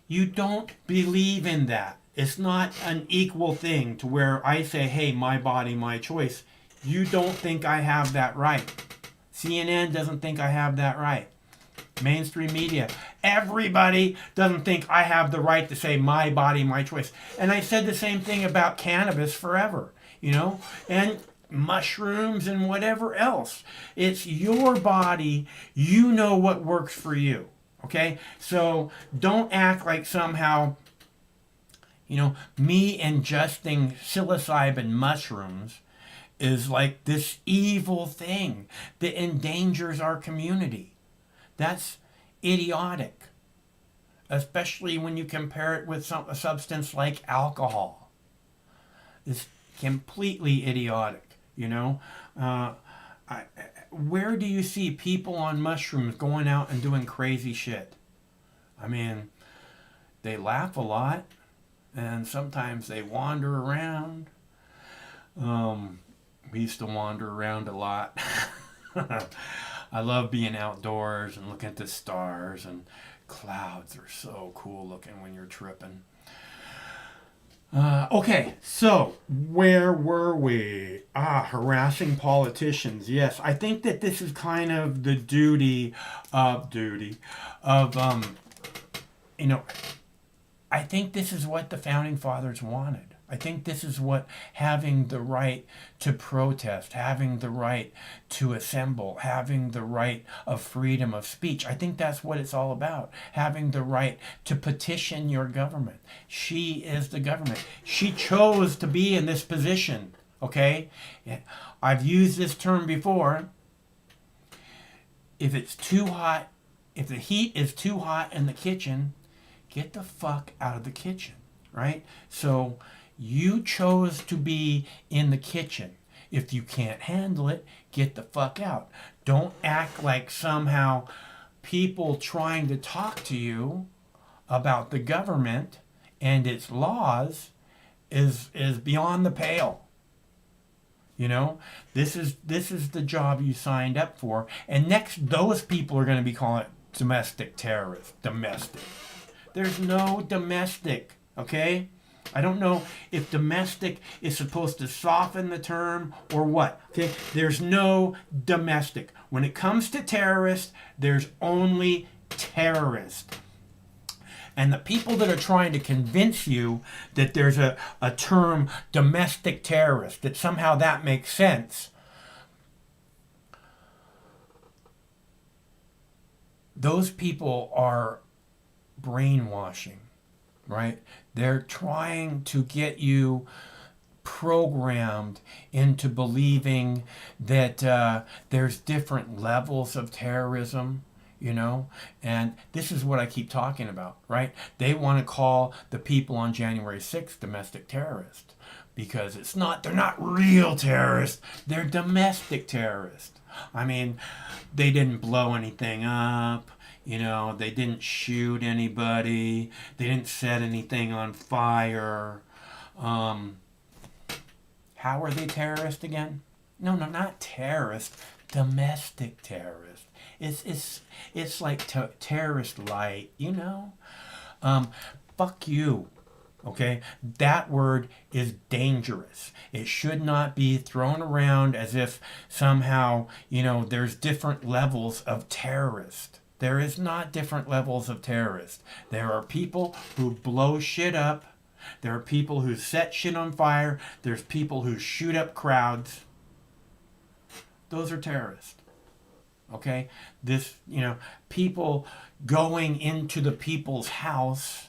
You don't believe in that. It's not an equal thing to where I say, hey, my body, my choice. You don't think I have that right. CNN doesn't think I have that right. Mainstream media, everybody doesn't think I have the right to say my body, my choice. And I said the same thing about cannabis forever, you know, and mushrooms and whatever else. It's your body. You know what works for you. Okay? So don't act like somehow, me ingesting psilocybin mushrooms is like this evil thing that endangers our community. That's idiotic, especially when you compare it with a substance like alcohol. It's completely idiotic, where do you see people on mushrooms going out and doing crazy shit? I mean, they laugh a lot, and sometimes they wander around. We used to wander around a lot. I love being outdoors and looking at the stars, and clouds are so cool looking when you're tripping. Okay, so where were we? Harassing politicians. Yes, I think that this is kind of the duty of, I think this is what the Founding Fathers wanted. I think this is what having the right to protest, having the right to assemble, having the right of freedom of speech. I think that's what it's all about. Having the right to petition your government. She is the government. She chose to be in this position, okay? I've used this term before. If it's too hot, if the heat is too hot in the kitchen, get the fuck out of the kitchen, right? So you chose to be in the kitchen. If you can't handle it, get the fuck out. Don't act like somehow people trying to talk to you about the government and its laws is beyond the pale. This is the job you signed up for. And next, those people are going to be calling it domestic terrorists. Domestic. There's no domestic, okay? I don't know if domestic is supposed to soften the term or what. Okay? There's no domestic. When it comes to terrorists, there's only terrorist. And the people that are trying to convince you that there's a term domestic terrorist, that somehow that makes sense, those people are brainwashing, right? They're trying to get you programmed into believing that there's different levels of terrorism, and this is what I keep talking about, right? They want to call the people on January 6th domestic terrorists because they're not real terrorists, they're domestic terrorists. I mean, they didn't blow anything up. They didn't shoot anybody. They didn't set anything on fire. How are they terrorists again? No, not terrorists. Domestic terrorists. It's like terrorist light, Fuck you. Okay? That word is dangerous. It should not be thrown around as if somehow, there's different levels of terrorist. There is not different levels of terrorists. There are people who blow shit up. There are people who set shit on fire. There's people who shoot up crowds. Those are terrorists. Okay? People going into the people's house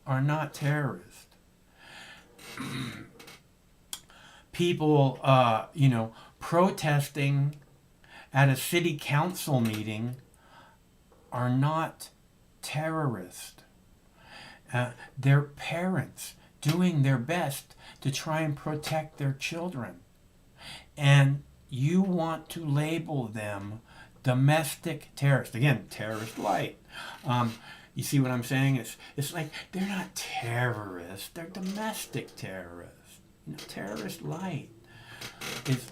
are not terrorists. People, protesting at a city council meeting are not terrorists. They're parents doing their best to try and protect their children. And you want to label them domestic terrorists. Again, terrorist light. You see what I'm saying? It's like they're not terrorists. They're domestic terrorists. Terrorist light.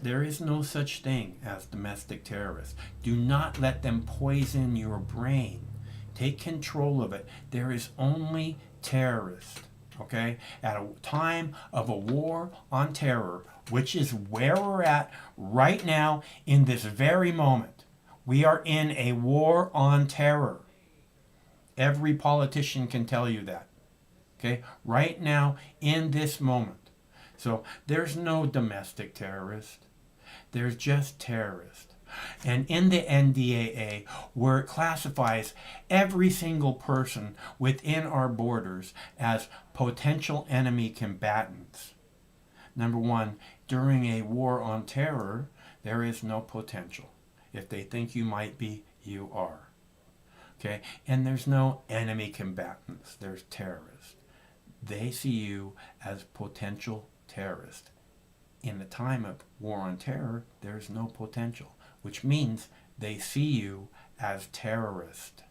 There is no such thing as domestic terrorists. Do not let them poison your brain. Take control of it. There is only terrorists, okay? At a time of a war on terror, which is where we're at right now in this very moment. We are in a war on terror. Every politician can tell you that, okay? Right now, in this moment. So there's no domestic terrorist. There's just terrorist. And in the NDAA, where it classifies every single person within our borders as potential enemy combatants. Number one, during a war on terror, there is no potential. If they think you might be, you are. Okay? And there's no enemy combatants. There's terrorists. They see you as potential terrorist. In the time of war on terror, there's no potential, which means they see you as terrorist.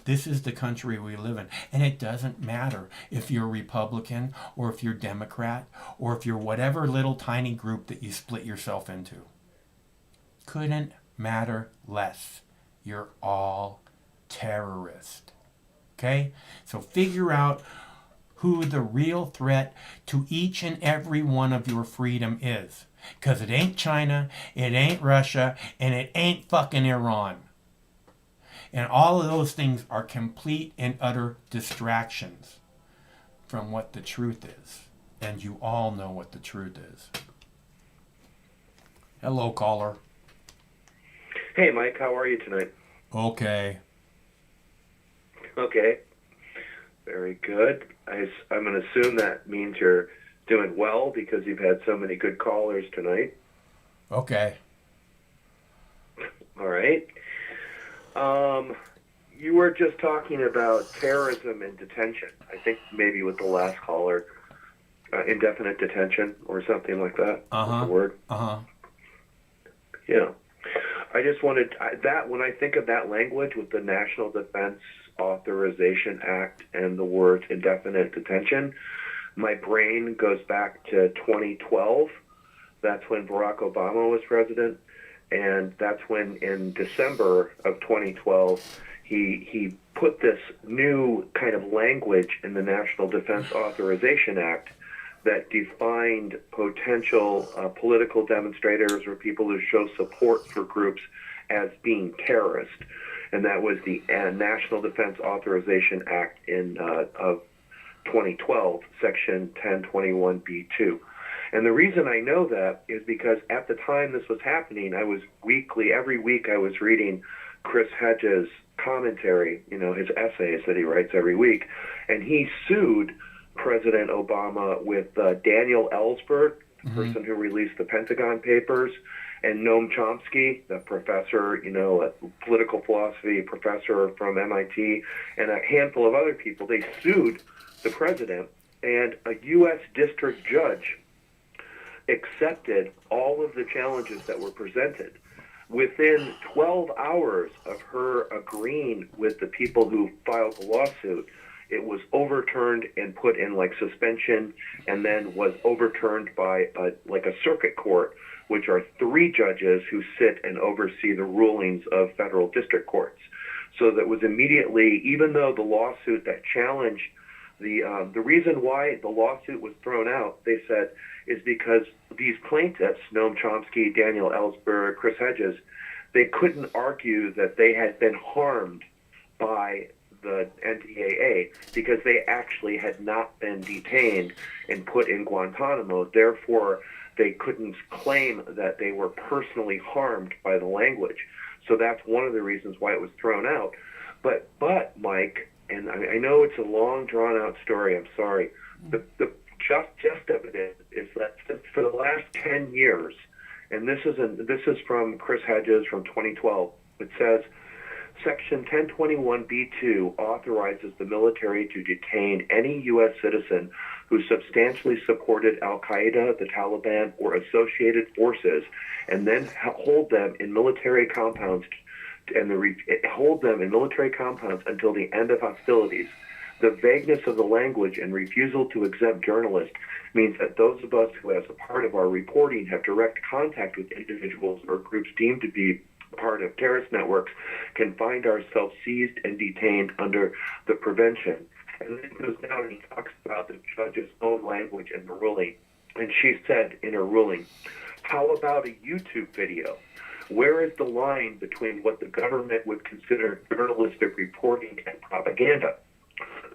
This is the country we live in. And it doesn't matter if you're Republican or if you're Democrat or if you're whatever little tiny group that you split yourself into. Couldn't matter less. You're all terrorist. Okay? So figure out who the real threat to each and every one of your freedom is. Because it ain't China, it ain't Russia, and it ain't fucking Iran. And all of those things are complete and utter distractions from what the truth is. And you all know what the truth is. Hello, caller. Hey, Mike, how are you tonight? Okay. Okay. Very good. I'm going to assume that means you're doing well because you've had so many good callers tonight. Okay. All right. You were just talking about terrorism and detention. I think maybe with the last caller, indefinite detention or something like that. The word. Yeah. I just wanted that when I think of that language with the National Defense Authorization Act and the word indefinite detention, my brain goes back to 2012. That's when Barack Obama was president. And that's when in December of 2012, he put this new kind of language in the National Defense Authorization Act that defined potential political demonstrators or people who show support for groups as being terrorist. And that was the National Defense Authorization Act of 2012, Section 1021B2. And the reason I know that is because at the time this was happening, every week I was reading Chris Hedges' commentary, his essays that he writes every week. And he sued President Obama with Daniel Ellsberg, the person who released the Pentagon Papers, and Noam Chomsky, the professor, a political philosophy professor from MIT, and a handful of other people. They sued the president, and a U.S. district judge accepted all of the challenges that were presented. Within 12 hours of her agreeing with the people who filed the lawsuit, it was overturned and put in suspension, and then was overturned by a circuit court, which are 3 judges who sit and oversee the rulings of federal district courts. So that was immediately, even though the lawsuit that challenged the reason why the lawsuit was thrown out, they said, is because these plaintiffs, Noam Chomsky, Daniel Ellsberg, Chris Hedges, they couldn't argue that they had been harmed by the NDAA because they actually had not been detained and put in Guantanamo. Therefore, they couldn't claim that they were personally harmed by the language. So that's one of the reasons why it was thrown out. But Mike, and I know it's a long, drawn-out story, I'm sorry, the gist of it is that for the last 10 years, and this is from Chris Hedges from 2012, it says, Section 1021B2 authorizes the military to detain any U.S. citizen who substantially supported Al-Qaeda, the Taliban, or associated forces, and then hold them in military compounds until the end of hostilities. The vagueness of the language and refusal to exempt journalists means that those of us who, as a part of our reporting, have direct contact with individuals or groups deemed to be part of terrorist networks can find ourselves seized and detained under the prevention. And then he goes down and he talks about the judge's own language in the ruling. And she said in her ruling, how about a YouTube video? Where is the line between what the government would consider journalistic reporting and propaganda?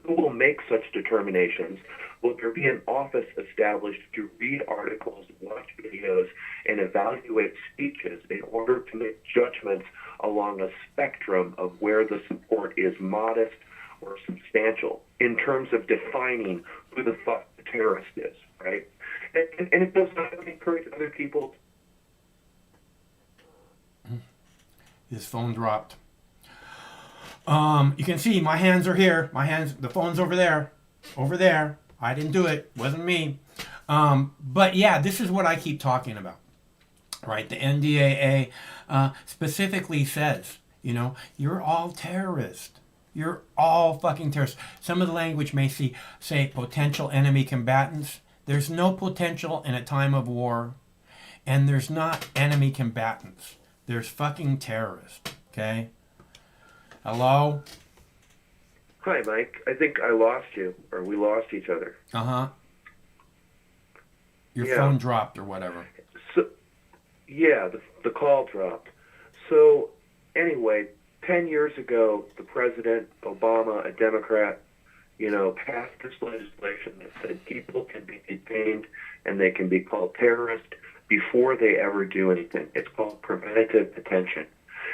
Who will make such determinations? Will there be an office established to read articles, watch videos, and evaluate speeches in order to make judgments along a spectrum of where the support is modest or substantial in terms of defining who the fuck the terrorist is, right? And it does not encourage other people. His phone dropped. You can see my hands are here. The phone's over there. Over there. I didn't do it. Wasn't me. But yeah, this is what I keep talking about. Right? The NDAA specifically says, you're all terrorists. You're all fucking terrorists. Some of the language may say potential enemy combatants. There's no potential in a time of war. And there's not enemy combatants. There's fucking terrorists. Okay? Hello? Hi, Mike. I think I lost you, or we lost each other. Uh-huh. Your phone dropped or whatever. So, yeah, the call dropped. So, anyway, 10 years ago, the President, Obama, a Democrat, passed this legislation that said people can be detained and they can be called terrorists before they ever do anything. It's called preventative detention.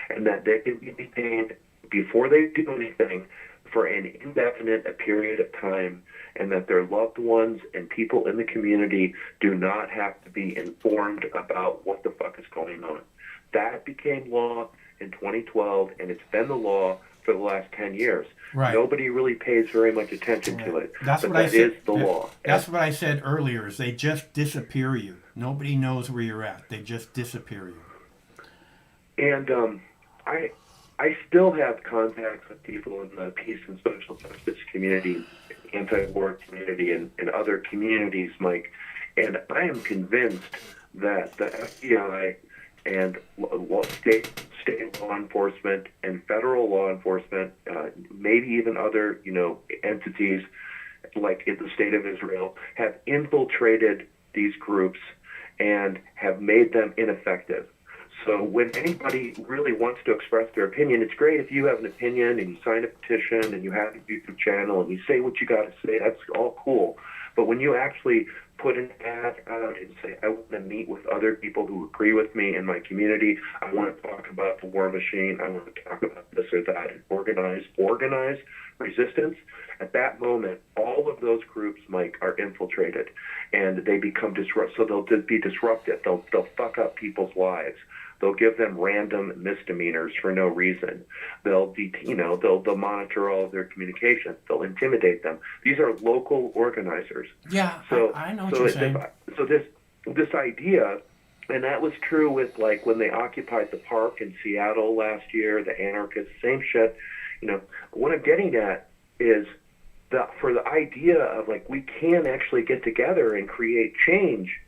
And that they can be detained before they do anything for an indefinite period of time, and that their loved ones and people in the community do not have to be informed about what the fuck is going on. That became law in 2012, and it's been the law for the last 10 years. Right. Nobody really pays very much attention to it. That's but what I said. Is the law. That's what I said earlier, is they just disappear you. Nobody knows where you're at. They just disappear you. And I still have contacts with people in the peace and social justice community, anti-war community, and other communities, Mike. And I am convinced that the FBI and state law enforcement and federal law enforcement, maybe even other, entities like in the state of Israel, have infiltrated these groups and have made them ineffective. So when anybody really wants to express their opinion, it's great if you have an opinion and you sign a petition and you have a YouTube channel and you say what you got to say. That's all cool. But when you actually put an ad out and say, I want to meet with other people who agree with me in my community, I want to talk about the war machine, I want to talk about this or that, and organize resistance, at that moment, all of those groups, Mike, are infiltrated, and they become disruptive. So they'll just be disruptive. They'll fuck up people's lives. They'll give them random misdemeanors for no reason. They'll monitor all of their communications. They'll intimidate them. These are local organizers. Yeah, so, I know what you're saying. So this idea, and that was true with like when they occupied the park in Seattle last year, the anarchists, same shit. What I'm getting at is for the idea of like we can actually get together and create change.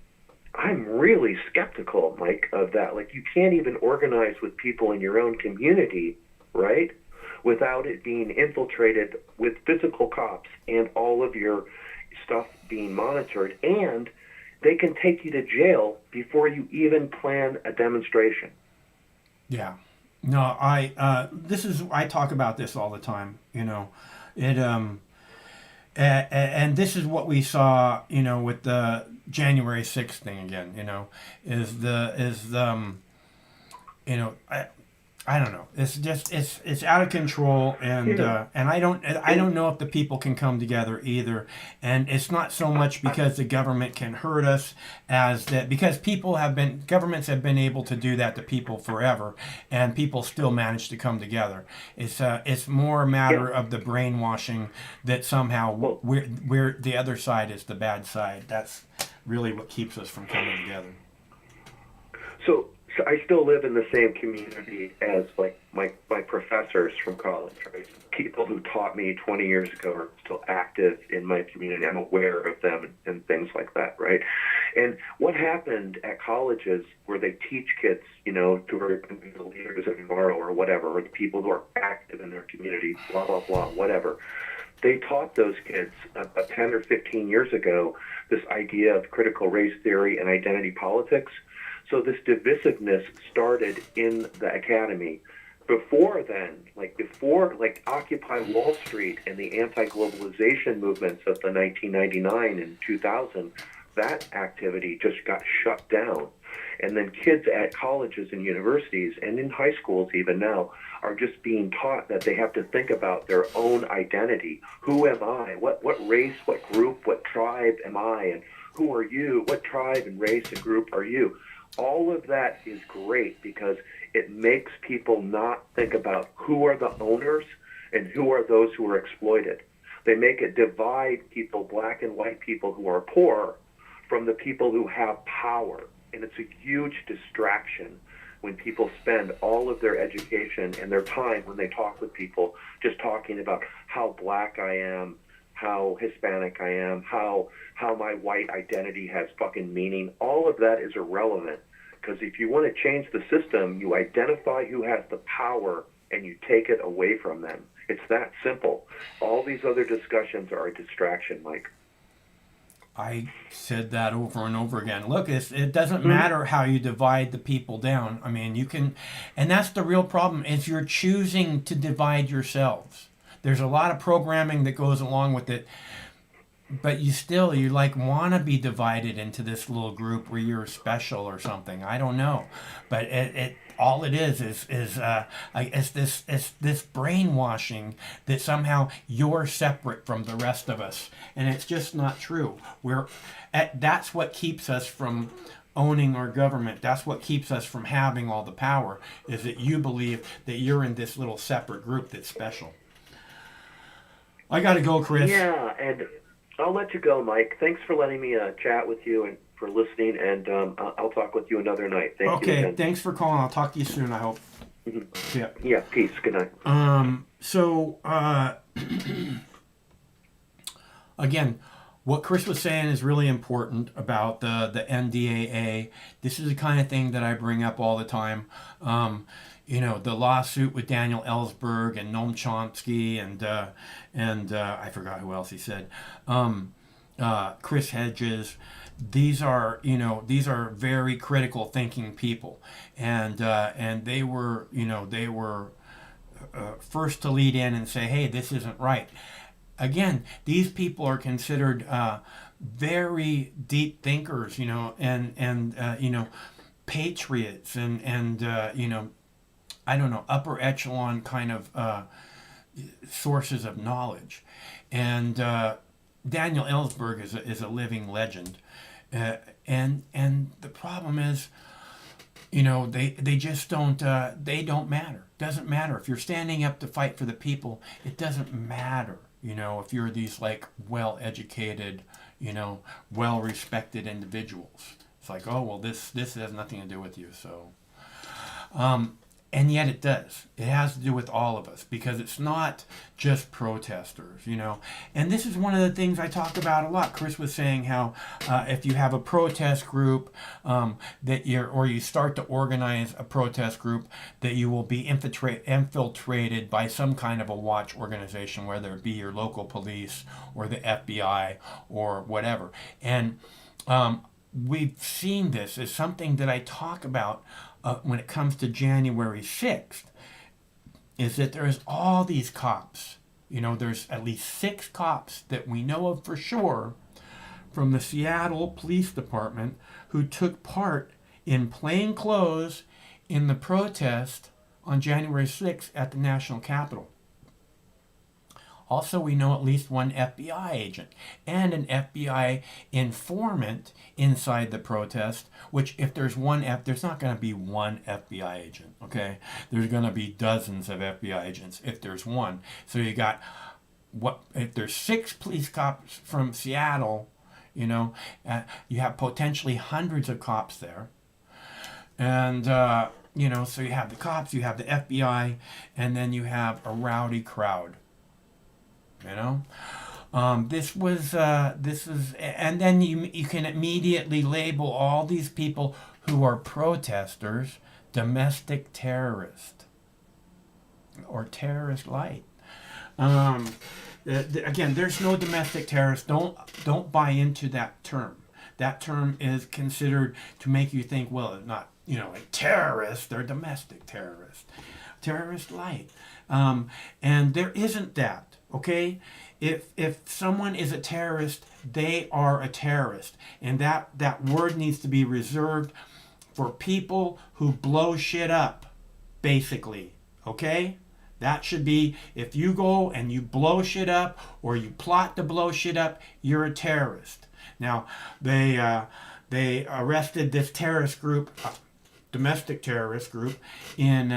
I'm really skeptical, Mike, of that. Like, you can't even organize with people in your own community, right, without it being infiltrated with physical cops and all of your stuff being monitored. And they can take you to jail before you even plan a demonstration. Yeah. No, I talk about this all the time, and this is what we saw, with the January 6th thing again, I don't know. It's just it's out of control, and I don't know if the people can come together either. And it's not so much because the government can hurt us as that, because governments have been able to do that to people forever, and people still manage to come together. It's more a matter of the brainwashing that somehow we're the other side is the bad side. That's really what keeps us from coming together. So I still live in the same community as like my professors from college, right? People who taught me 20 years ago are still active in my community. I'm aware of them and things like that, right? And what happened at colleges where they teach kids, who are going to be the leaders of tomorrow or whatever, or the people who are active in their community, blah, blah, blah, whatever. They taught those kids about 10 or 15 years ago this idea of critical race theory and identity politics. So this divisiveness started in the academy. before then, before Occupy Wall Street and the anti-globalization movements of the 1999 and 2000, that activity just got shut down. And then kids at colleges and universities and in high schools even now are just being taught that they have to think about their own identity. Who am I? What race, what group, what tribe am I? And who are you? What tribe and race and group are you? All of that is great because it makes people not think about who are the owners and who are those who are exploited. They make it divide people, black and white people who are poor, from the people who have power. And it's a huge distraction when people spend all of their education and their time when they talk with people just talking about how black I am, how Hispanic I am, how my white identity has fucking meaning. All of that is irrelevant, because if you want to change the system, you identify who has the power and you take it away from them. It's that simple. All these other discussions are a distraction, Mike. I said that over and over again. Look, it doesn't matter how you divide the people down. I mean, you can, and that's the real problem, is you're choosing to divide yourselves. There's a lot of programming that goes along with it, but you want to be divided into this little group where you're special or something. I don't know, but all it is this brainwashing that somehow you're separate from the rest of us, and it's just not true. That's what keeps us from owning our government. That's what keeps us from having all the power, is that you believe that you're in this little separate group that's special. I gotta go, Chris. Yeah, and I'll let you go, Mike. Thanks for letting me chat with you and for listening, and I'll talk with you another night. Thank you. Okay, thanks for calling. I'll talk to you soon, I hope. Mm-hmm. Yeah, peace. Good night. Again, what Chris was saying is really important about the NDAA. This is the kind of thing that I bring up all the time. The lawsuit with Daniel Ellsberg and Noam Chomsky and I forgot who else he said. Chris Hedges. These are very critical thinking people, and they were first to lead in and say, hey, this isn't right. Again, these people are considered very deep thinkers, and patriots and I don't know, upper echelon kind of sources of knowledge, and Daniel Ellsberg is a living legend. And the problem is, they just don't matter. Doesn't matter if you're standing up to fight for the people. It doesn't matter, if you're these well-educated, well-respected individuals. It's like, oh well, this has nothing to do with you. So, and yet it does. It has to do with all of us, because it's not just protesters, And this is one of the things I talk about a lot. Chris was saying how if you have a protest group or you start to organize a protest group, that you will be infiltrated by some kind of a watch organization, whether it be your local police or the FBI or whatever. And we've seen this as something that I talk about when it comes to January 6th, is that there's all these cops. There's at least 6 cops that we know of for sure from the Seattle Police Department who took part in plain clothes in the protest on January 6th at the National Capitol. Also, we know at least one FBI agent and an FBI informant inside the protest, which if there's there's not going to be one FBI agent, okay? There's going to be dozens of FBI agents if there's one. So you got, if there's 6 police cops from Seattle, you have potentially hundreds of cops there. And, so you have the cops, you have the FBI, and then you have a rowdy crowd. This is, and then you can immediately label all these people who are protesters domestic terrorist or terrorist light. Again, there's no domestic terrorist. Don't buy into that term. That term is considered to make you think, well, not, terrorists, they're domestic terrorists. terrorist light. And there isn't that, okay? If someone is a terrorist, they are a terrorist. And that word needs to be reserved for people who blow shit up, basically, okay? That should be, if you go and you blow shit up or you plot to blow shit up, you're a terrorist. Now, they arrested this terrorist group, domestic terrorist group, in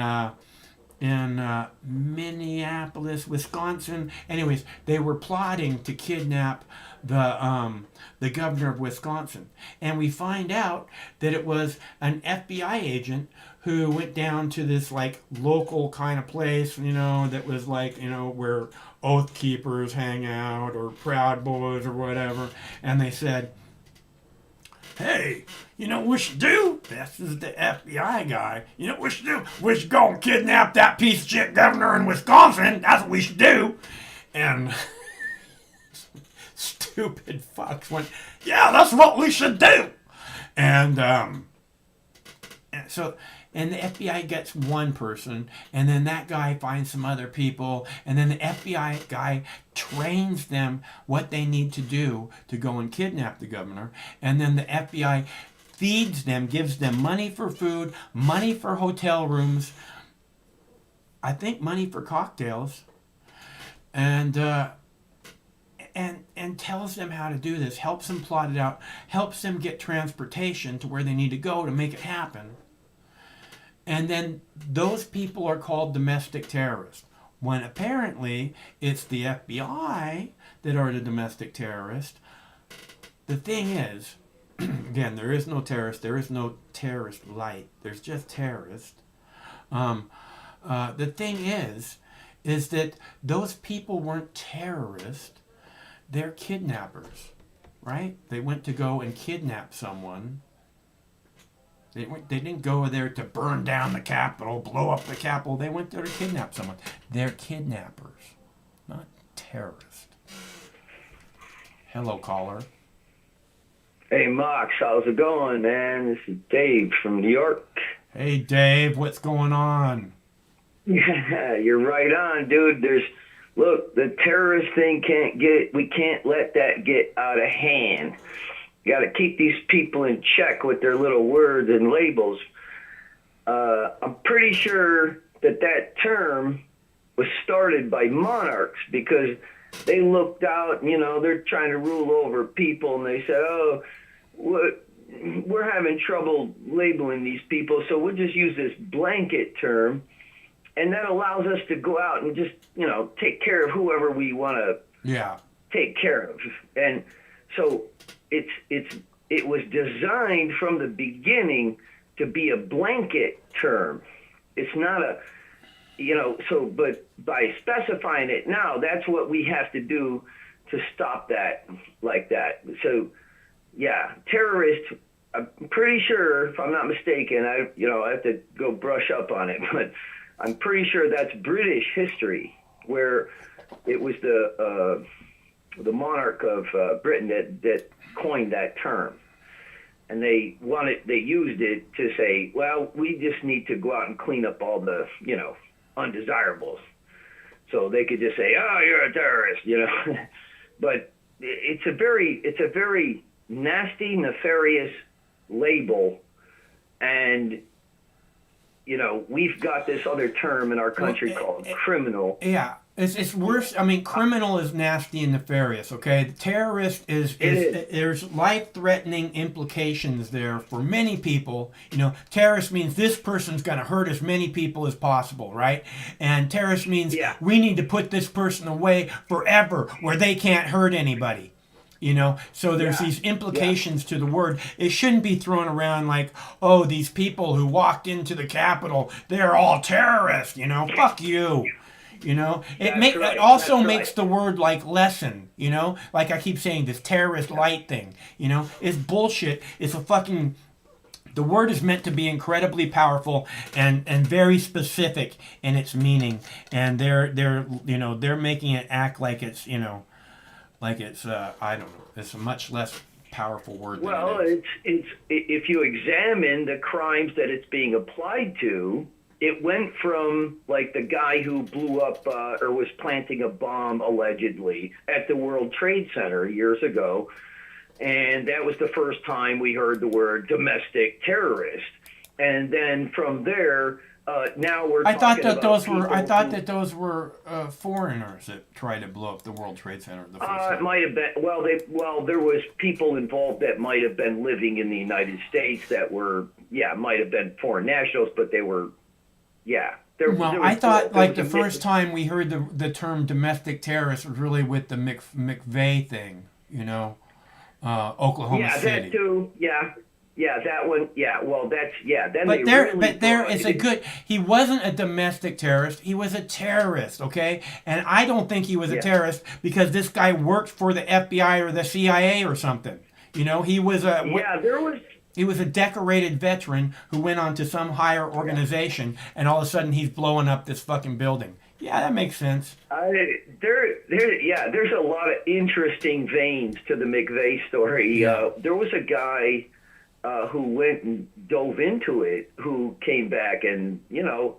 Minneapolis, Wisconsin. Anyways, they were plotting to kidnap the governor of Wisconsin. And we find out that it was an FBI agent who went down to this like local kind of place, that was like, where Oath Keepers hang out or Proud Boys or whatever. And they said, hey, you know what we should do? This is the FBI guy. You know what we should do? We should go and kidnap that piece of shit governor in Wisconsin. That's what we should do. And stupid fucks went, yeah, that's what we should do. And the FBI gets one person, and then that guy finds some other people, and then the FBI guy trains them what they need to do to go and kidnap the governor, and then the FBI feeds them, gives them money for food, money for hotel rooms, I think money for cocktails, and tells them how to do this, helps them plot it out, helps them get transportation to where they need to go to make it happen. And then those people are called domestic terrorists, when apparently it's the FBI that are the domestic terrorists. The thing is, again, there is no terrorist, there is no terrorist light, there's just terrorist. The thing is that those people weren't terrorists, they're kidnappers, right? They went to go and kidnap someone. They didn't go there to burn down the Capitol, blow up the Capitol. They went there to kidnap someone. They're kidnappers, not terrorists. Hello, caller. Hey, Mox, how's it going, man? This is Dave from New York. Hey, Dave, what's going on? Yeah, you're right on, dude. Look, the terrorist thing we can't let that get out of hand. You got to keep these people in check with their little words and labels. I'm pretty sure that term was started by monarchs because they looked out, they're trying to rule over people, and they said, oh, we're having trouble labeling these people, so we'll just use this blanket term, and that allows us to go out and just, take care of whoever we want to take care of. And so it was designed from the beginning to be a blanket term. It's not a, but by specifying it now, that's what we have to do to stop that like that. So, yeah, terrorist, I'm pretty sure, if I'm not mistaken, I have to go brush up on it, but I'm pretty sure that's British history, where it was the monarch of Britain that coined that term, and they used it to say, well, we just need to go out and clean up all the undesirables, so they could just say, oh, you're a terrorist, but it's a very nasty, nefarious label, and we've got this other term in our country called criminal. Yeah. It's worse. I mean, criminal is nasty and nefarious, okay? The terrorist is there's life-threatening implications there for many people. Terrorist means this person's going to hurt as many people as possible, right? And terrorist means we need to put this person away forever where they can't hurt anybody. So there's these implications to the word. It shouldn't be thrown around like, oh, these people who walked into the Capitol, they're all terrorists, fuck you. It also makes the word like lessen, like I keep saying, this terrorist light thing, it's bullshit. It's the word is meant to be incredibly powerful and very specific in its meaning, and they're making it act like it's I don't know, it's a much less powerful word than it is. It's if you examine the crimes that it's being applied to, it went from like the guy who blew up or was planting a bomb allegedly at the World Trade Center years ago. And that was the first time we heard the word domestic terrorist. And then from there, now we're I thought talking that about those were foreigners that tried to blow up the World Trade Center the first time. It might have been. Well, there was people involved that might have been living in the United States that were, might have been foreign nationals, but they were, I thought like the first time we heard the term domestic terrorist was really with the McVeigh thing, Oklahoma City. Yeah, that too. Yeah, that one. Yeah, well, that's Then he wasn't a domestic terrorist. He was a terrorist, okay? And I don't think he was a terrorist because this guy worked for the FBI or the CIA or something. He was He was a decorated veteran who went on to some higher organization, and all of a sudden he's blowing up this fucking building. Yeah, that makes sense. There's a lot of interesting veins to the McVeigh story. Yeah. There was a guy who went and dove into it, who came back, and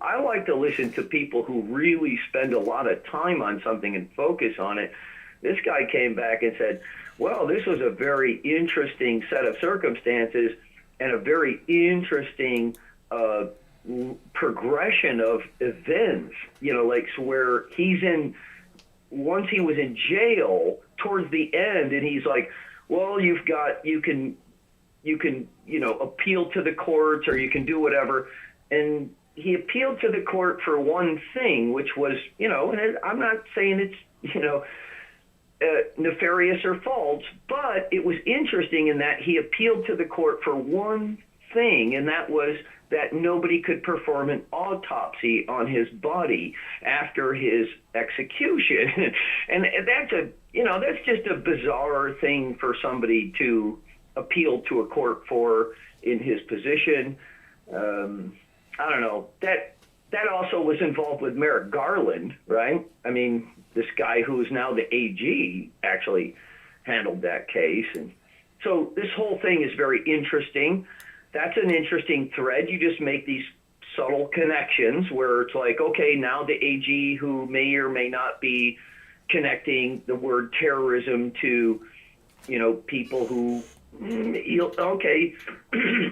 I like to listen to people who really spend a lot of time on something and focus on it. This guy came back and said, well, this was a very interesting set of circumstances and a very interesting progression of events, where once he was in jail towards the end, and he's like, well, you can appeal to the courts, or you can do whatever. And he appealed to the court for one thing, which was, and I'm not saying it's, nefarious or false, but it was interesting in that he appealed to the court for one thing, and that was that nobody could perform an autopsy on his body after his execution. And that's just a bizarre thing for somebody to appeal to a court for in his position. I don't know. That also was involved with Merrick Garland, right? I mean, this guy who is now the AG actually handled that case. And so this whole thing is very interesting. That's an interesting thread. You just make these subtle connections where it's like, okay, now the AG who may or may not be connecting the word terrorism to, people who,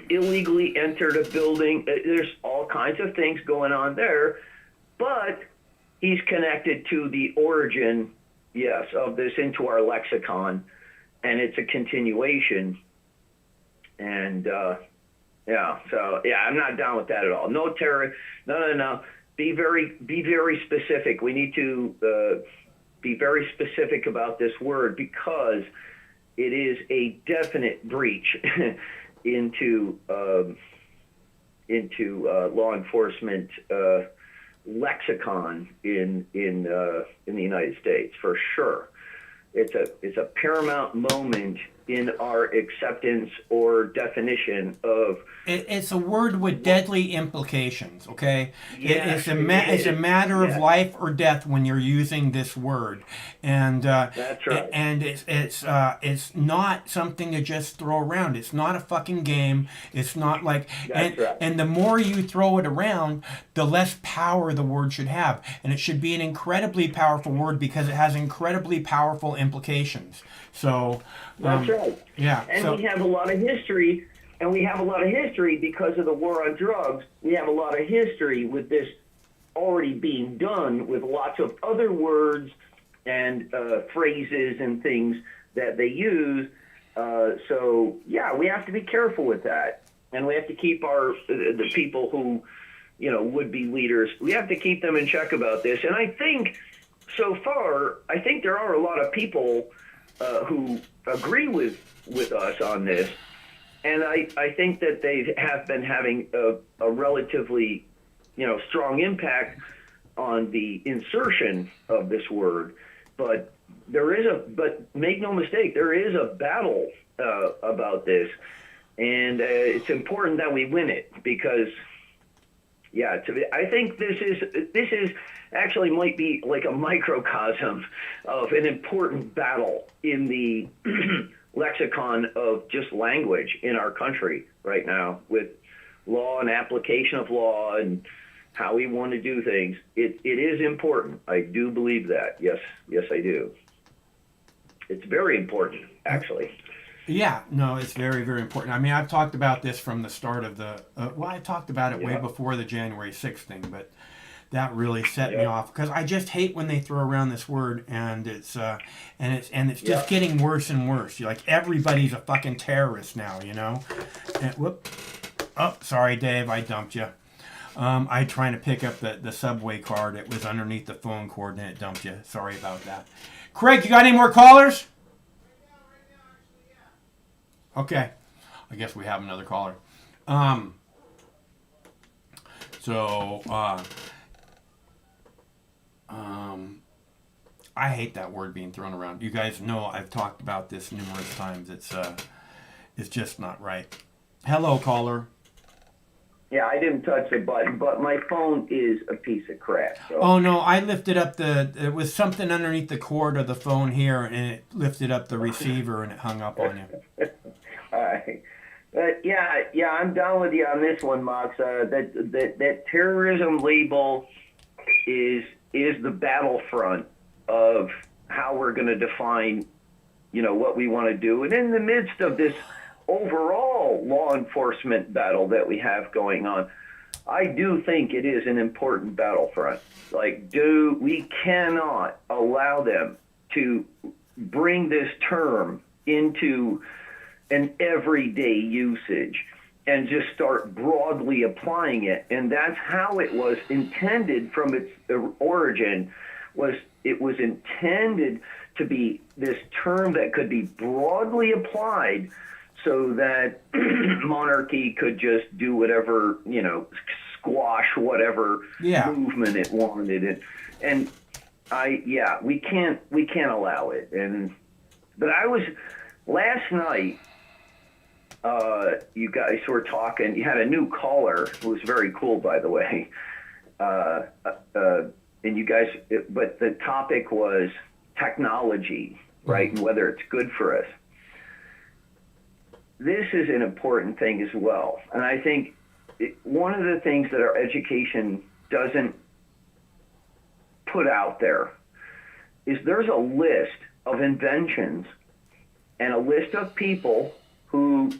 illegally entered a building. There's all kinds of things going on there, but he's connected to the origin, of this into our lexicon, and it's a continuation. And I'm not down with that at all. No terror. No. Be very specific. We need to be very specific about this word, because it is a definite breach into law enforcement lexicon in the United States, for sure. It's a paramount moment in our acceptance or definition of. It's a word with deadly implications. Okay, Yes, it's a matter of life or death when you're using this word, and that's right. And it's not something to just throw around. It's not a fucking game. It's not like That's right. And the more you throw it around, the less power the word should have, and it should be an incredibly powerful word because it has incredibly powerful implications. So. That's right. Yeah. And we have a lot of history, because of the war on drugs. We have a lot of history with this already being done with lots of other words and phrases and things that they use. We have to be careful with that. And we have to keep the people who, would be leaders, we have to keep them in check about this. And I think so far, there are a lot of people who agree with us on this, and I think that they have been having a relatively, strong impact on the insertion of this word. But make no mistake, there is a battle about this, and it's important that we win it, because I think this is actually might be like a microcosm of an important battle in the lexicon of just language in our country right now, with law and application of law and how we want to do things. It is important. I do believe that. Yes, I do. It's very important, actually. Yeah, no, it's very, very important. I mean, I've talked about this from the start of the, I talked about it way before the January 6th thing, but that really set me off because I just hate when they throw around this word and it's just getting worse and worse. You're like, everybody's a fucking terrorist now, you know? And, whoop. Oh, sorry, Dave, I dumped you. I trying to pick up the subway card. It was underneath the phone cord and it dumped you. Sorry about that. Craig, you got any more callers? Okay. I guess we have another caller. I hate that word being thrown around. You guys know I've talked about this numerous times. It's just not right. Hello, caller. Yeah, I didn't touch the button, but my phone is a piece of crap. So. Oh, no, I lifted up it was something underneath the cord of the phone here, and it lifted up the receiver, and it hung up on you. All right. But yeah, I'm down with you on this one, Mox. That terrorism label is the battlefront of how we're going to define, what we want to do. And in the midst of this overall law enforcement battle that we have going on, I do think it is an important battlefront. We cannot allow them to bring this term into an everyday usage and just start broadly applying it. And that's how it was intended from its origin. It was intended to be this term that could be broadly applied so that monarchy could just do whatever, squash whatever movement it wanted. And we can't allow it. But I was last night. You guys were talking. You had a new caller who was very cool, by the way. And you guys, but the topic was technology, right, and whether it's good for us. This is an important thing as well. And I think one of the things that our education doesn't put out there is there's a list of inventions and a list of people who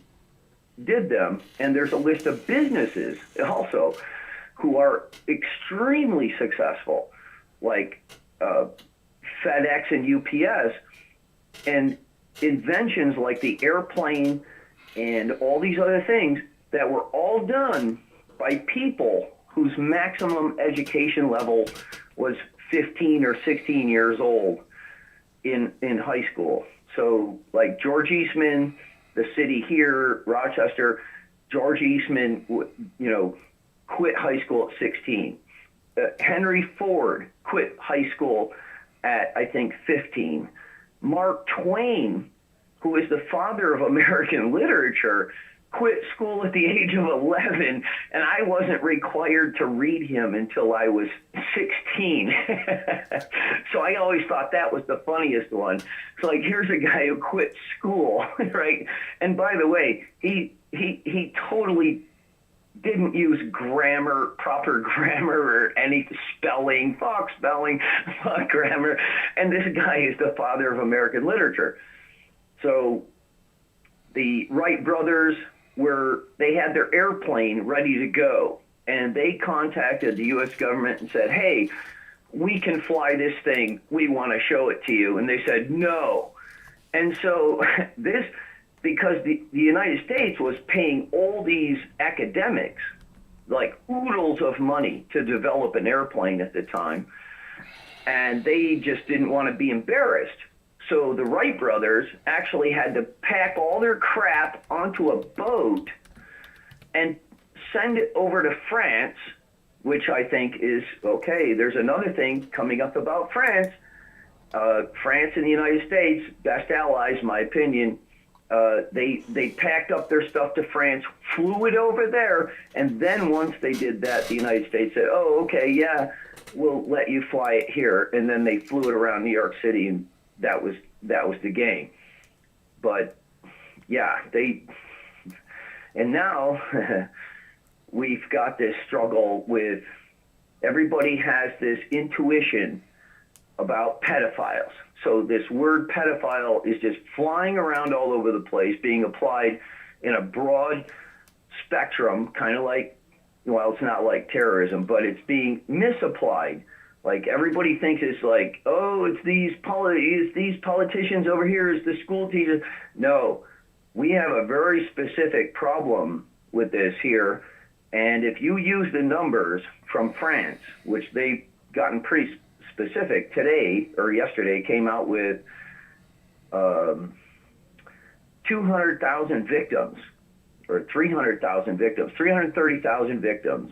did them, and there's a list of businesses also who are extremely successful, like FedEx and UPS, and inventions like the airplane and all these other things that were all done by people whose maximum education level was 15 or 16 years old in high school. So like George Eastman, the city here, Rochester, George Eastman, quit high school at 16. Henry Ford quit high school at, I think, 15. Mark Twain, who is the father of American literature, quit school at the age of 11, and I wasn't required to read him until I was 16. So I always thought that was the funniest one. So here's a guy who quit school, right? And by the way, he totally didn't use proper grammar or any spelling, fuck grammar. And this guy is the father of American literature. So the Wright brothers they had their airplane ready to go, and they contacted the U.S. government and said, hey, we can fly this thing. We want to show it to you. And they said, no. And so because the United States was paying all these academics like oodles of money to develop an airplane at the time, and they just didn't want to be embarrassed. So the Wright brothers actually had to pack all their crap onto a boat and send it over to France, which I think is okay. There's another thing coming up about France. France and the United States, best allies, my opinion. They packed up their stuff to France, flew it over there, and then once they did that, the United States said, oh, okay, yeah, we'll let you fly it here. And then they flew it around New York City, and that was the game. But yeah, and now we've got this struggle with everybody has this intuition about pedophiles. So this word pedophile is just flying around all over the place, being applied in a broad spectrum, kind of like, well, it's not like terrorism, but it's being misapplied. Like everybody thinks it's like, oh, it's these politicians over here, it's the school teachers. No, we have a very specific problem with this here. And if you use the numbers from France, which they've gotten pretty specific today or yesterday, came out with 200,000 victims or 300,000 victims, 330,000 victims.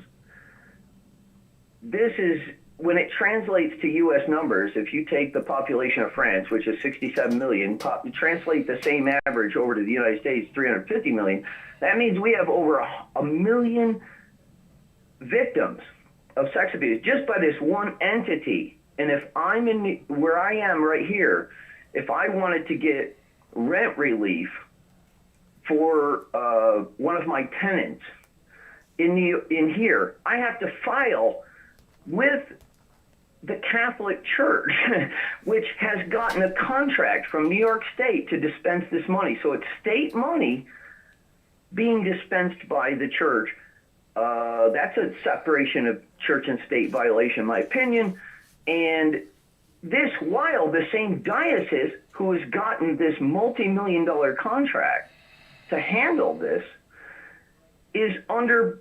This is, when it translates to U.S. numbers, if you take the population of France, which is 67 million, translate the same average over to the United States, 350 million, that means we have over a million victims of sex abuse just by this one entity. And if I'm in where I am right here, if I wanted to get rent relief for one of my tenants in here, I have to file with the Catholic Church, which has gotten a contract from New York State to dispense this money. So it's state money being dispensed by the church. That's a separation of church and state violation, in my opinion. And this while the same diocese who has gotten this multi-million-dollar contract to handle this is under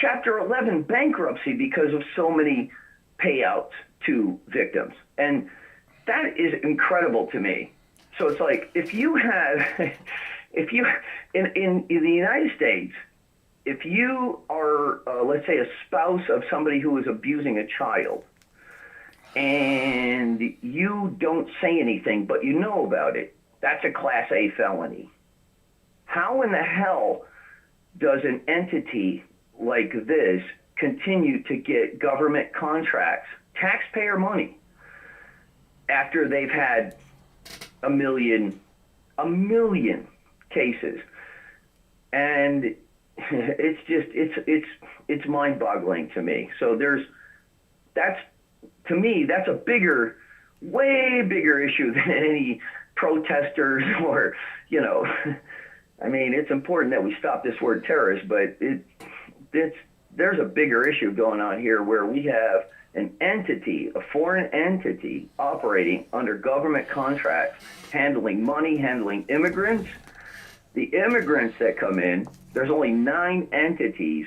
Chapter 11 bankruptcy because of so many payouts to victims. And that is incredible to me. So it's like, if you have, in the United States, if you are, let's say, a spouse of somebody who is abusing a child, and you don't say anything, but you know about it, that's a Class A felony. How in the hell does an entity like this continue to get government contracts, taxpayer money, after they've had a million cases? And it's just, it's mind-boggling to me. So to me, that's a bigger, way bigger issue than any protesters or, I mean, it's important that we stop this word terrorist, but there's a bigger issue going on here where we have an entity, a foreign entity, operating under government contracts, handling money, handling immigrants. The immigrants that come in, there's only 9 entities,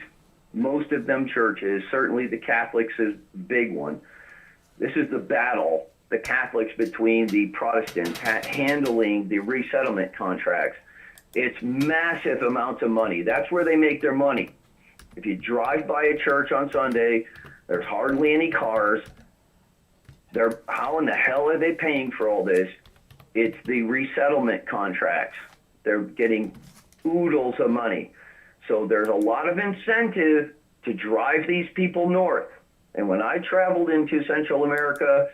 most of them churches, certainly the Catholics is a big one. This is the battle, the Catholics between the Protestants handling the resettlement contracts. It's massive amounts of money. That's where they make their money. If you drive by a church on Sunday, there's hardly any cars. How in the hell are they paying for all this? It's the resettlement contracts. They're getting oodles of money. So there's a lot of incentive to drive these people north. And when I traveled into Central America,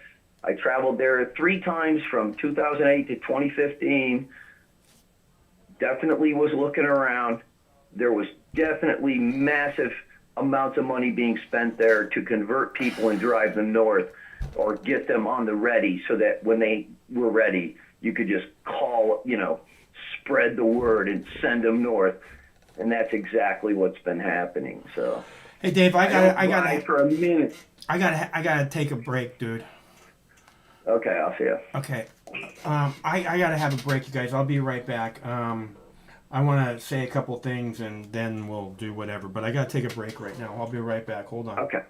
I traveled there 3 times from 2008 to 2015. Definitely was looking around. There was definitely massive amounts of money being spent there to convert people and drive them north or get them on the ready so that when they were ready, you could just call, spread the word and send them north. And that's exactly what's been happening. So, hey Dave, I gotta for a minute. I gotta take a break, dude. Okay, I'll see you. Okay, I gotta have a break, you guys. I'll be right back. I want to say a couple things and then we'll do whatever. But I gotta take a break right now. I'll be right back. Hold on. Okay.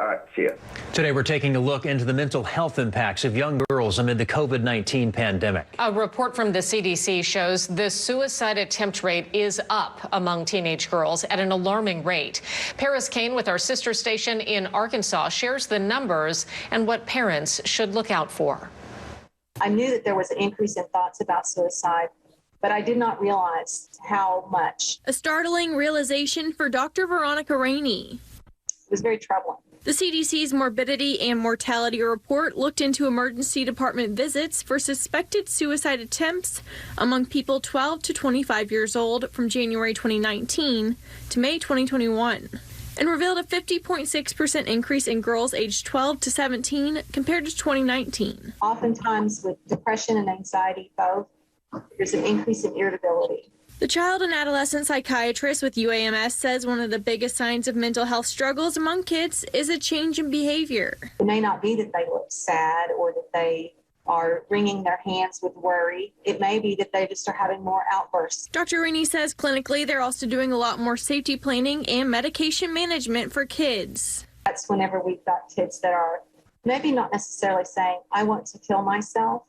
All right. See you. Today, we're taking a look into the mental health impacts of young girls amid the COVID-19 pandemic. A report from the CDC shows the suicide attempt rate is up among teenage girls at an alarming rate. Paris Kane with our sister station in Arkansas shares the numbers and what parents should look out for. I knew that there was an increase in thoughts about suicide, but I did not realize how much. A startling realization for Dr. Veronica Rainey. It was very troubling. The CDC's morbidity and mortality report looked into emergency department visits for suspected suicide attempts among people 12 to 25 years old from January 2019 to May 2021. and revealed a 50.6% increase in girls aged 12 to 17 compared to 2019. Oftentimes with depression and anxiety both, there's an increase in irritability. The child and adolescent psychiatrist with UAMS says one of the biggest signs of mental health struggles among kids is a change in behavior. It may not be that they look sad or that they are wringing their hands with worry. It may be that they just are having more outbursts. Dr. Rainey says clinically they're also doing a lot more safety planning and medication management for kids. That's whenever we've got kids that are maybe not necessarily saying, I want to kill myself,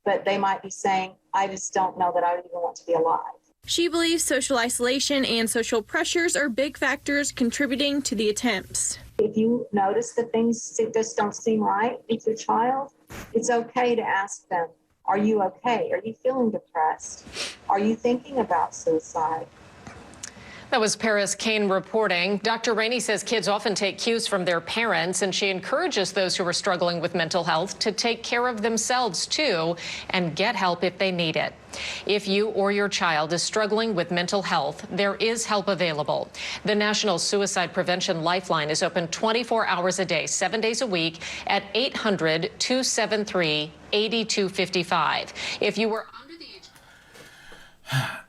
but they might be saying, I just don't know that I even want to be alive. She believes social isolation and social pressures are big factors contributing to the attempts. If you notice that things just don't seem right with your child, it's okay to ask them, are you okay? Are you feeling depressed? Are you thinking about suicide? That was Paris Kane reporting. Dr. Rainey says kids often take cues from their parents, and she encourages those who are struggling with mental health to take care of themselves, too, and get help if they need it. If you or your child is struggling with mental health, there is help available. The National Suicide Prevention Lifeline is open 24 hours a day, 7 days a week at 800-273-8255. If you were under the age...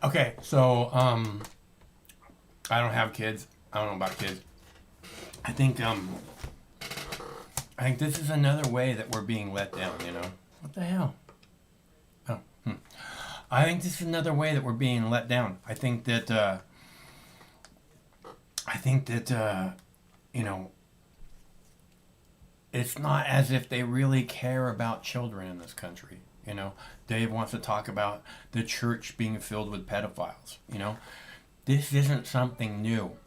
Okay, so, I don't have kids. I don't know about kids. I think this is another way that we're being let down, you know? What the hell? Oh, I think this is another way that we're being let down. I think that, you know, it's not as if they really care about children in this country, you know? Dave wants to talk about the church being filled with pedophiles, you know? This isn't something new.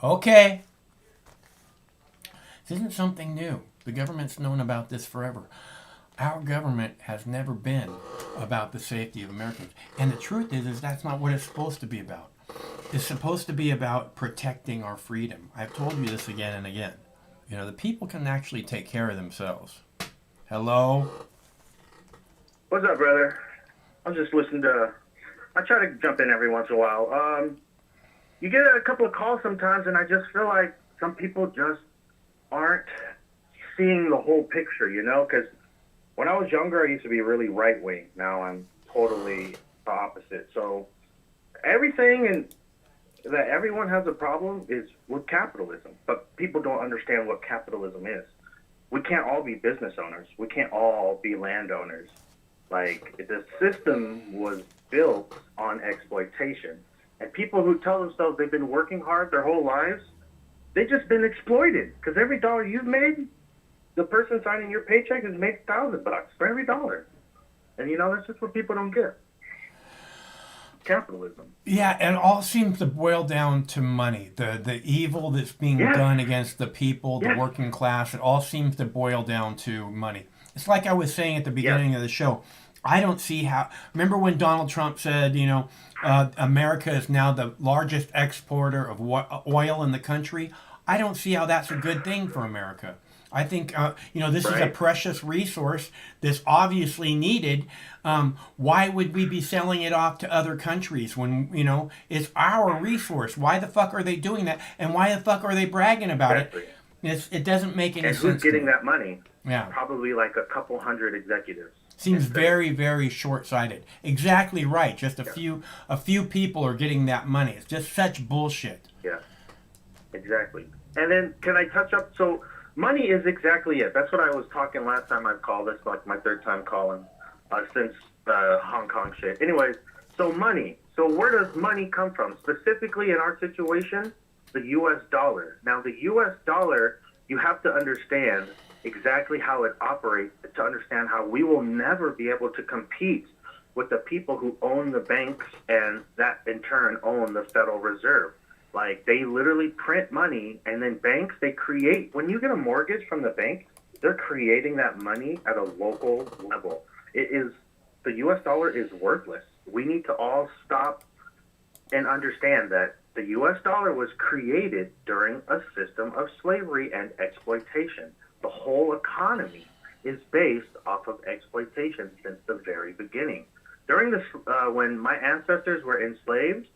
Okay. This isn't something new. The government's known about this forever. Our government has never been about the safety of Americans. And the truth is that's not what it's supposed to be about. It's supposed to be about protecting our freedom. I've told you this again and again. You know, the people can actually take care of themselves. Hello? What's up, brother? I was just listening to... I try to jump in every once in a while. You get a couple of calls sometimes, and I just feel like some people just aren't seeing the whole picture, you know? Because when I was younger, I used to be really right-wing. Now I'm totally the opposite. So everything and that everyone has a problem is with capitalism. But people don't understand what capitalism is. We can't all be business owners. We can't all be landowners. Like, the system was built on exploitation. And people who tell themselves they've been working hard their whole lives, they've just been exploited. Because every dollar you've made, the person signing your paycheck has made $1,000 for every dollar. And, you know, that's just what people don't get. Capitalism. Yeah, and it all seems to boil down to money. The evil that's being done against the people, the working class, it all seems to boil down to money. It's like I was saying at the beginning of the show. I don't see how... Remember when Donald Trump said, you know, America is now the largest exporter of oil in the country? I don't see how that's a good thing for America. I think, you know, this is a precious resource that's obviously needed. Why would we be selling it off to other countries when, you know, it's our resource? Why the fuck are they doing that? And why the fuck are they bragging about it? It doesn't make any sense. And who's getting that money? Yeah. Probably like a couple hundred executives. Seems very, very short-sighted. Exactly right. Just a few people are getting that money. It's just such bullshit. Yeah, exactly. And then can I touch up? So money is exactly it. That's what I was talking last time I called. That's like my third time calling since Hong Kong shit. Anyways, so money. So where does money come from? Specifically in our situation, the U.S. dollar. Now, the U.S. dollar, you have to understand exactly how it operates to understand how we will never be able to compete with the people who own the banks and that in turn own the Federal Reserve. Like, they literally print money, and then banks, they create, when you get a mortgage from the bank, they're creating that money at a local level. The U.S. dollar is worthless. We need to all stop and understand that the U.S. dollar was created during a system of slavery and exploitation. The whole economy is based off of exploitation since the very beginning. During this, when my ancestors were enslaved,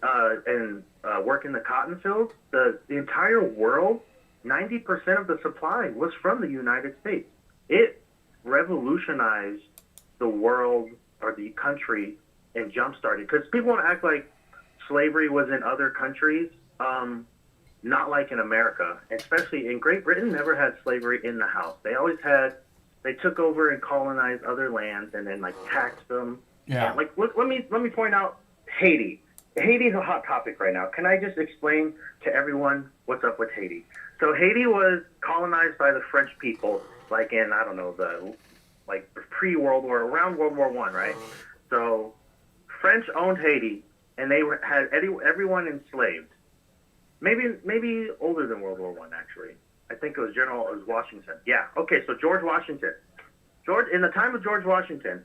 work in the cotton fields, the entire world, 90% of the supply was from the United States. It revolutionized the world or the country and jump-started. Because people want to act like slavery was in other countries, not like in America. Especially in Great Britain, never had slavery in the house. They took over and colonized other lands and then like taxed them. Yeah. And, like let me point out Haiti. Haiti's a hot topic right now. Can I just explain to everyone what's up with Haiti? So Haiti was colonized by the French people, like in, I don't know, pre-World War, around World War I, right? So French owned Haiti, and they had everyone enslaved. Maybe older than World War I, actually. I think it was Washington. Yeah. Okay. So George Washington. In the time of George Washington,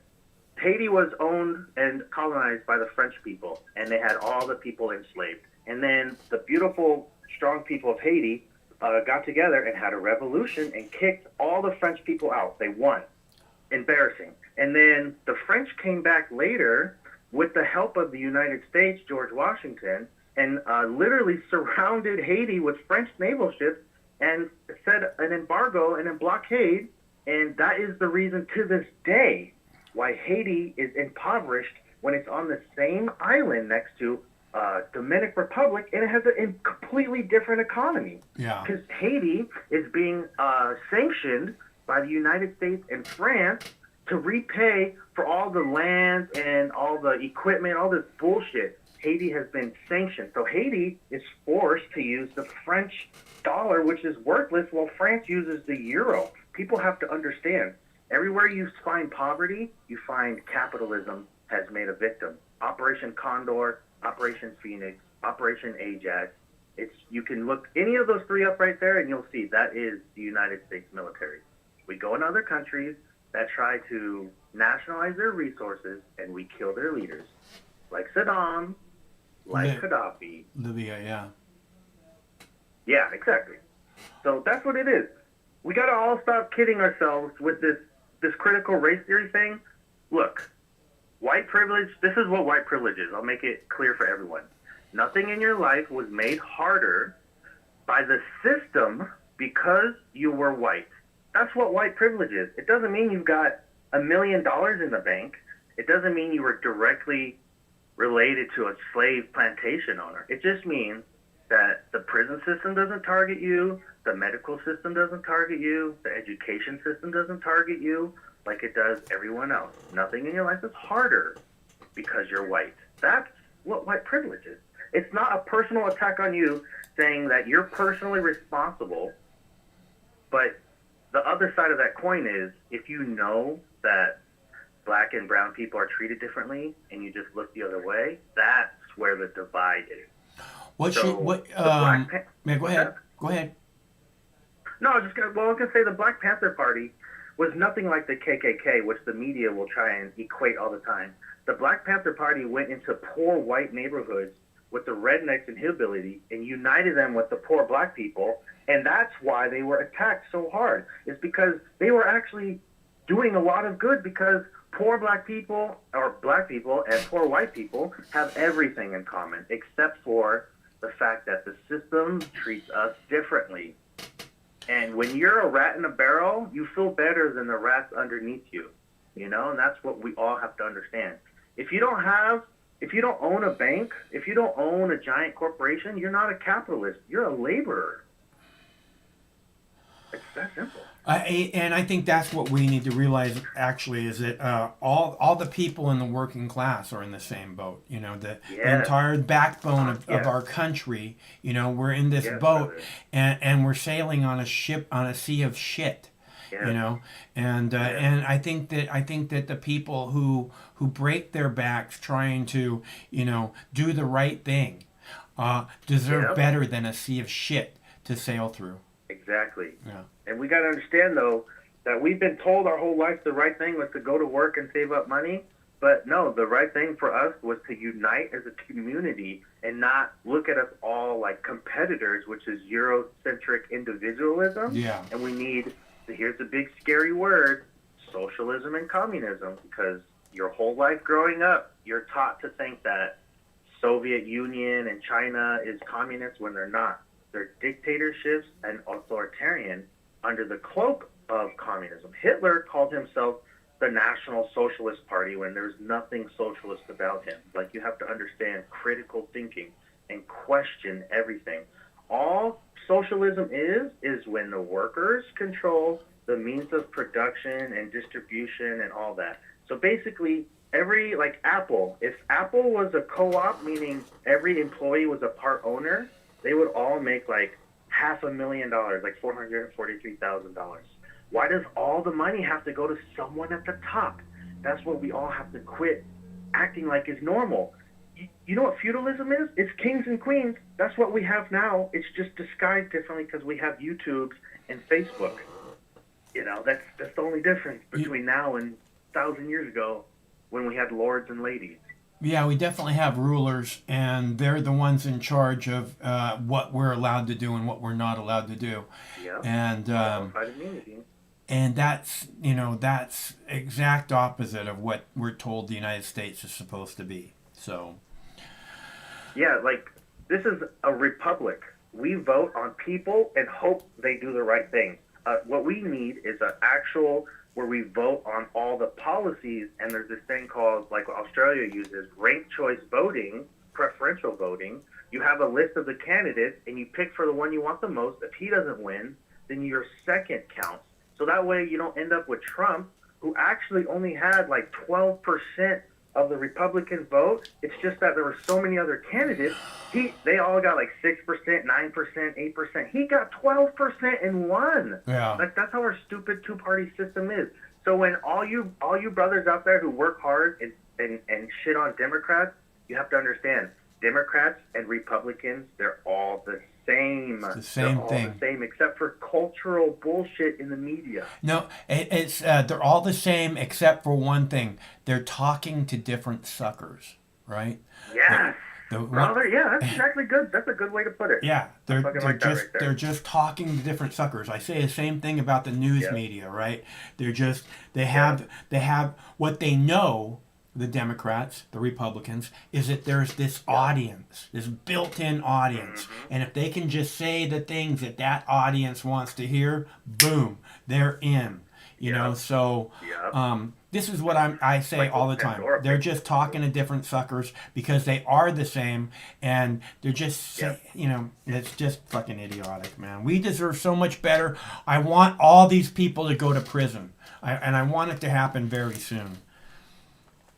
Haiti was owned and colonized by the French people, and they had all the people enslaved. And then the beautiful, strong people of Haiti got together and had a revolution and kicked all the French people out. They won. Embarrassing. And then the French came back later with the help of the United States, George Washington, and literally surrounded Haiti with French naval ships and set an embargo and a blockade. And that is the reason to this day why Haiti is impoverished when it's on the same island next to Dominican Republic, and it has a completely different economy. Yeah. Because Haiti is being sanctioned by the United States and France to repay for all the land and all the equipment, all this bullshit. Haiti has been sanctioned. So Haiti is forced to use the French dollar, which is worthless, while France uses the euro. People have to understand, everywhere you find poverty, you find capitalism has made a victim. Operation Condor, Operation Phoenix, Operation Ajax. You can look any of those three up right there, and you'll see that is the United States military. We go in other countries that try to nationalize their resources, and we kill their leaders, like Saddam, like Gaddafi. Libya, yeah. Yeah, exactly. So that's what it is. We got to all stop kidding ourselves with this critical race theory thing. Look, white privilege, this is what white privilege is. I'll make it clear for everyone. Nothing in your life was made harder by the system because you were white. That's what white privilege is. It doesn't mean you've got $1 million in the bank. It doesn't mean you were directly related to a slave plantation owner. It just means that the prison system doesn't target you, the medical system doesn't target you, the education system doesn't target you like it does everyone else. Nothing in your life is harder because you're white. That's what white privilege is. It's not a personal attack on you saying that you're personally responsible, but the other side of that coin is if you know that black and brown people are treated differently and you just look the other way, that's where the divide is. Go ahead. No, I was going to say the Black Panther Party was nothing like the KKK, which the media will try and equate all the time. The Black Panther Party went into poor white neighborhoods with the rednecks and hillbillies and united them with the poor black people, and that's why they were attacked so hard. It's because they were actually doing a lot of good, because poor black people and poor white people have everything in common except for the fact that the system treats us differently. And when you're a rat in a barrel, you feel better than the rats underneath you, and that's what we all have to understand. If you don't own a bank, if you don't own a giant corporation, you're not a capitalist. You're a laborer. It's that simple. And I think that's what we need to realize, actually, is that all the people in the working class are in the same boat. The entire backbone of our country, we're in this boat, and we're sailing on a ship on a sea of shit. And I think that the people who break their backs trying to do the right thing deserve better than a sea of shit to sail through. Exactly. Yeah. And we got to understand, though, that we've been told our whole life the right thing was to go to work and save up money. But no, the right thing for us was to unite as a community and not look at us all like competitors, which is Eurocentric individualism. Yeah. And we need, here's the big scary word, socialism and communism, because your whole life growing up, you're taught to think that Soviet Union and China is communist when they're not. They're dictatorships and authoritarian under the cloak of communism. Hitler called himself the National Socialist Party when there's nothing socialist about him. Like, you have to understand critical thinking and question everything. All socialism is when the workers control the means of production and distribution and all that. So basically, like Apple, if Apple was a co-op, meaning every employee was a part owner, they would all make like $500,000, like $443,000. Why does all the money have to go to someone at the top? That's what we all have to quit acting like is normal. You know what feudalism is? It's kings and queens. That's what we have now. It's just disguised differently because we have YouTube and Facebook. You know, that's the only difference between now and 1,000 years ago when we had lords and ladies. Yeah, we definitely have rulers, and they're the ones in charge of what we're allowed to do and what we're not allowed to do. Yeah. And that's, that's exact opposite of what we're told the United States is supposed to be. So. Yeah, like, this is a republic. We vote on people and hope they do the right thing. What we need is an actual where we vote on all the policies, and there's this thing called, like Australia uses, ranked choice voting, preferential voting. You have a list of the candidates, and you pick for the one you want the most. If he doesn't win, then your second counts. So that way you don't end up with Trump, who actually only had like 12% of the Republican vote. It's just that there were so many other candidates. They all got like 6%, 9%, 8%. He got 12% and won. Yeah. Like, that's how our stupid two-party system is. So when all you brothers out there who work hard and shit on Democrats, you have to understand, Democrats and Republicans, they're all the same. The same they're thing. All the same, except for cultural bullshit in the media. No, it's they're all the same except for one thing. They're talking to different suckers, right? Yes. Brother, yeah, that's exactly good. That's a good way to put it. Yeah, they're just talking to different suckers. I say the same thing about the news media, right? They have what they know. The Democrats, the Republicans, is that there's this audience, this built-in audience. And if they can just say the things that audience wants to hear, boom, they're in. You know, so this is what I say all the time. They're just talking to different suckers because they are the same, and they're just, it's just fucking idiotic, man. We deserve so much better. I want all these people to go to prison, and I want it to happen very soon.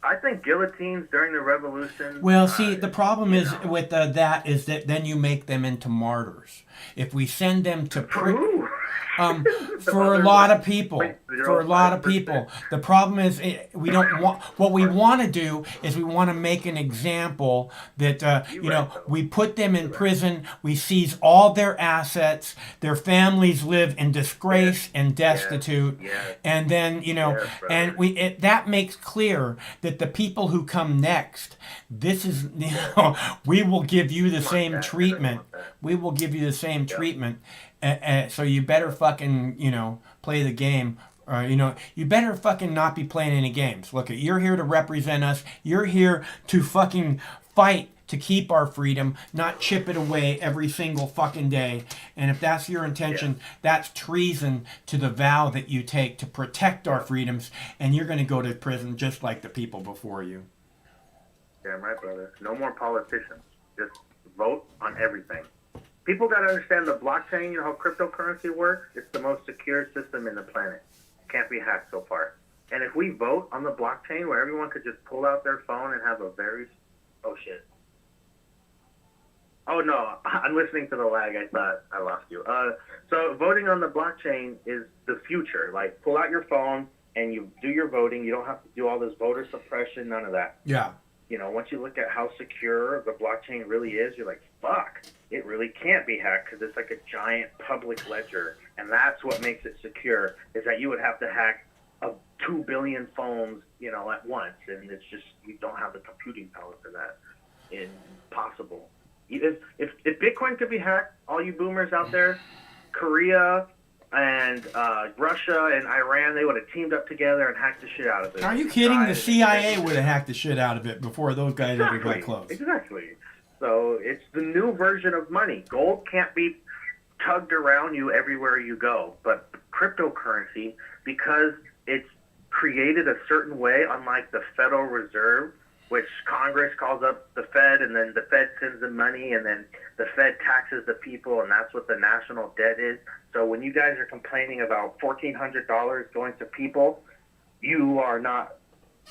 I think guillotines during the revolution. Well, see, the problem is with that is that then you make them into martyrs. If we send them to prison, for a lot of people, the problem is we don't want. What we want to do is we want to make an example that we put them in prison. We seize all their assets. Their families live in disgrace and destitute, and then and that makes clear that the people who come next, this is we will give you the same treatment. We will give you the same treatment. So you better fucking, play the game. You better fucking not be playing any games. Look, you're here to represent us. You're here to fucking fight to keep our freedom, not chip it away every single fucking day. And if that's your intention, that's treason to the vow that you take to protect our freedoms. And you're going to go to prison just like the people before you. Damn right, brother. No more politicians. Just vote on everything. People got to understand the blockchain, how cryptocurrency works. It's the most secure system in the planet. Can't be hacked so far. And if we vote on the blockchain where everyone could just pull out their phone and have a very... Oh, shit. Oh, no. I'm listening to the lag. I thought I lost you. So voting on the blockchain is the future. Like, pull out your phone and you do your voting. You don't have to do all this voter suppression, none of that. Yeah. Once you look at how secure the blockchain really is, you're like, fuck, it really can't be hacked because it's like a giant public ledger. And that's what makes it secure, is that you would have to hack 2 billion phones, at once. And it's just, you don't have the computing power for that. It's impossible. If Bitcoin could be hacked, all you boomers out there, Korea and Russia and Iran, they would have teamed up together and hacked the shit out of it. Are you kidding? The CIA would have hacked the shit out of it before those guys ever got close. Exactly. So it's the new version of money. Gold can't be tugged around you everywhere you go, but cryptocurrency, because it's created a certain way, unlike the Federal Reserve, which Congress calls up the Fed, and then the Fed sends them money, and then the Fed taxes the people, and that's what the national debt is. So when you guys are complaining about $1,400 going to people, you are not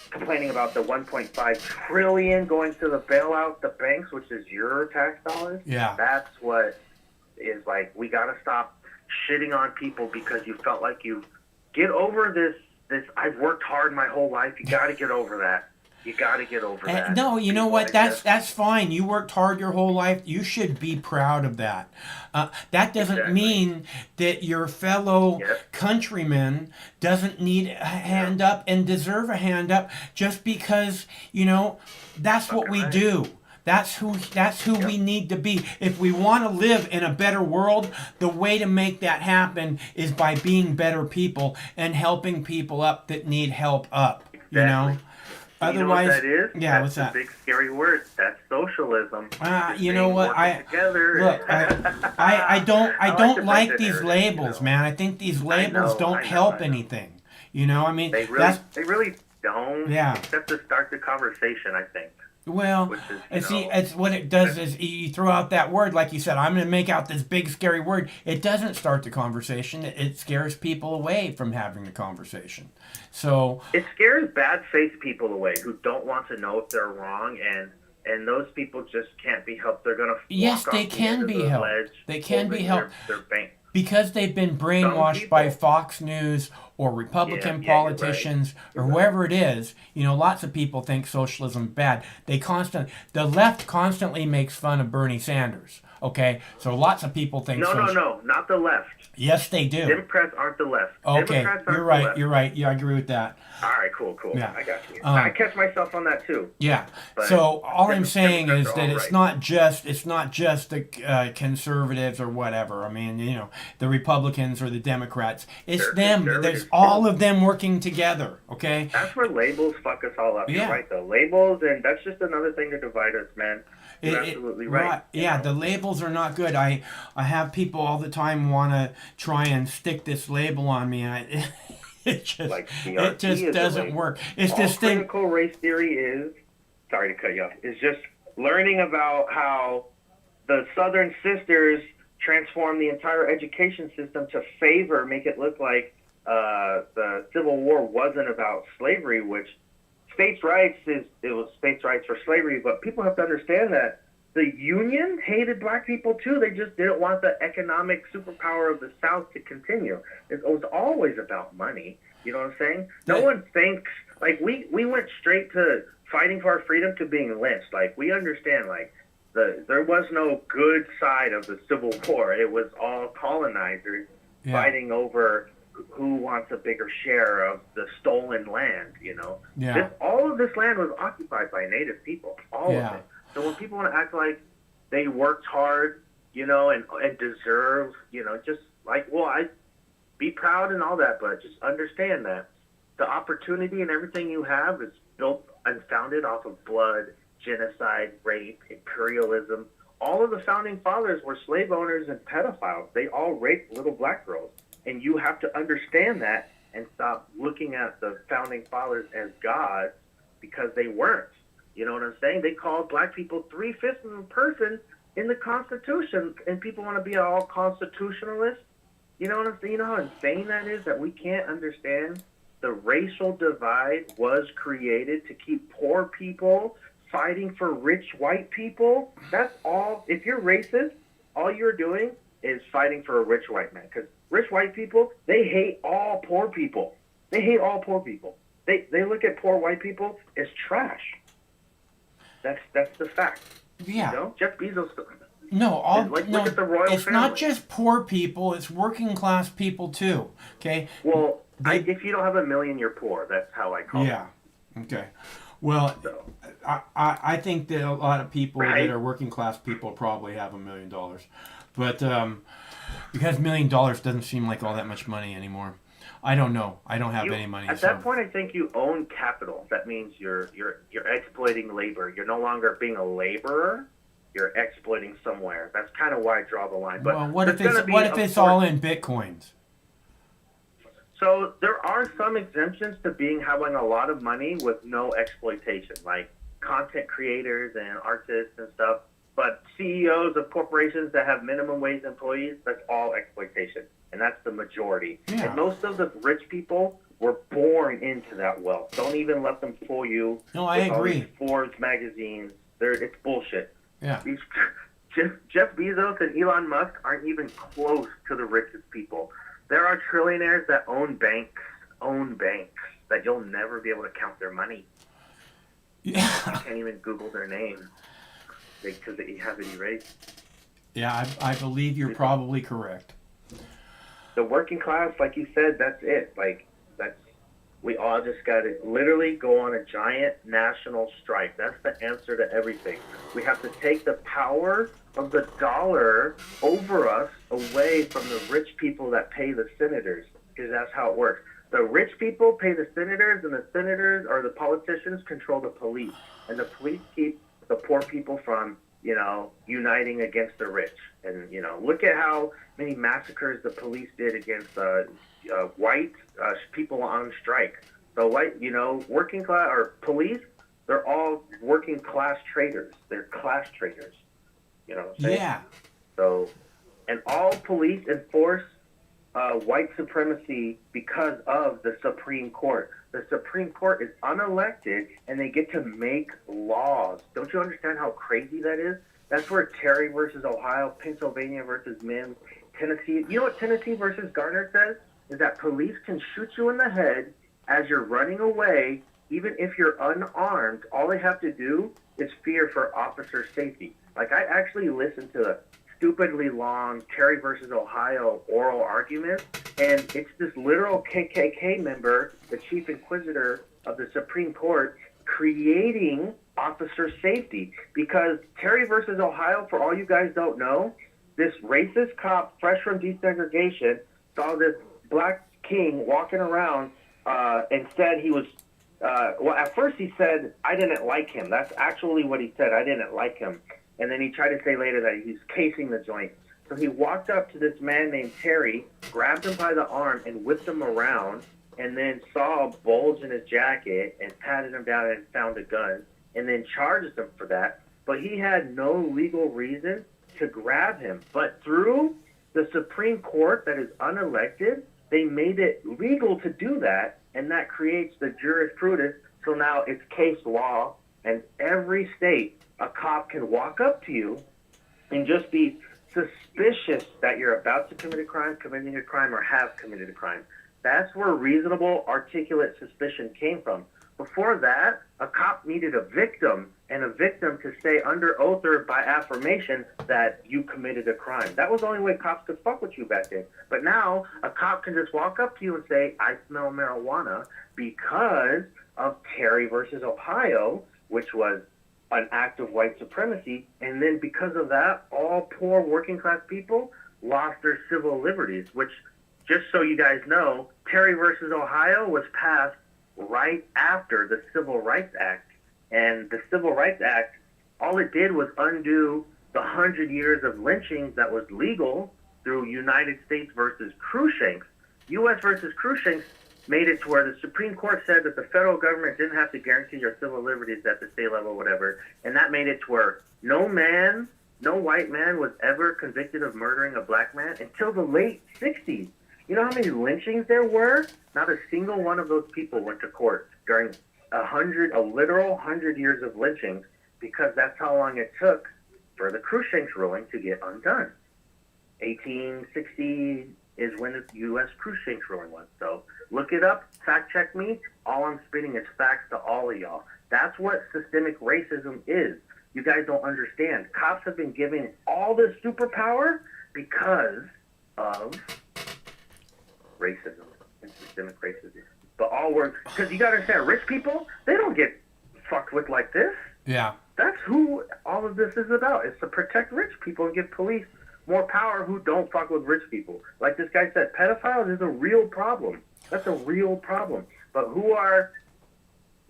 complaining about the 1.5 trillion going to the bailout, the banks, which is your tax dollars. Yeah. That's what is like, we got to stop shitting on people because you felt like you get over this, I've worked hard my whole life. You got to get over that. You got to get over that. No, you know what? That's fine. You worked hard your whole life. You should be proud of that. That doesn't mean that your fellow countryman doesn't need a hand up and deserve a hand up just because, that's what we do. That's who we need to be. If we want to live in a better world, the way to make that happen is by being better people and helping people up that need help up. Exactly. Otherwise, you know what that is? Yeah, that's what's that? The big scary word. That's socialism. You know what? I don't like these labels, man. I think these labels don't help anything. I mean, they really don't. Yeah. Except to start the conversation, I think. Well, it's what it does is you throw out that word, like you said, I'm going to make out this big scary word. It doesn't start the conversation. It scares people away from having the conversation. So it scares bad-faced people away who don't want to know if they're wrong, and those people just can't be helped. They're going to they can be helped. They can be helped. Their bank. Because they've been brainwashed by Fox News or Republican politicians or whoever it is, lots of people think socialism is bad. The left constantly makes fun of Bernie Sanders. Okay, so lots of people think. No, not the left. Yes, they do. Democrats aren't the left. Okay, Democrats aren't you're right. Yeah, I agree with that. All right, cool. Yeah. I got you. I catch myself on that too. Yeah. But so all I'm saying is that it's not just the conservatives or whatever. I mean, the Republicans or the Democrats. It's them. There's all of them working together. Okay. That's where labels fuck us all up. Yeah. You're right, though. Labels, and that's just another thing to divide us, man. You're absolutely right. Yeah, the labels are not good. I have people all the time want to try and stick this label on me, and it just doesn't work. It's all this thing. Critical race theory is, sorry to cut you off, is just learning about how the Southern Sisters transformed the entire education system to make it look like the Civil War wasn't about slavery, which states' rights it was states' rights for slavery, but people have to understand that the Union hated black people too. They just didn't want the economic superpower of the South to continue. It was always about money. You know what I'm saying? No one thinks, like, we went straight to fighting for our freedom to being lynched. Like, we understand, like, there was no good side of the Civil War. It was all colonizers fighting over who wants a bigger share of the stolen land, Yeah. All of this land was occupied by Native people, all of it. So when people want to act like they worked hard, and deserve, just like, I be proud and all that, but just understand that the opportunity and everything you have is built and founded off of blood, genocide, rape, imperialism. All of the founding fathers were slave owners and pedophiles. They all raped little black girls. And you have to understand that and stop looking at the founding fathers as gods, because they weren't. You know what I'm saying? They called black people 3/5 of a person in the Constitution, and people want to be all constitutionalists. You know what I'm saying? You know how insane that is, that we can't understand the racial divide was created to keep poor people fighting for rich white people? That's all. If you're racist, all you're doing is fighting for a rich white man, because rich white people, they hate all poor people. They hate all poor people. They look at poor white people as trash. That's the fact. Yeah. Jeff Bezos. No, look at the royal it's family. not just poor people. It's working class people too. Okay. Well, if you don't have $1 million, you're poor. That's how I call it. Yeah. Okay. Well, I think that a lot of people that are working class people probably have $1 million, but because $1 million doesn't seem like all that much money anymore. I don't know. I don't have any money. At that point, I think you own capital. That means you're exploiting labor. You're no longer being a laborer. you're exploiting somewhere. That's kind of why I draw the line. But Well, what if there's it's gonna be, what if of it's course- all in bitcoins? So there are some exemptions to having a lot of money with no exploitation, like content creators and artists and stuff. But CEOs of corporations that have minimum wage employees, that's all exploitation, and that's the majority. Yeah. And most of the rich people were born into that wealth. Don't even let them fool you. No, I with all agree. these Forbes magazines, it's bullshit. Yeah. These Jeff Bezos and Elon Musk aren't even close to the richest people. There are trillionaires that own banks that you'll never be able to count their money. Yeah. You can't even Google their name because they have it erased. Yeah, I believe you're probably correct. The working class, like you said, that's it. We all just got to literally go on a giant national strike. That's the answer to everything. We have to take the power of the dollar over us away from the rich people that pay the senators, because that's how it works. The rich people pay the senators, and the senators or the politicians control the police, and the police keep the poor people from, uniting against the rich. And, look at how many massacres the police did against white people on strike. So working class or police, they're all working class traitors. They're class traitors. You know what I'm saying? Yeah. So, and all police enforce white supremacy because of the Supreme Court. The Supreme Court is unelected, and they get to make laws. Don't you understand how crazy that is? That's where Terry versus Ohio, Pennsylvania versus Mims, Tennessee. You know what Tennessee versus Garner says? Is that police can shoot you in the head as you're running away, even if you're unarmed. All they have to do is fear for officer safety. Like, I actually listened to a stupidly long Terry versus Ohio oral argument, and it's this literal KKK member, the chief inquisitor of the Supreme Court, creating officer safety. Because Terry versus Ohio, for all you guys don't know, this racist cop, fresh from desegregation, saw this black king walking around and said he was, at first he said, I didn't like him. That's actually what he said. I didn't like him. And then he tried to say later that he's casing the joint. So he walked up to this man named Terry, grabbed him by the arm and whipped him around, and then saw a bulge in his jacket and patted him down and found a gun, and then charged him for that. But he had no legal reason to grab him. But through the Supreme Court that is unelected, they made it legal to do that, and that creates the jurisprudence. So now it's case law, and every state, a cop can walk up to you and just be suspicious that you're about to commit a crime, committing a crime, or have committed a crime. That's where reasonable, articulate suspicion came from. Before that, a cop needed a victim, and a victim to say under oath or by affirmation that you committed a crime. That was the only way cops could fuck with you back then. But now, a cop can just walk up to you and say, I smell marijuana, because of Terry versus Ohio, which was an act of white supremacy. And then because of that, all poor working class people lost their civil liberties, which, just so you guys know, Terry versus Ohio was passed right after the Civil Rights Act. And the Civil Rights Act, all it did was undo the 100 years of lynchings that was legal through United States versus Cruikshanks. U.S. versus Cruikshanks made it to where the Supreme Court said that the federal government didn't have to guarantee your civil liberties at the state level, whatever. And that made it to where no white man was ever convicted of murdering a black man until the late 60s. You know how many lynchings there were? Not a single one of those people went to court during a literal 100 years of lynchings, because that's how long it took for the Cruikshanks ruling to get undone. 1860 is when the U.S. Cruikshanks ruling was. So look it up, fact check me. All I'm spitting is facts to all of y'all. That's what systemic racism is. You guys don't understand. Cops have been given all this superpower because of racism and systemic racism. But all work, because you got to understand, rich people, they don't get fucked with like this. Yeah. That's who all of this is about. It's to protect rich people and give police more power who don't fuck with rich people. Like this guy said, pedophiles is a real problem. That's a real problem. But who are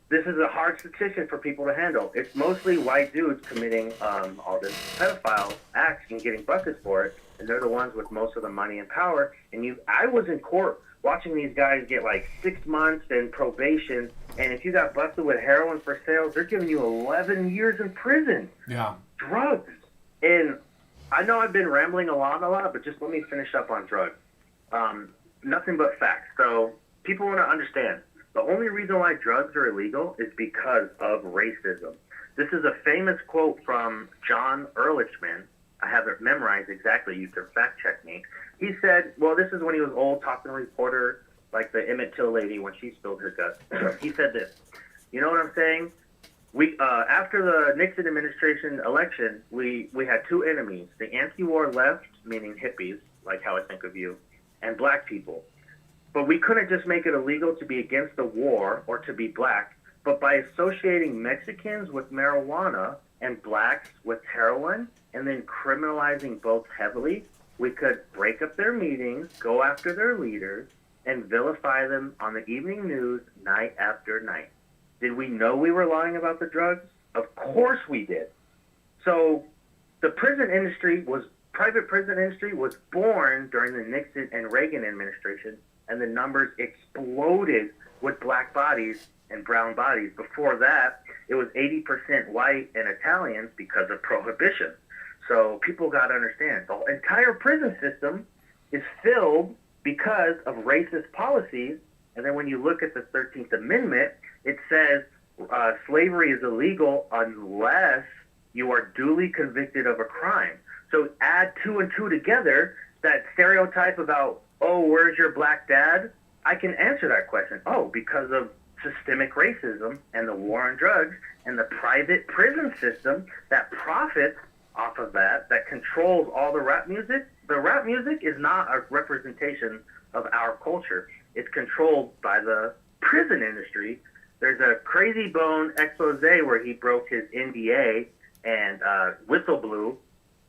this is a hard statistic for people to handle. It's mostly white dudes committing all this pedophile acts and getting buckets for it, and they're the ones with most of the money and power. And I was in court watching these guys get like 6 months in probation, and if you got busted with heroin for sales, they're giving you 11 years in prison. Yeah. Drugs. And I know I've been rambling a lot, but just let me finish up on drugs. Nothing but facts. So people want to understand. The only reason why drugs are illegal is because of racism. This is a famous quote from John Ehrlichman. I have it memorized exactly. You can fact check me. He said, well, this is when he was old, talking to a reporter, like the Emmett Till lady when she spilled her guts. He said this, you know what I'm saying? After the Nixon administration election, we had two enemies, the anti-war left, meaning hippies, like how I think of you, and black people. But we couldn't just make it illegal to be against the war or to be black, but by associating Mexicans with marijuana and blacks with heroin and then criminalizing both heavily, we could break up their meetings, go after their leaders, and vilify them on the evening news night after night. Did we know we were lying about the drugs? Of course we did. So the private prison industry was born during the Nixon and Reagan administration, and the numbers exploded with black bodies and brown bodies. Before that, it was 80% white and Italians because of prohibition. So people got to understand, the entire prison system is filled because of racist policies. And then when you look at the 13th Amendment, it says slavery is illegal unless you are duly convicted of a crime. So add 2 and 2 together, that stereotype about, oh, where's your black dad? I can answer that question. Oh, because of systemic racism and the war on drugs and the private prison system that profits off of that controls all the rap music. The rap music is not a representation of our culture. It's controlled by the prison industry. There's a Crazy Bone expose where he broke his NDA and whistle blew.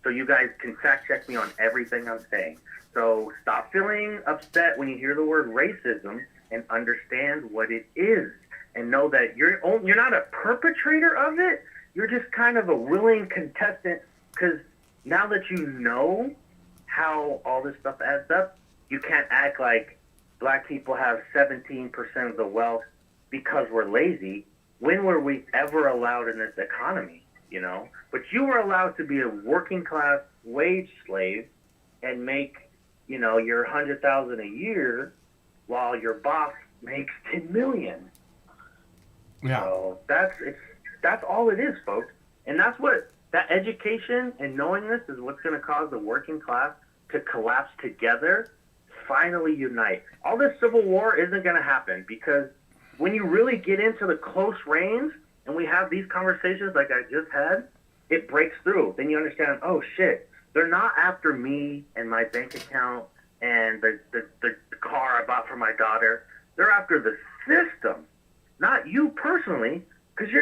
So you guys can fact check me on everything I'm saying. So stop feeling upset when you hear the word racism and understand what it is, and know that you're not a perpetrator of it. You're just kind of a willing contestant, because now that you know how all this stuff adds up, you can't act like black people have 17% of the wealth because we're lazy. When were we ever allowed in this economy, you know? But you were allowed to be a working class wage slave and make, you know, your $100,000 a year while your boss makes $10 million. Yeah. So that's all it is, folks. And that's what that education and knowing this is what's going to cause the working class to collapse together, finally unite. All this civil war isn't going to happen, because when you really get into the close range and we have these conversations like I just had, it breaks through. Then you understand, oh shit, they're not after me and my bank account and the car I bought for my daughter. They're after the system, not you personally, because you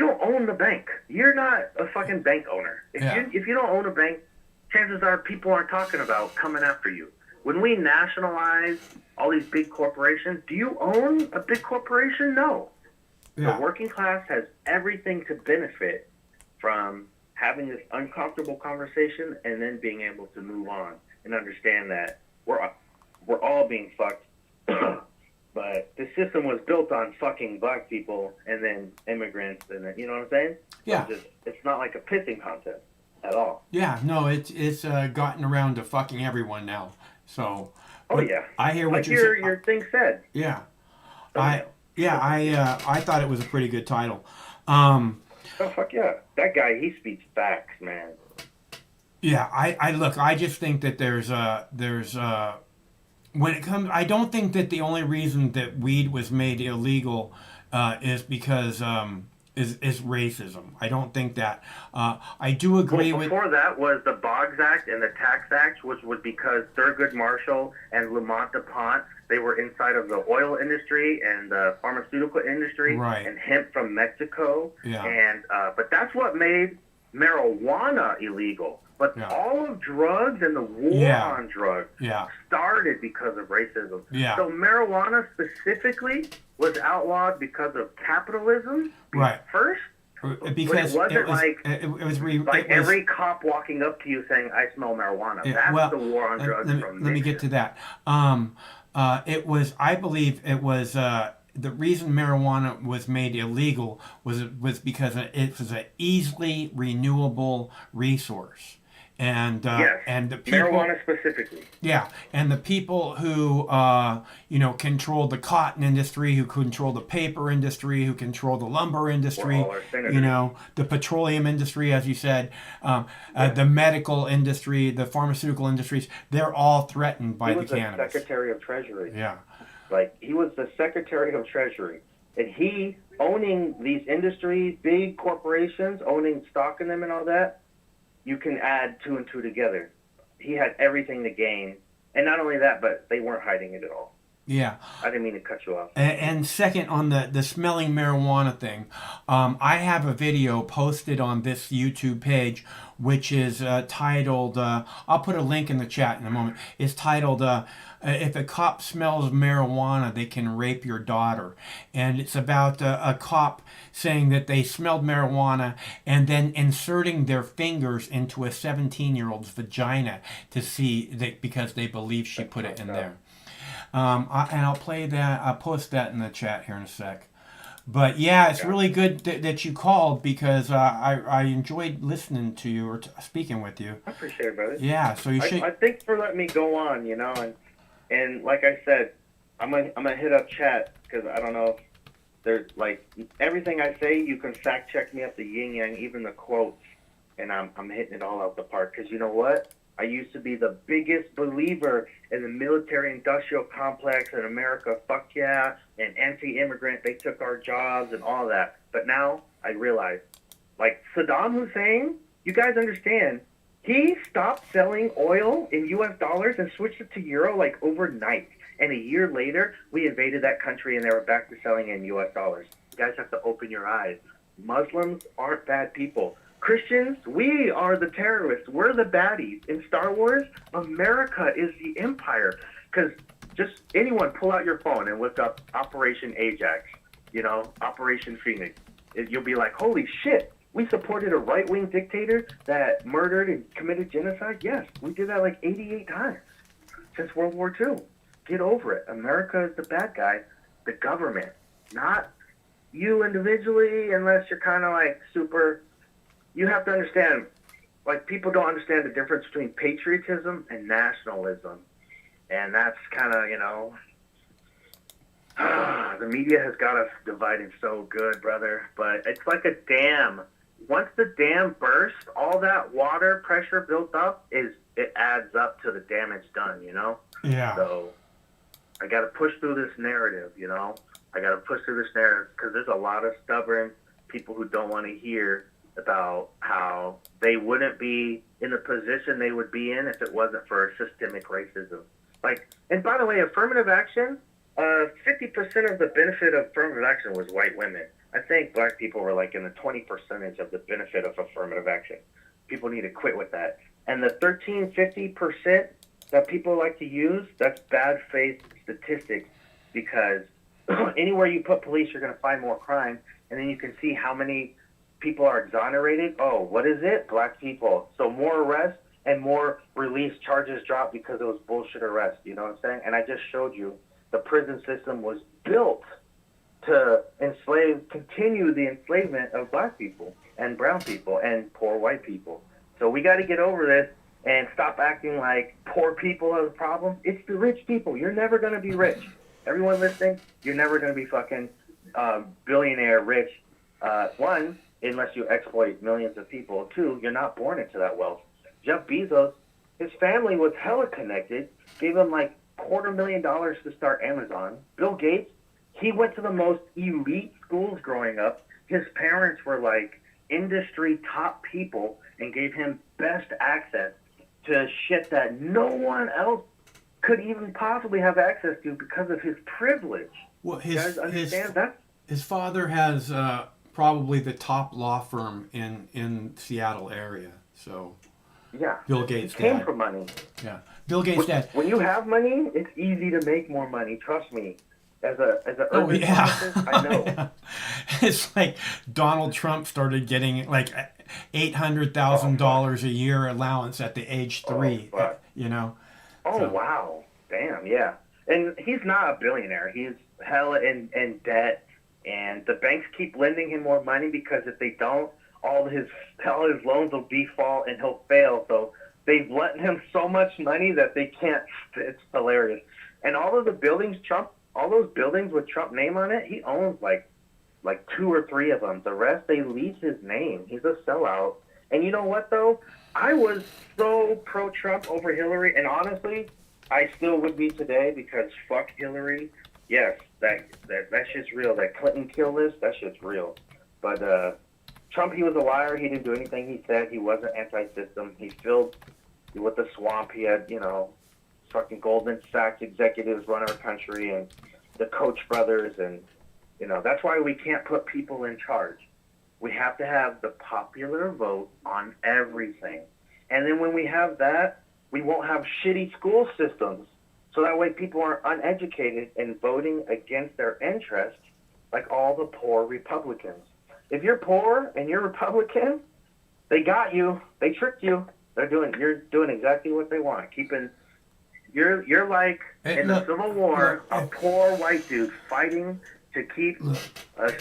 don't own the bank. You're not a fucking bank owner. If you don't own a bank, chances are people aren't talking about coming after you. When we nationalize all these big corporations, do you own a big corporation? No. Yeah. The working class has everything to benefit from having this uncomfortable conversation and then being able to move on and understand that we're all being fucked. But the system was built on fucking black people and then immigrants, and then, you know what I'm saying? Yeah. It's not like a pissing contest at all. Yeah, no, it's gotten around to fucking everyone now. So. Oh yeah. I hear what like you're saying. Your thing said. Yeah. I thought it was a pretty good title. Oh fuck yeah! That guy, he speaks facts, man. Yeah, I just think that there's when it comes, I don't think that the only reason that weed was made illegal is because is racism. I don't think that. I do agree with. Before that was the Boggs Act and the Tax Act, which was because Thurgood Marshall and Lamont DuPont, they were inside of the oil industry and the pharmaceutical industry, right, and hemp from Mexico. Yeah. And but that's what made marijuana illegal. But Yeah. all of drugs and the war Yeah. on drugs Yeah. started because of racism. Yeah. So marijuana specifically was outlawed because of capitalism Right. first. Because but it wasn't like every cop walking up to you saying, "I smell marijuana." Yeah, That's well, the war on drugs from let me get to that. It was, I believe, it was the reason marijuana was made illegal was because it was an easily renewable resource, and Yes, and the people, marijuana specifically. yeah, and the people who controlled the cotton industry, who controlled the paper industry, who controlled the lumber industry, all our senators. the petroleum industry, as you said, the medical industry, the pharmaceutical industries, they're all threatened by He the was the cannabis. Secretary of Treasury. Yeah. Like, he was the Secretary of Treasury. And he, owning these industries, big corporations, owning stock in them and all that, you can add two and two together. He had everything to gain. And not only that, but they weren't hiding it at all. Yeah. I didn't mean to cut you off. And second, on the smelling marijuana thing, I have a video posted on this YouTube page, which is titled, I'll put a link in the chat in a moment, it's titled, If a Cop Smells Marijuana, They Can Rape Your Daughter. And it's about a cop saying that they smelled marijuana and then inserting their fingers into a 17-year-old's vagina to see that because they believe she put it in there. And I'll play that. I'll post that in the chat here in a sec. But yeah, it's really good that you called because I enjoyed listening to you or speaking with you. I appreciate it, brother. Yeah, so you should. I thanks for letting me go on, and like I said, I'm gonna hit up chat because I don't know if there's like everything I say you can fact check me up the yin yang, even the quotes, and I'm hitting it all out the park because you know what? I used to be the biggest believer in the military-industrial complex in America. Fuck yeah, and anti-immigrant. They took our jobs and all that. But now I realize, like Saddam Hussein, you guys understand, he stopped selling oil in U.S. dollars and switched it to euro like overnight. And a year later, we invaded that country and they were back to selling in U.S. dollars. You guys have to open your eyes. Muslims aren't bad people. Christians, we are the terrorists. We're the baddies. In Star Wars, America is the empire. Because just anyone pull out your phone and look up Operation Ajax, Operation Phoenix. You'll be like, holy shit, we supported a right-wing dictator that murdered and committed genocide? Yes, we did that like 88 times since World War II. Get over it. America is the bad guy, the government, not you individually, unless you're kind of like super... You have to understand, like, people don't understand the difference between patriotism and nationalism. And that's kind of, the media has got us divided so good, brother. But it's like a dam. Once the dam bursts, all that water pressure built up, it adds up to the damage done, Yeah. So I got to push through this narrative, I got to push through this narrative because there's a lot of stubborn people who don't want to hear about how they wouldn't be in the position they would be in if it wasn't for systemic racism. Like, and by the way, affirmative action, 50% of the benefit of affirmative action was white women. I think black people were like in the 20% of the benefit of affirmative action. People need to quit with that. And the 50% that people like to use, that's bad faith statistics because anywhere you put police, you're going to find more crime. And then you can see how many people are exonerated. Oh, what is it? Black people. So more arrests and more release charges drop because it was bullshit arrests. You know what I'm saying? And I just showed you the prison system was built to continue the enslavement of black people and brown people and poor white people. So we got to get over this and stop acting like poor people are the problem. It's the rich people. You're never going to be rich. Everyone listening, you're never going to be fucking billionaire rich. One, unless you exploit millions of people. Two, you're not born into that wealth. Jeff Bezos, his family was hella connected, gave him like $250,000 to start Amazon. Bill Gates, he went to the most elite schools growing up. His parents were like industry top people and gave him best access to shit that no one else could even possibly have access to because of his privilege. Well, you guys understand that? His father has probably the top law firm in Seattle area. So Yeah. Bill Gates' It came dad. from money. Yeah. Bill Gates' dad. When you have money, it's easy to make more money. Trust me. As a Oh, urban yeah. pharmacist, I know. Yeah. It's like Donald Trump started getting like $800,000 a year allowance at the age 3, fuck. you know? Oh, So- wow. Damn, yeah. And he's not a billionaire. He's hella in debt, and the banks keep lending him more money because if they don't, all his loans will default and he'll fail. So they've lent him so much money that they can't. It's hilarious. And all of the buildings, all those buildings with Trump name on it, he owns like 2 or 3 of them. The rest, they lease his name. He's a sellout. And you know what, though? I was so pro-Trump over Hillary, and honestly, I still would be today because fuck Hillary. Yes, that shit's real. That Clinton kill list, that shit's real. But Trump, he was a liar. He didn't do anything he said. He wasn't anti-system. He filled with the swamp. He had, fucking Goldman Sachs executives run our country and the Koch brothers. And, that's why we can't put people in charge. We have to have the popular vote on everything. And then when we have that, we won't have shitty school systems. So that way people aren't uneducated and voting against their interests like all the poor Republicans. If you're poor and you're Republican, they got you. They tricked you. You're doing exactly what they want. You're like in the Civil War, a poor white dude fighting to keep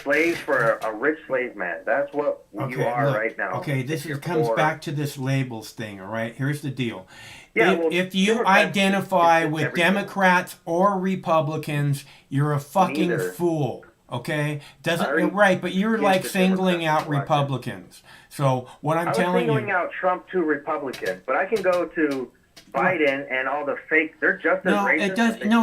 slaves for a rich slave man. That's what you are right now. Okay, comes back to this labels thing, all right? Here's the deal. Yeah, If you identify with Democrats or Republicans, you're a fucking fool, okay? Right, but you're like singling out Republicans. So what I'm telling you... I was singling out Trump to Republicans, but I can go to Biden and all the fake, they're just as racist.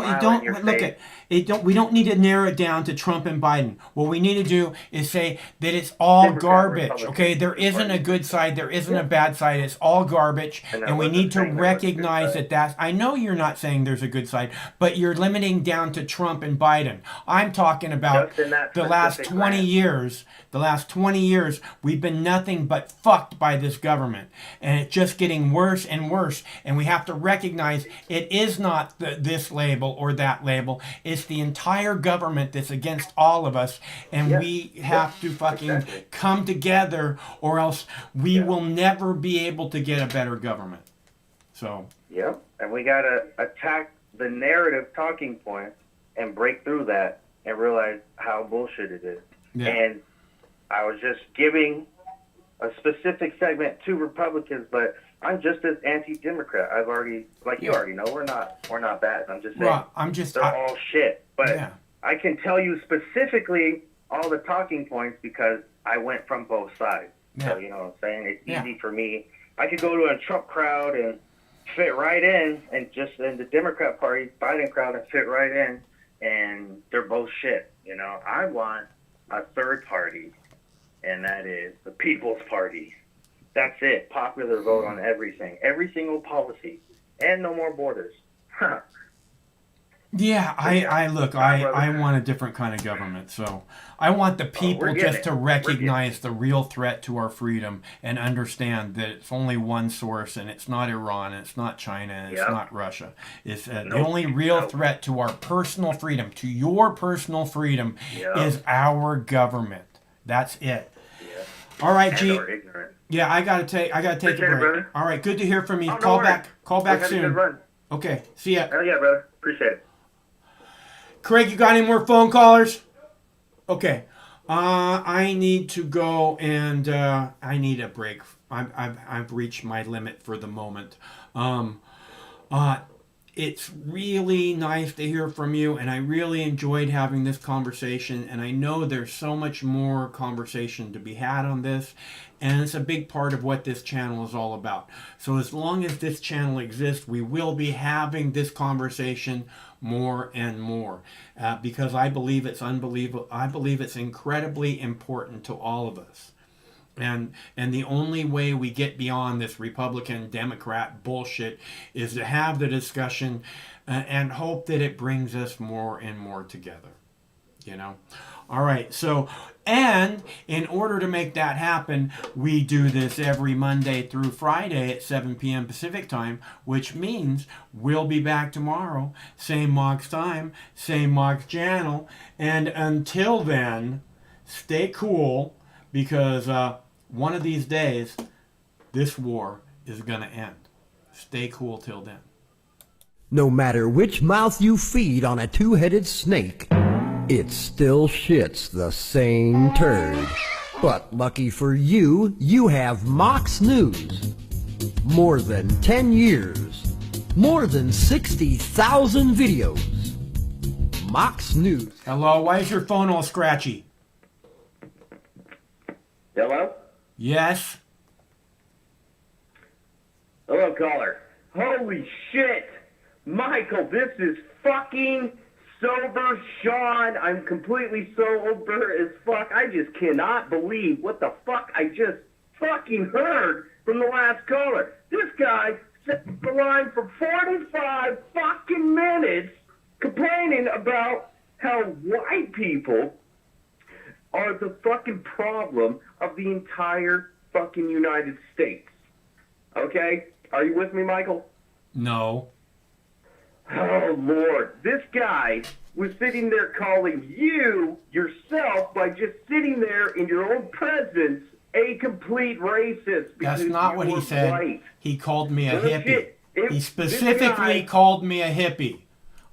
We don't need to narrow it down to Trump and Biden. What we need to do is say that it's all garbage, okay? There isn't a good side, there isn't a bad side, it's all garbage, and we need to recognize that I know you're not saying there's a good side, but you're limiting down to Trump and Biden. I'm talking about the last 20 years. The last 20 years, we've been nothing but fucked by this government, and it's just getting worse and worse, and we have to recognize it is not this label or that label. It's the entire government that's against all of us, and we have to fucking come together, or else we will never be able to get a better government. So. Yep, and we got to attack the narrative talking points and break through that and realize how bullshit it is. Yeah. And I was just giving a specific segment to Republicans, but I'm just as anti-Democrat. I've already, you already know, we're not bad. I'm just saying, they're all shit. But I can tell you specifically all the talking points because I went from both sides. Yeah. So you know what I'm saying? It's easy for me. I could go to a Trump crowd and fit right in, and just in the Democrat Party, Biden crowd, and fit right in, and they're both shit. I want a third party, and that is the People's Party. That's it. Popular vote on everything. Every single policy. And no more borders. Yeah, I want a different kind of government. So I want the people just to recognize the real threat to our freedom and understand that it's only one source, and it's not Iran, it's not China, and it's not Russia. It's the only real threat to our personal freedom, to your personal freedom, is our government. That's it. All right, G. Yeah, I gotta take a break. Brother. All right, good to hear from you. Oh, Call no back Had a soon. good run. Okay, see ya. Oh yeah, brother. Appreciate it. Craig, you got any more phone callers? Okay, I need to go, and I need a break. I've reached my limit for the moment. It's really nice to hear from you, and I really enjoyed having this conversation, and I know there's so much more conversation to be had on this, and it's a big part of what this channel is all about. So as long as this channel exists, we will be having this conversation more and more, because I believe it's unbelievable. I believe it's incredibly important to all of us. And the only way we get beyond this Republican Democrat bullshit is to have the discussion and hope that it brings us more and more together. You know? All right, so, and in order to make that happen, we do this every Monday through Friday at 7 p.m. Pacific time, which means we'll be back tomorrow, same Mox time, same Mox channel, and until then, stay cool, because one of these days, this war is going to end. Stay cool till then. No matter which mouth you feed on a two-headed snake, it still shits the same turd. But lucky for you, you have Mox News. More than 10 years. More than 60,000 videos. Mox News. Hello, why is your phone all scratchy? Hello? Yes? Hello, caller. Holy shit! Michael, this is fucking sober Sean. I'm completely sober as fuck. I just cannot believe what the fuck I just fucking heard from the last caller. This guy sat the line for 45 fucking minutes complaining about how white people are the fucking problem of the entire fucking United States. Okay? Are you with me, Michael? No. Oh, Lord. This guy was sitting there calling you, yourself, by just sitting there in your own presence, a complete racist. That's not what he said. White. He called me a No hippie. shit. He specifically called me a hippie.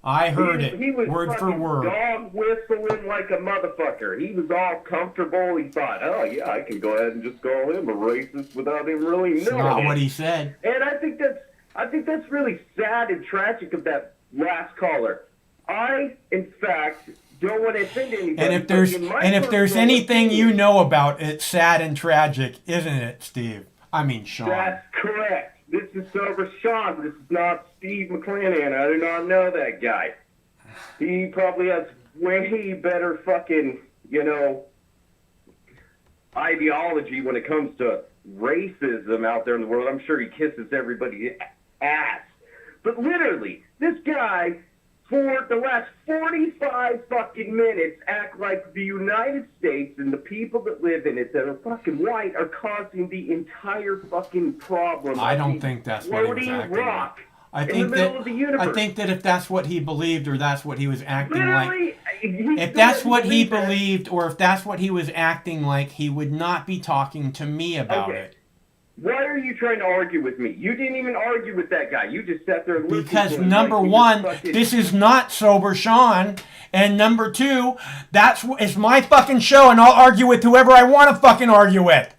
I heard it, He was word for word. dog whistling like a motherfucker. He was all comfortable. He thought, oh, yeah, I can go ahead and just call him a racist without him really knowing It's not it. what he said. And I think that's really sad and tragic of that last caller. I, in fact, don't want to offend anybody. And if there's anything you know about it, sad and tragic, isn't it, Steve? I mean, Sean. That's correct. This is Sober Sean. This is not Steve McClanahan. I do not know that guy. He probably has way better fucking, ideology when it comes to racism out there in the world. I'm sure he kisses everybody's ass. But literally, this guy, for the last 45 fucking minutes, act like the United States and the people that live in it that are fucking white are causing the entire fucking problem. I don't think that's what he was acting rock like. in the middle of the universe. I think that if that's what he believed, or that's what he was acting Literally, like, if that's what he believed, or if that's what he was acting like, he would not be talking to me about it. Why are you trying to argue with me? You didn't even argue with that guy. You just sat there and listened Because to him number like he one, was fucking... this is not Sober Sean, and number two, it's my fucking show, and I'll argue with whoever I want to fucking argue with.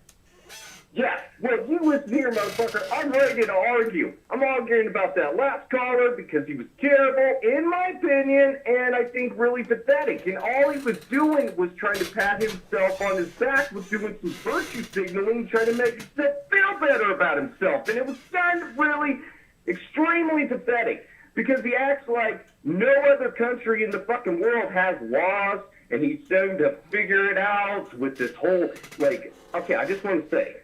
Yeah, well, you listen here, motherfucker. I'm ready to argue. I'm arguing about that last caller because he was terrible, in my opinion, and I think really pathetic. And all he was doing was trying to pat himself on his back, was doing some virtue signaling, trying to make himself feel better about himself. And it was kind of really extremely pathetic because he acts like no other country in the fucking world has laws, and he's starting to figure it out with this whole, okay, I just want to say,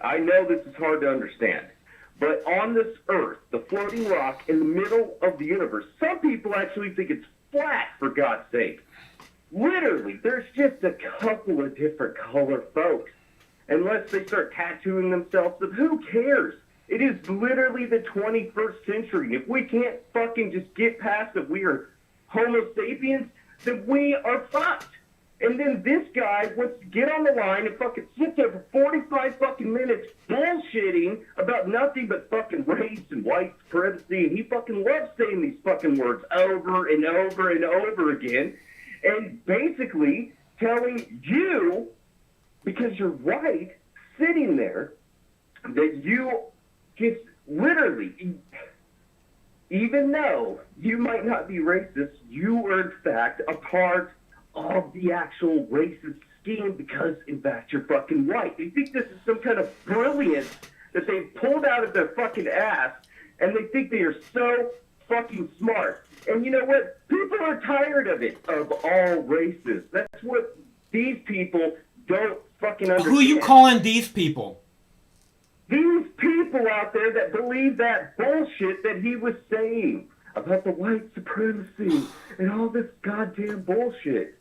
I know this is hard to understand, but on this earth, the floating rock in the middle of the universe, some people actually think it's flat, for God's sake. Literally, there's just a couple of different color folks. Unless they start tattooing themselves, who cares? It is literally the 21st century. If we can't fucking just get past that we are Homo sapiens, then we are fucked. And then this guy wants to get on the line and fucking sit there for 45 fucking minutes bullshitting about nothing but fucking race and white supremacy. And he fucking loves saying these fucking words over and over and over again. And basically telling you, because you're white, sitting there, that you just literally, even though you might not be racist, you are in fact a part of the actual racist scheme because, in fact, you're fucking white. They think this is some kind of brilliance that they've pulled out of their fucking ass, and they think they are so fucking smart. And you know what? People are tired of it, of all races. That's what these people don't fucking understand. Who you calling these people? These people out there that believe that bullshit that he was saying about the white supremacy and all this goddamn bullshit.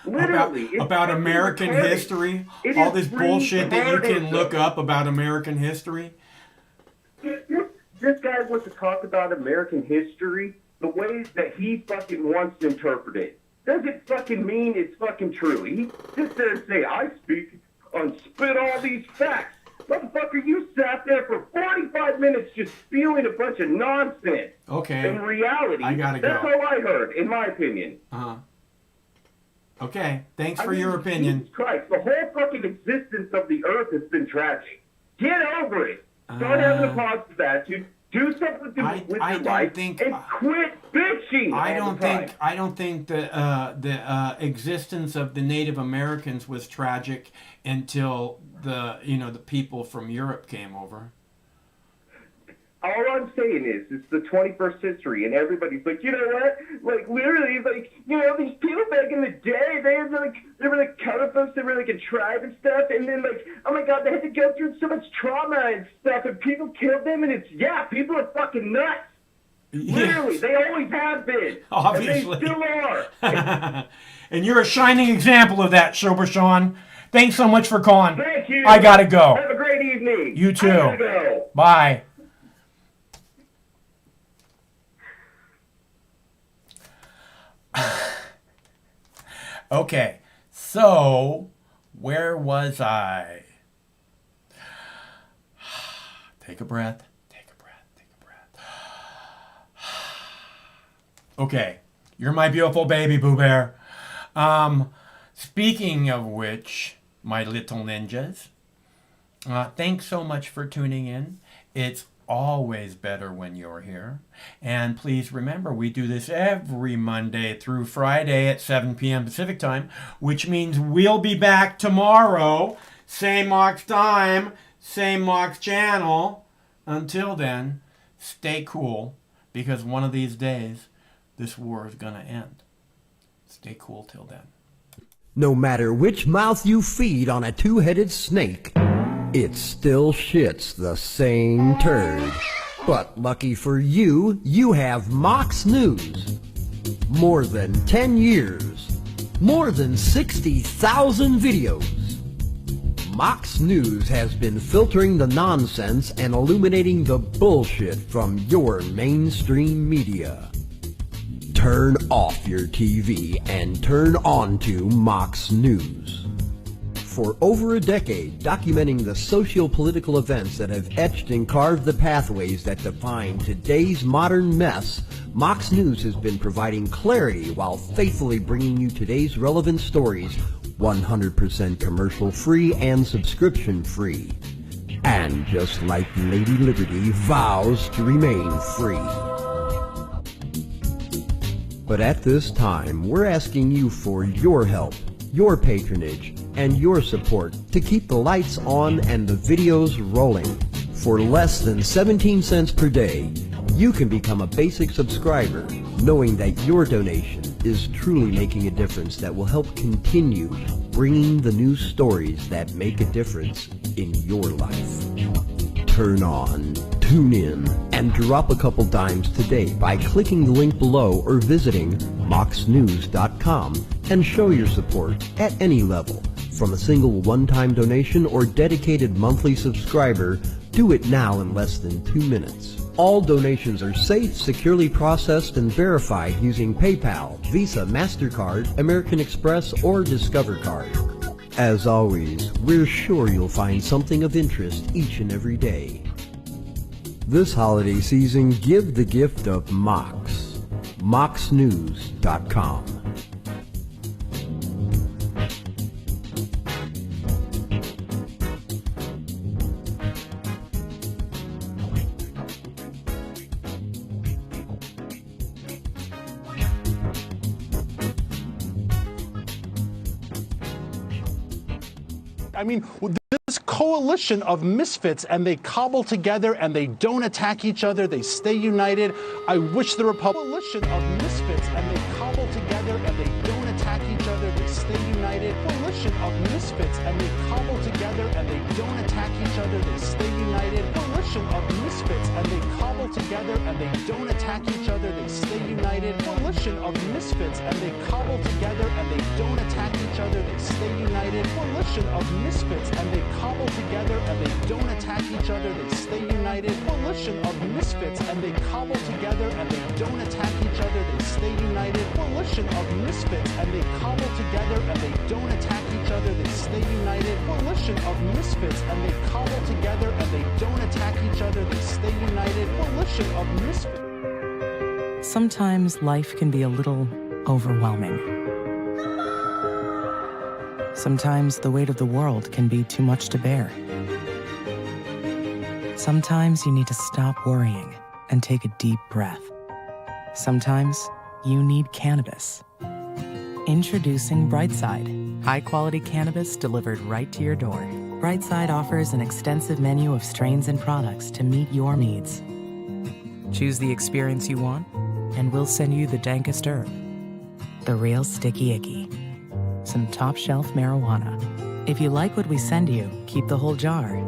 Literally, about American history, all this bullshit that you can look up about American history. This guy wants to talk about American history the way that he fucking wants to interpret it. Doesn't fucking mean it's fucking true. He just doesn't say, I speak on spit all these facts. Motherfucker, you sat there for 45 minutes just spewing a bunch of nonsense. Okay. In reality, I gotta that's go. all I heard, in my opinion. Uh-huh. Okay, thanks for your opinion. Jesus Christ, the whole fucking existence of the earth has been tragic. Get over it. Start having a positive attitude. Do something with your life and quit bitching. I don't think the existence of the Native Americans was tragic until the people from Europe came over. All I'm saying is, it's the 21st century, and everybody's like, you know what? Like, literally, like, you know, these people back in the day, they were like colored folks, they were like a tribe and stuff, and then like, oh my God, they had to go through so much trauma and stuff, and people killed them, and people are fucking nuts. Yes. Literally, they always have been. Obviously. And they still are. And you're a shining example of that, Sober Sean. Thanks so much for calling. Thank you. I gotta go. Have a great evening. You too. I gotta go. Bye. Okay, so where was I? Take a breath. Okay, you're my beautiful baby, Boo Bear. Speaking of which, my little ninjas, thanks so much for tuning in. It's always better when you're here. And please remember, we do this every Monday through Friday at 7 p.m. Pacific time, which means we'll be back tomorrow. Same Mox time, same Mox channel. Until then, stay cool, because one of these days, this war is going to end. Stay cool till then. No matter which mouth you feed on a two-headed snake, it still shits the same turd. But lucky for you, you have Mox News. More than 10 years. More than 60,000 videos. Mox News has been filtering the nonsense and illuminating the bullshit from your mainstream media. Turn off your TV and turn on to Mox News. For over a decade, documenting the socio-political events that have etched and carved the pathways that define today's modern mess, Mox News has been providing clarity while faithfully bringing you today's relevant stories 100% commercial-free and subscription-free. And just like Lady Liberty vows to remain free. But at this time, we're asking you for your help, your patronage, and your support to keep the lights on and the videos rolling. For less than 17 cents per day, you can become a basic subscriber, knowing that your donation is truly making a difference that will help continue bringing the news stories that make a difference in your life. Turn on, tune in, and drop a couple dimes today by clicking the link below or visiting moxnews.com and show your support at any level. From a single one-time donation or dedicated monthly subscriber, do it now in less than 2 minutes. All donations are safe, securely processed, and verified using PayPal, Visa, MasterCard, American Express, or Discover Card. As always, we're sure you'll find something of interest each and every day. This holiday season, give the gift of Mox. moxnews.com. I mean, this coalition of misfits, and they cobble together and they don't attack each other, they stay united. I wish the coalition of misfits, and they cobble together and they don't attack each other, they stay united. Coalition of misfits, and they cobble together and they don't attack each other, they stay united. Coalition of misfits, and they cobble together and they don't attack each other, they stay united. Coalition of misfits and they cobble together and they don't attack each other, they stay united. Coalition of misfits and they cobble together and they don't attack each other, they stay united. Coalition of misfits and they cobble together and they don't attack each other, they stay united. Coalition of misfits and they cobble together and they don't attack each other, they stay united. Coalition of misfits and they cobble together and they don't attack each other, they stay united. Coalition of misfits. Sometimes life can be a little overwhelming. Sometimes the weight of the world can be too much to bear. Sometimes you need to stop worrying and take a deep breath. Sometimes you need cannabis. Introducing Brightside, high-quality cannabis delivered right to your door. Brightside offers an extensive menu of strains and products to meet your needs. Choose the experience you want, and we'll send you the dankest herb, the real sticky icky, some top-shelf marijuana. If you like what we send you, keep the whole jar.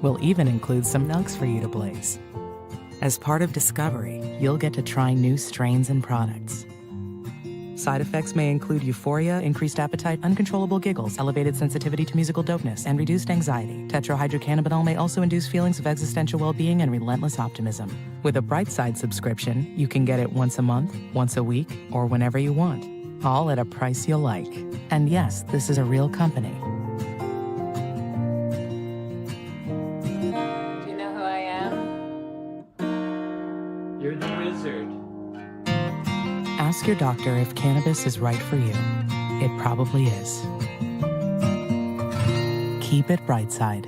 We'll even include some nugs for you to blaze. As part of Discovery, you'll get to try new strains and products. Side effects may include euphoria, increased appetite, uncontrollable giggles, elevated sensitivity to musical dopeness, and reduced anxiety. Tetrahydrocannabinol may also induce feelings of existential well-being and relentless optimism. With a Brightside subscription, you can get it once a month, once a week, or whenever you want, all at a price you'll like. And yes, this is a real company. Do you know who I am? You're the wizard. Ask your doctor if cannabis is right for you. It probably is. Keep it Brightside.